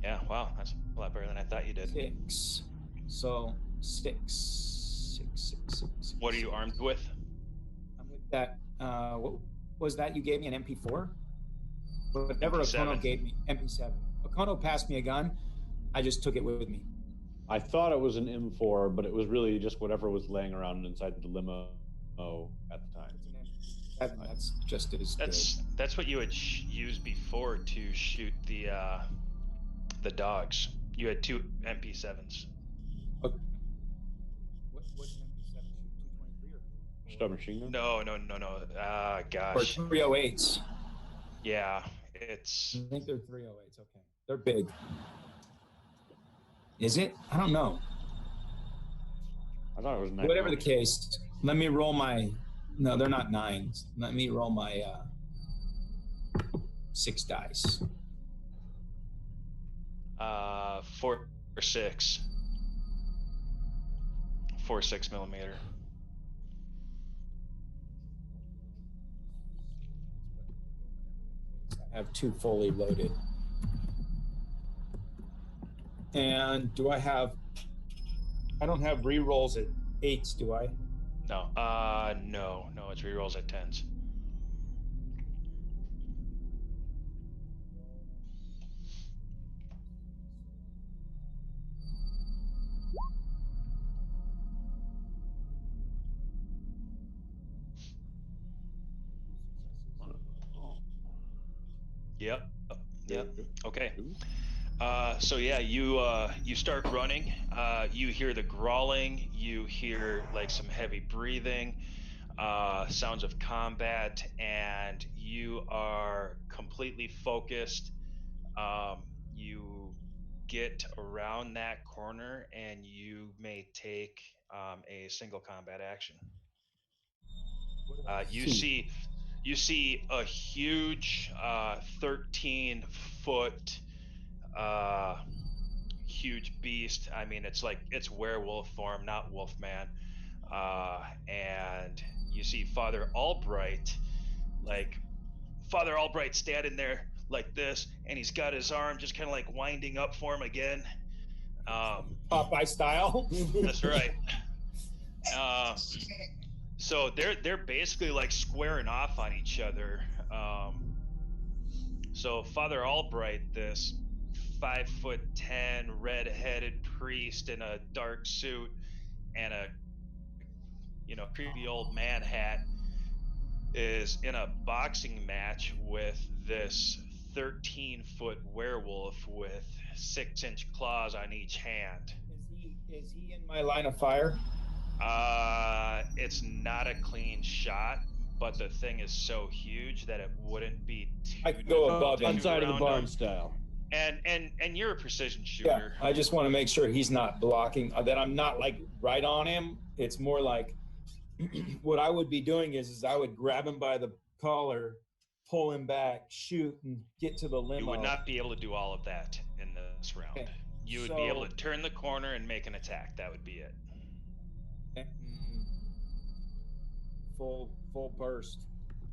Yeah. Wow, that's a lot better than I thought you did. 6. So 6. What are you armed with? I'm with that. What was that you gave me? An MP4? Whatever MP7. Okono gave me. MP7. Okono passed me a gun. I just took it with me. I thought it was an M4, but it was really just whatever was laying around inside the limo at the time. It's an MP7. That's just as good. That's what you had used before to shoot the dogs. You had 2 MP7s. Okay. What's an MP7 shoot? 223 or Submachine gun? No. or Gosh. 308s? Yeah, it's. I think they're 308s. Okay, they're big. Is it? I don't know. I thought it was 9. Whatever the case, let me roll my. No, they're not 9s. Let me roll my 6 dice. 4 or 6. 4 6mm. I have 2 fully loaded. And do I have? I don't have re-rolls at 8s, do I? No. No. It's rerolls at 10s. Yep. Okay. So yeah, you start running. You hear the growling. You hear like some heavy breathing, sounds of combat, and you are completely focused. You get around that corner, and you may take a single combat action. You see a huge 13-foot huge beast. I mean, it's werewolf form, not Wolfman. and you see Father Albright, Father Albright standing there like this, and he's got his arm just kind of like winding up for him again. Popeye style. That's right. So they're basically like squaring off on each other. So Father Albright, this 5'10" red-headed priest in a dark suit and a creepy old man hat, is in a boxing match with this 13-foot werewolf with 6-inch claws on each hand. Is he in my line of fire? It's not a clean shot, but the thing is so huge that it wouldn't be too I could go above him. One side of the barn style. And you're a precision shooter. Yeah, I just want to make sure he's not blocking, that I'm not like right on him. It's more like what I would be doing is I would grab him by the collar, pull him back, shoot, and get to the limo. You would not be able to do all of that in this round. Okay, You would be able to turn the corner and make an attack. That would be it. Full burst.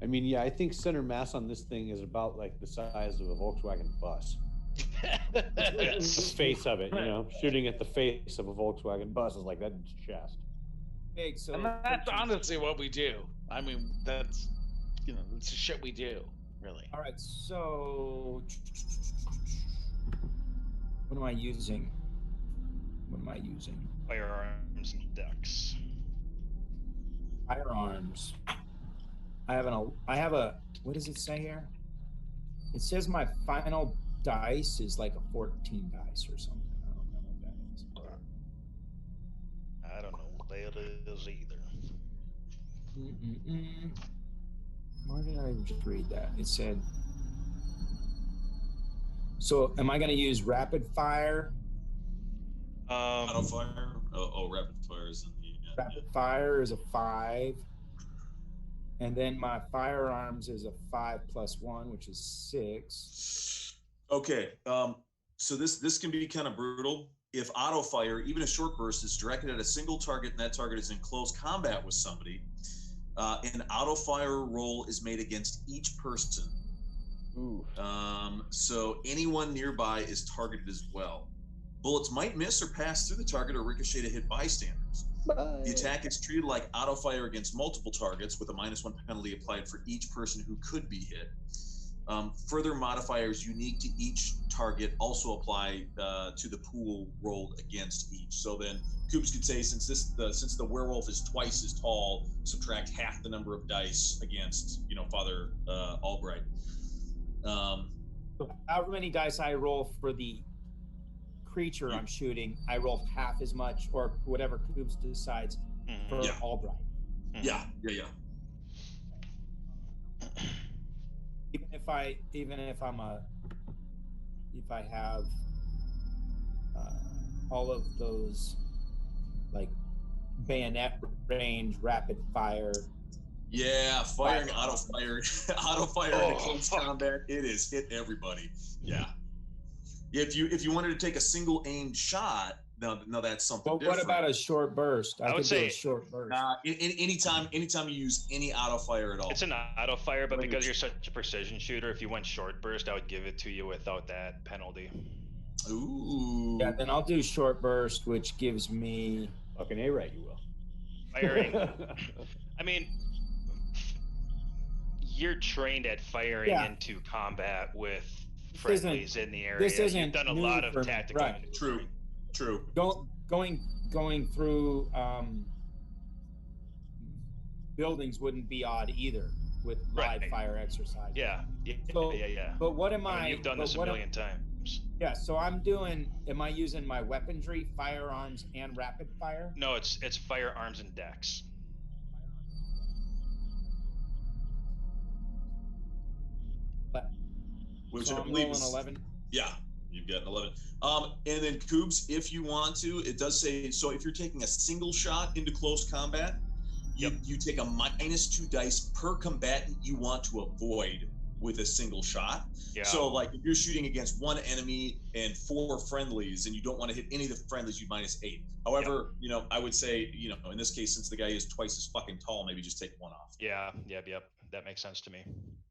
I mean, yeah, I think center mass on this thing is about like the size of a Volkswagen bus. The face of it, shooting at the face of a Volkswagen bus is like that chest. Big, so And that's honestly what we do. I mean, that's it's the shit we do, really. All right, so what am I using? Firearms and ducks. Firearms. I have a what does it say here? It says my final dice is like a 14 dice or something. I don't know what that is. I don't know what that is either. Where did I just read that? It said. So, am I going to use rapid fire? Auto fire. Oh, rapid fire is in the. Rapid fire is a 5. And then my firearms is a 5 + 1, which is 6. Okay. So this can be kind of brutal. If auto fire, even a short burst, is directed at a single target and that target is in close combat with somebody, an auto fire roll is made against each person. Ooh. So anyone nearby is targeted as well. Bullets might miss or pass through the target or ricochet to hit bystanders. The attack is treated like auto fire against multiple targets, with a -1 penalty applied for each person who could be hit. Further modifiers unique to each target also apply to the pool rolled against each. So then Coops could say, since the werewolf is twice as tall, subtract half the number of dice against Father Albright. So however many dice I roll for the creature I'm shooting, I roll half as much, or whatever Coops decides for Albright. Yeah. Even if I have all of those like bayonet range, rapid fire. Yeah, firing auto fire into close combat, it is hit everybody. Yeah. If you wanted to take a single aimed shot, no, that's something different. What about a short burst? I would say a short burst. Anytime you use any auto fire at all. It's an auto fire, but because you're such a precision shooter, if you went short burst, I would give it to you without that penalty. Ooh. Yeah, then I'll do short burst, which gives me fucking A-right, you will. Firing. I mean, you're trained at firing into combat with friendlies in the area. This isn't You've done a lot of tactical maneuvering. True. Going through buildings wouldn't be odd either with live fire exercise. Yeah. But what am I? You've done this a million times. Yeah. So am I using my weaponry, firearms, and rapid fire? No, it's firearms and dex. Which so I I'm believe rolling is 11. Yeah, you've got an 11. And then Coops, if you want to, it does say, so if you're taking a single shot into close combat, you take a -2 dice per combatant you want to avoid with a single shot. Yeah. So like if you're shooting against one enemy and 4 friendlies and you don't want to hit any of the friendlies, you -8. However, you know, I would say, you know, in this case, since the guy is twice as fucking tall, maybe just take 1 off. Yeah. Yep. That makes sense to me.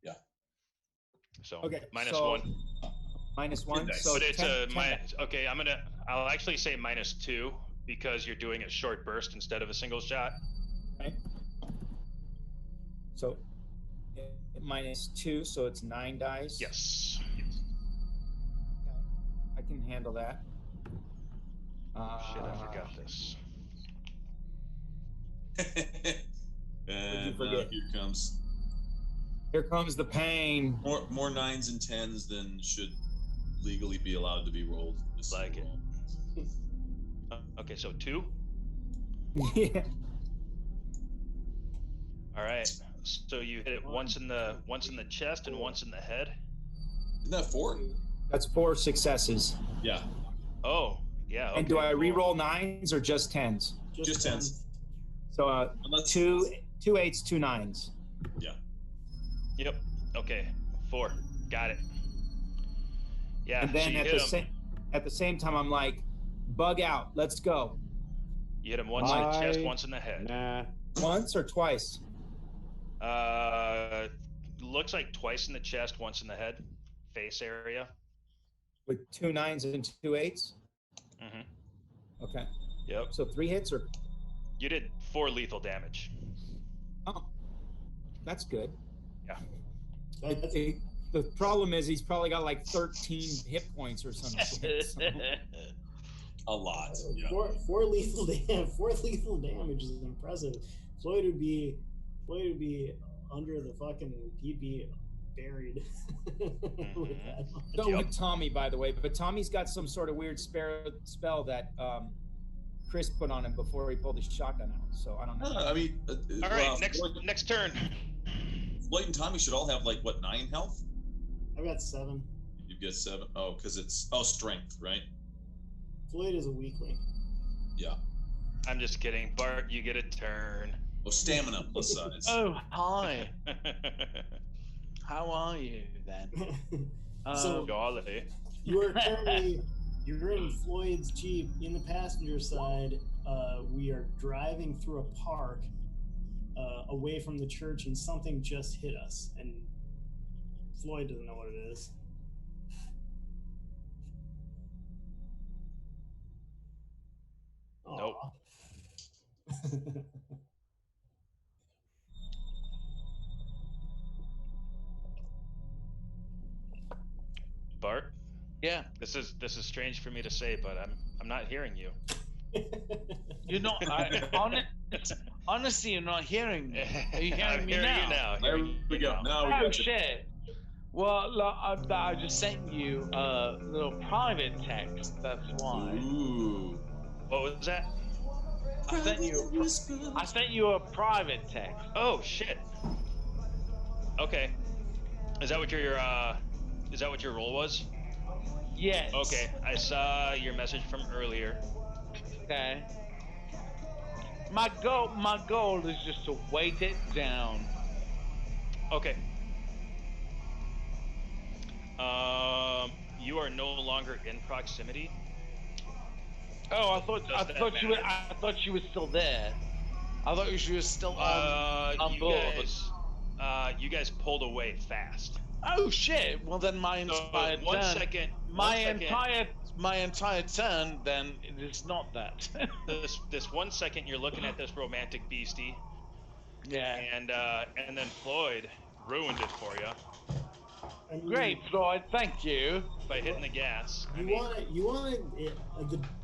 Yeah. So Okay, -1. -1. So But it's 10 okay. I'll actually say -2 because you're doing a short burst instead of a single shot. Okay. So -2, so it's 9 dice. Yes. Okay. I can handle that. Shit, I forgot this. And forget? here comes Here comes the pain. more 9s and 10s than should legally be allowed to be rolled. This Like it. roll. Okay, so 2. Yeah. All right. So you hit it once in the chest and once in the head. Isn't that 4? That's 4 successes. Yeah, Oh, yeah. Okay, And do I cool. re-roll 9s or just 10s? just 10s. So Unless- 2 8s, 2 9s. Yeah. Yep. Okay. 4. Got it. Yeah. And then so you at the same time, I'm like, bug out. Let's go. You hit him once in the chest, once in the head. Nah. Once or twice? Looks like twice in the chest, once in the head, face area. With 2 9s and 2 8s? Mm-hmm. Okay. Yep. So 3 hits or? You did 4 lethal damage. Oh, that's good. Yeah. The problem is he's probably got like 13 hit points or something. So. A lot. Yeah. 4 lethal damage is impressive. Floyd would be under the fucking. He'd be buried with that. So with Tommy, by the way, but Tommy's got some sort of weird spell that Chris put on him before he pulled his shotgun out. So I don't know. I mean, All right. Next turn. Floyd and Tommy should all have like what 9 health. I've got 7. You get 7. Oh, because it's strength, right? Floyd is a weakling. Yeah. I'm just kidding. Bart, you get a turn. Oh, stamina plus size. Oh, hi. How are you then? So golly. you're in Floyd's Jeep in the passenger side. We are driving through a park away from the church, and something just hit us, and Floyd doesn't know what it is. Nope. Bart? Yeah. This is strange for me to say, but I'm not hearing you. You're not. Honestly, you're not hearing me. Are you hearing I'm me hearing now? you now. There we go. Now we Oh got you. shit. Well, look, I just sent you a little private text. That's why. Ooh. What was that? I sent you a private text. Oh shit. Okay. Is that what your role was? Yes. Okay. I saw your message from earlier. Okay. My goal is just to weight it down. Okay. You are no longer in proximity. Oh, I thought you were still there. I thought you were still on board. You guys pulled away fast. Oh shit! Well then, my entire turn. My entire turn. Then it is not that. this 1 second you're looking at this romantic beastie. Yeah. And then Floyd ruined it for you Great, Floyd. Thank you. by hitting the gas. You want it?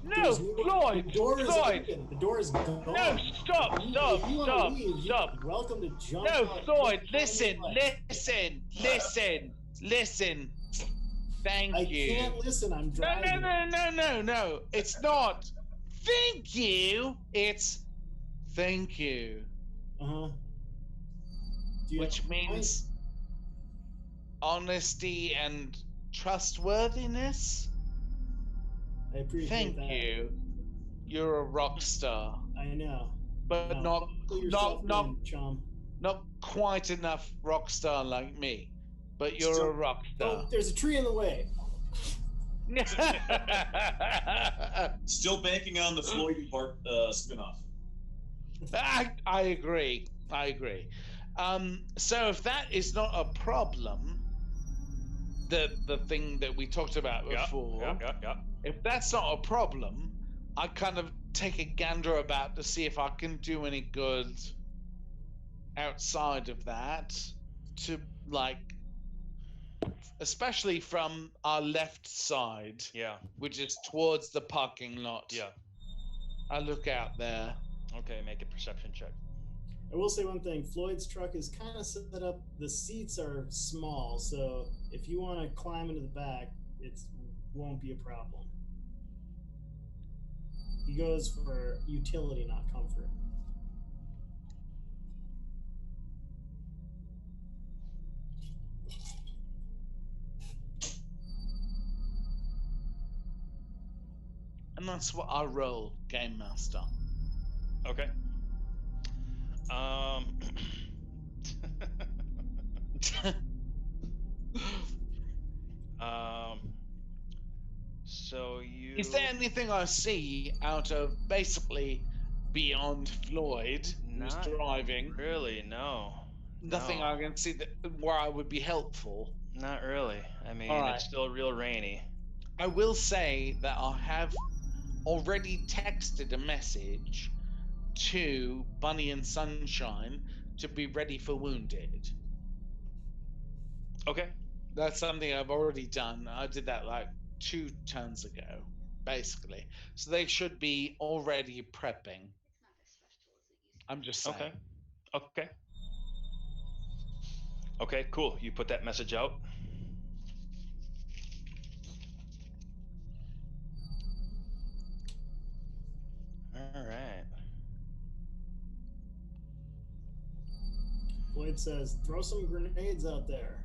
No, Floyd. The door is Floyd. open. The door is gone. No, stop. If you wanna leave, you're welcome to jump. No, out. Floyd. Just Listen. Thank I you. can't listen. I'm driving. No. It's not. Thank you. It's thank you. Uh-huh. Which means honesty and trustworthiness. I appreciate Thank that. you. You're a rock star, I know. but No, pull yourself in, chum. not quite enough rock star like me. but you're a rock star. Oh, there's a tree in the way. Still banking on the Floyd and Bart spinoff. I agree. So if that is not a problem, the thing that we talked about before, if that's not a problem, I kind of take a gander about to see if I can do any good outside of that, to like, especially from our left side, which is towards the parking lot. I look out there. Okay, make a perception check. I will say one thing. Floyd's truck is kind of set up. The seats are small, so if you want to climb into the back, it won't be a problem. He goes for utility, not comfort. And that's what I roll, Game Master. Okay. So you... Is there anything I see out of basically beyond Floyd who's driving? Really, no. Nothing I can see that where I would be helpful. Not really. I mean, it's still real rainy. I will say that I have already texted a message to Bunny and Sunshine to be ready for wounded. Okay. That's something I've already done. I did that like 2 turns ago, basically. So they should be already prepping. I'm just saying. Okay. Okay, cool. You put that message out. All right. Floyd says, throw some grenades out there.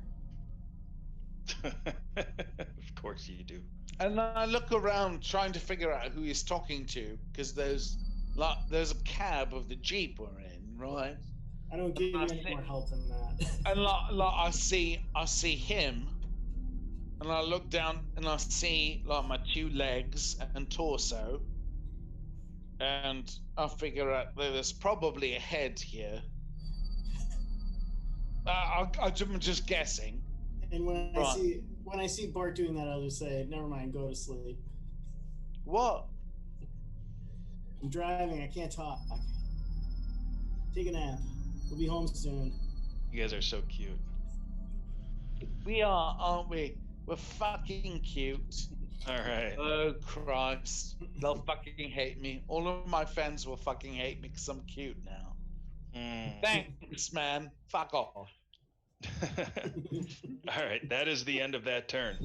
Of course you do. And I look around trying to figure out who he's talking to, because there's a cab of the Jeep we're in, right? I don't give you any more help than that. And I see him, and I look down and I see like my 2 legs and torso, and I figure out that there's probably a head here. I'm just guessing. And when I see Bart doing that, I'll just say, "Never mind, go to sleep." What? I'm driving. I can't talk. Take a nap. We'll be home soon. You guys are so cute. We are, aren't we? We're fucking cute. All right. Oh Christ! They'll fucking hate me. All of my friends will fucking hate me because I'm cute now. Thanks, man. Fuck off. All right, that is the end of that turn.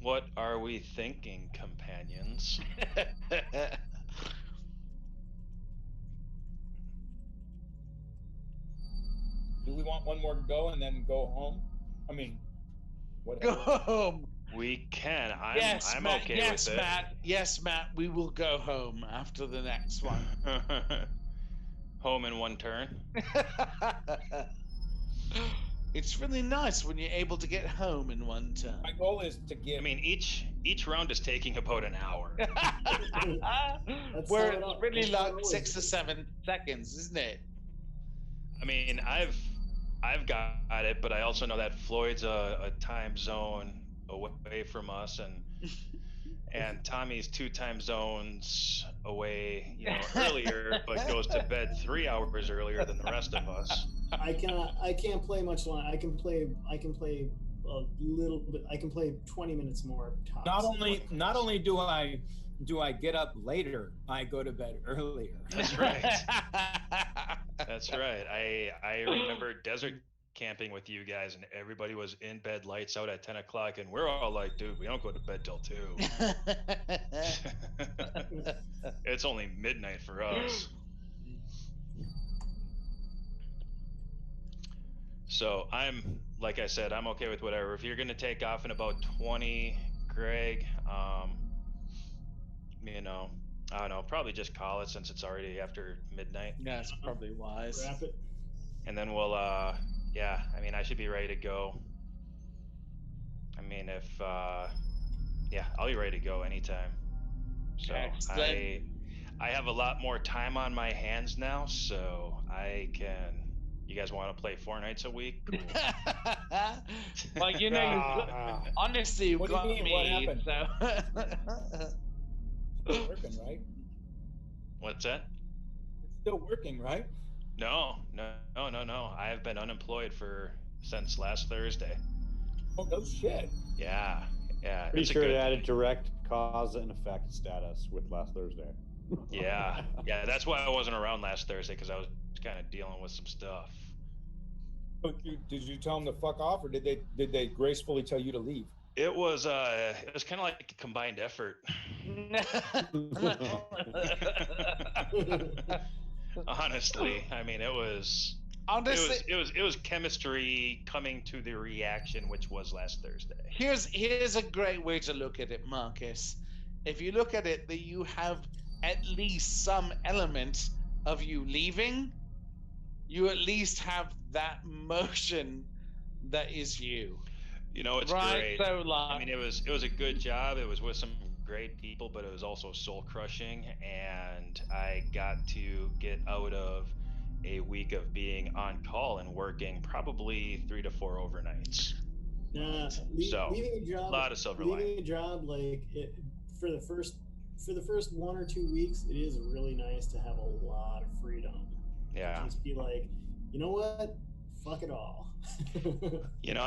What are we thinking, companions? Do we want one more go and then go home? I mean, whatever. Go home. We can. I'm Matt, okay with it. Yes, Matt. We will go home after the next one. Home in one turn. It's really nice when you're able to get home in one turn. My goal is to get. I mean, each round is taking about an hour. Where it's really like 6 or 7 seconds, isn't it? I mean, I've got it, but I also know that Floyd's a time zone away from us, and Tommy's 2 time zones away, earlier, but goes to bed 3 hours earlier than the rest of us. I can't play much longer. I can play a little bit. I can play 20 minutes more tops. Not only do I get up later, I go to bed earlier. That's right. That's right. I remember desert camping with you guys, and everybody was in bed, lights out at 10 o'clock, and we're all like, dude, we don't go to bed till 2. It's only midnight for us. So like I said, I'm okay with whatever. If you're gonna take off in about 20, Greg, I don't know. Probably just call it since it's already after midnight. Yeah, it's probably wise. Wrap it. And then we'll, yeah, I mean, I should be ready to go. I mean, if, yeah, I'll be ready to go anytime. So Excellent. I have a lot more time on my hands now, so I can. You guys want to play 4 nights a week? Cool. Well, you know, honestly, you've What do you got mean? me. What happened? So. Still working, right? What's that? Still working, right? No. I have been unemployed since last Thursday. Oh, no shit. Yeah. Pretty It's a sure good. it had a direct cause and effect status with last Thursday. Yeah. That's why I wasn't around last Thursday because I was kind of dealing with some stuff. But did you tell them to fuck off, or did they gracefully tell you to leave? It was kind of like a combined effort. Honestly, I mean, it was chemistry coming to the reaction, which was last Thursday. Here's a great way to look at it, Marcus. If you look at it, that you have at least some element of you leaving, you at least have that motion that is you. You know, it's right, great. So I mean, it was a good job. It was with some great people, but it was also soul crushing, and I got to get out of a week of being on call and working probably 3 to 4 overnights. Leaving a job, a lot of silver lining. Leaving a job for the first 1 or 2 weeks, it is really nice to have a lot of freedom. Yeah. Just be like, you know what? Fuck it all. You know,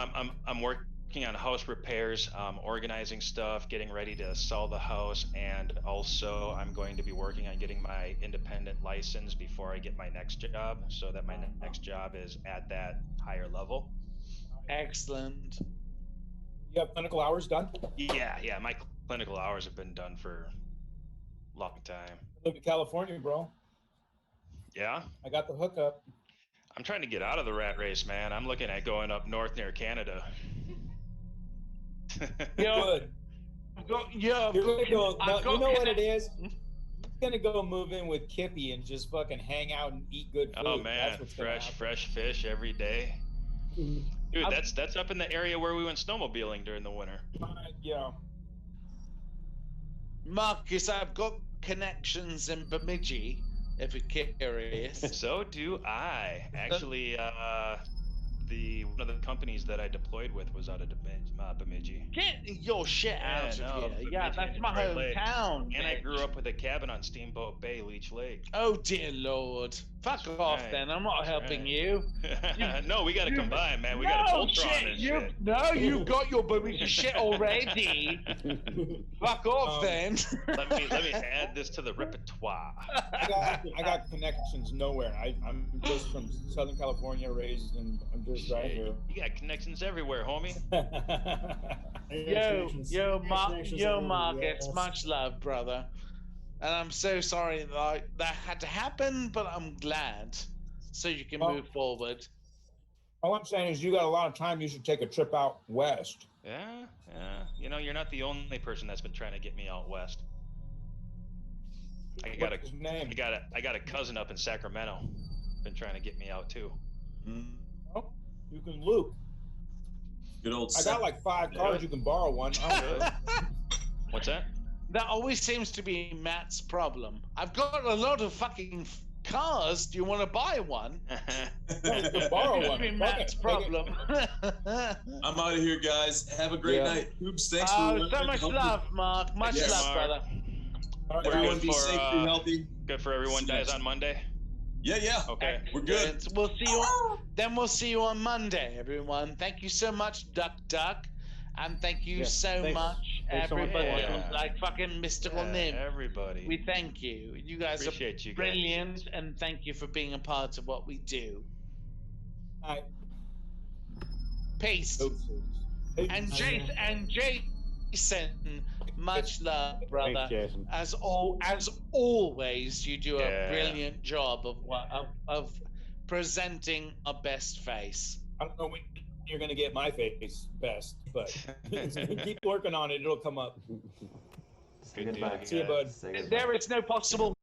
I'm working on house repairs, organizing stuff, getting ready to sell the house, and also I'm going to be working on getting my independent license before I get my next job, so that my next job is at that higher level. Excellent. You have clinical hours done? Yeah, my clinical hours have been done for a long time. I live in California, bro. Yeah? I got the hookup. I'm trying to get out of the rat race, man. I'm looking at going up north near Canada. Good. You're gonna go. No, you know what it is? He's gonna go move in with Kippy and just fucking hang out and eat good food. Oh man, That's what's gonna happen. fresh fish every day. Dude, that's up in the area where we went snowmobiling during the winter. Yeah. Marcus, I've got connections in Bemidji, if you're curious. So do I. Actually, one of the companies that I deployed with was out of Bemidji. Get your shit out of here. Yeah, that's my hometown. And I grew up with a cabin on Steamboat Bay, Leech Lake. Oh dear Lord. Fuck off then. I'm not helping you. No, we gotta combine, man. We gotta Voltron this shit. No, you've got your Bemidji shit already. Fuck off then. let me add this to the repertoire. I got connections nowhere. I'm just from Southern California, raised, and I'm just right here. You got connections everywhere, homie. Yo, Marcus, much love, brother. And I'm so sorry that had to happen, but I'm glad, so you can move forward. All I'm saying is, you got a lot of time. You should take a trip out west. Yeah. You know, you're not the only person that's been trying to get me out west. I got a cousin up in Sacramento, been trying to get me out too. Oh, you can loop. Good old. I got like 5 cars. You can borrow one. What's that? That always seems to be Matt's problem. I've got a lot of fucking cars. Do you want to buy one? You can borrow one. Be Matt's problem. I'm out of here, guys. Have a great night. Oops, thanks for so much love, Mark. Much love, brother. Everyone be safe, be healthy. Good for everyone. Dies on Monday. Yeah. Okay. We're good. We'll see you. Then we'll see you on Monday, everyone. Thank you so much, Duck. And thank you so much, everybody. Like fucking mystical name. Everybody. We thank you. You guys Appreciate are you brilliant, guys. and thank you for being a part of what we do. Peace. And Jason, much love, brother. Thanks, Jason. As always, you do a brilliant job of presenting our best face. I don't know when you're gonna get my face best, but keep working on it. It'll come up. Say Good goodbye. deal, See you, guys. bud. Say goodbye. There is no possible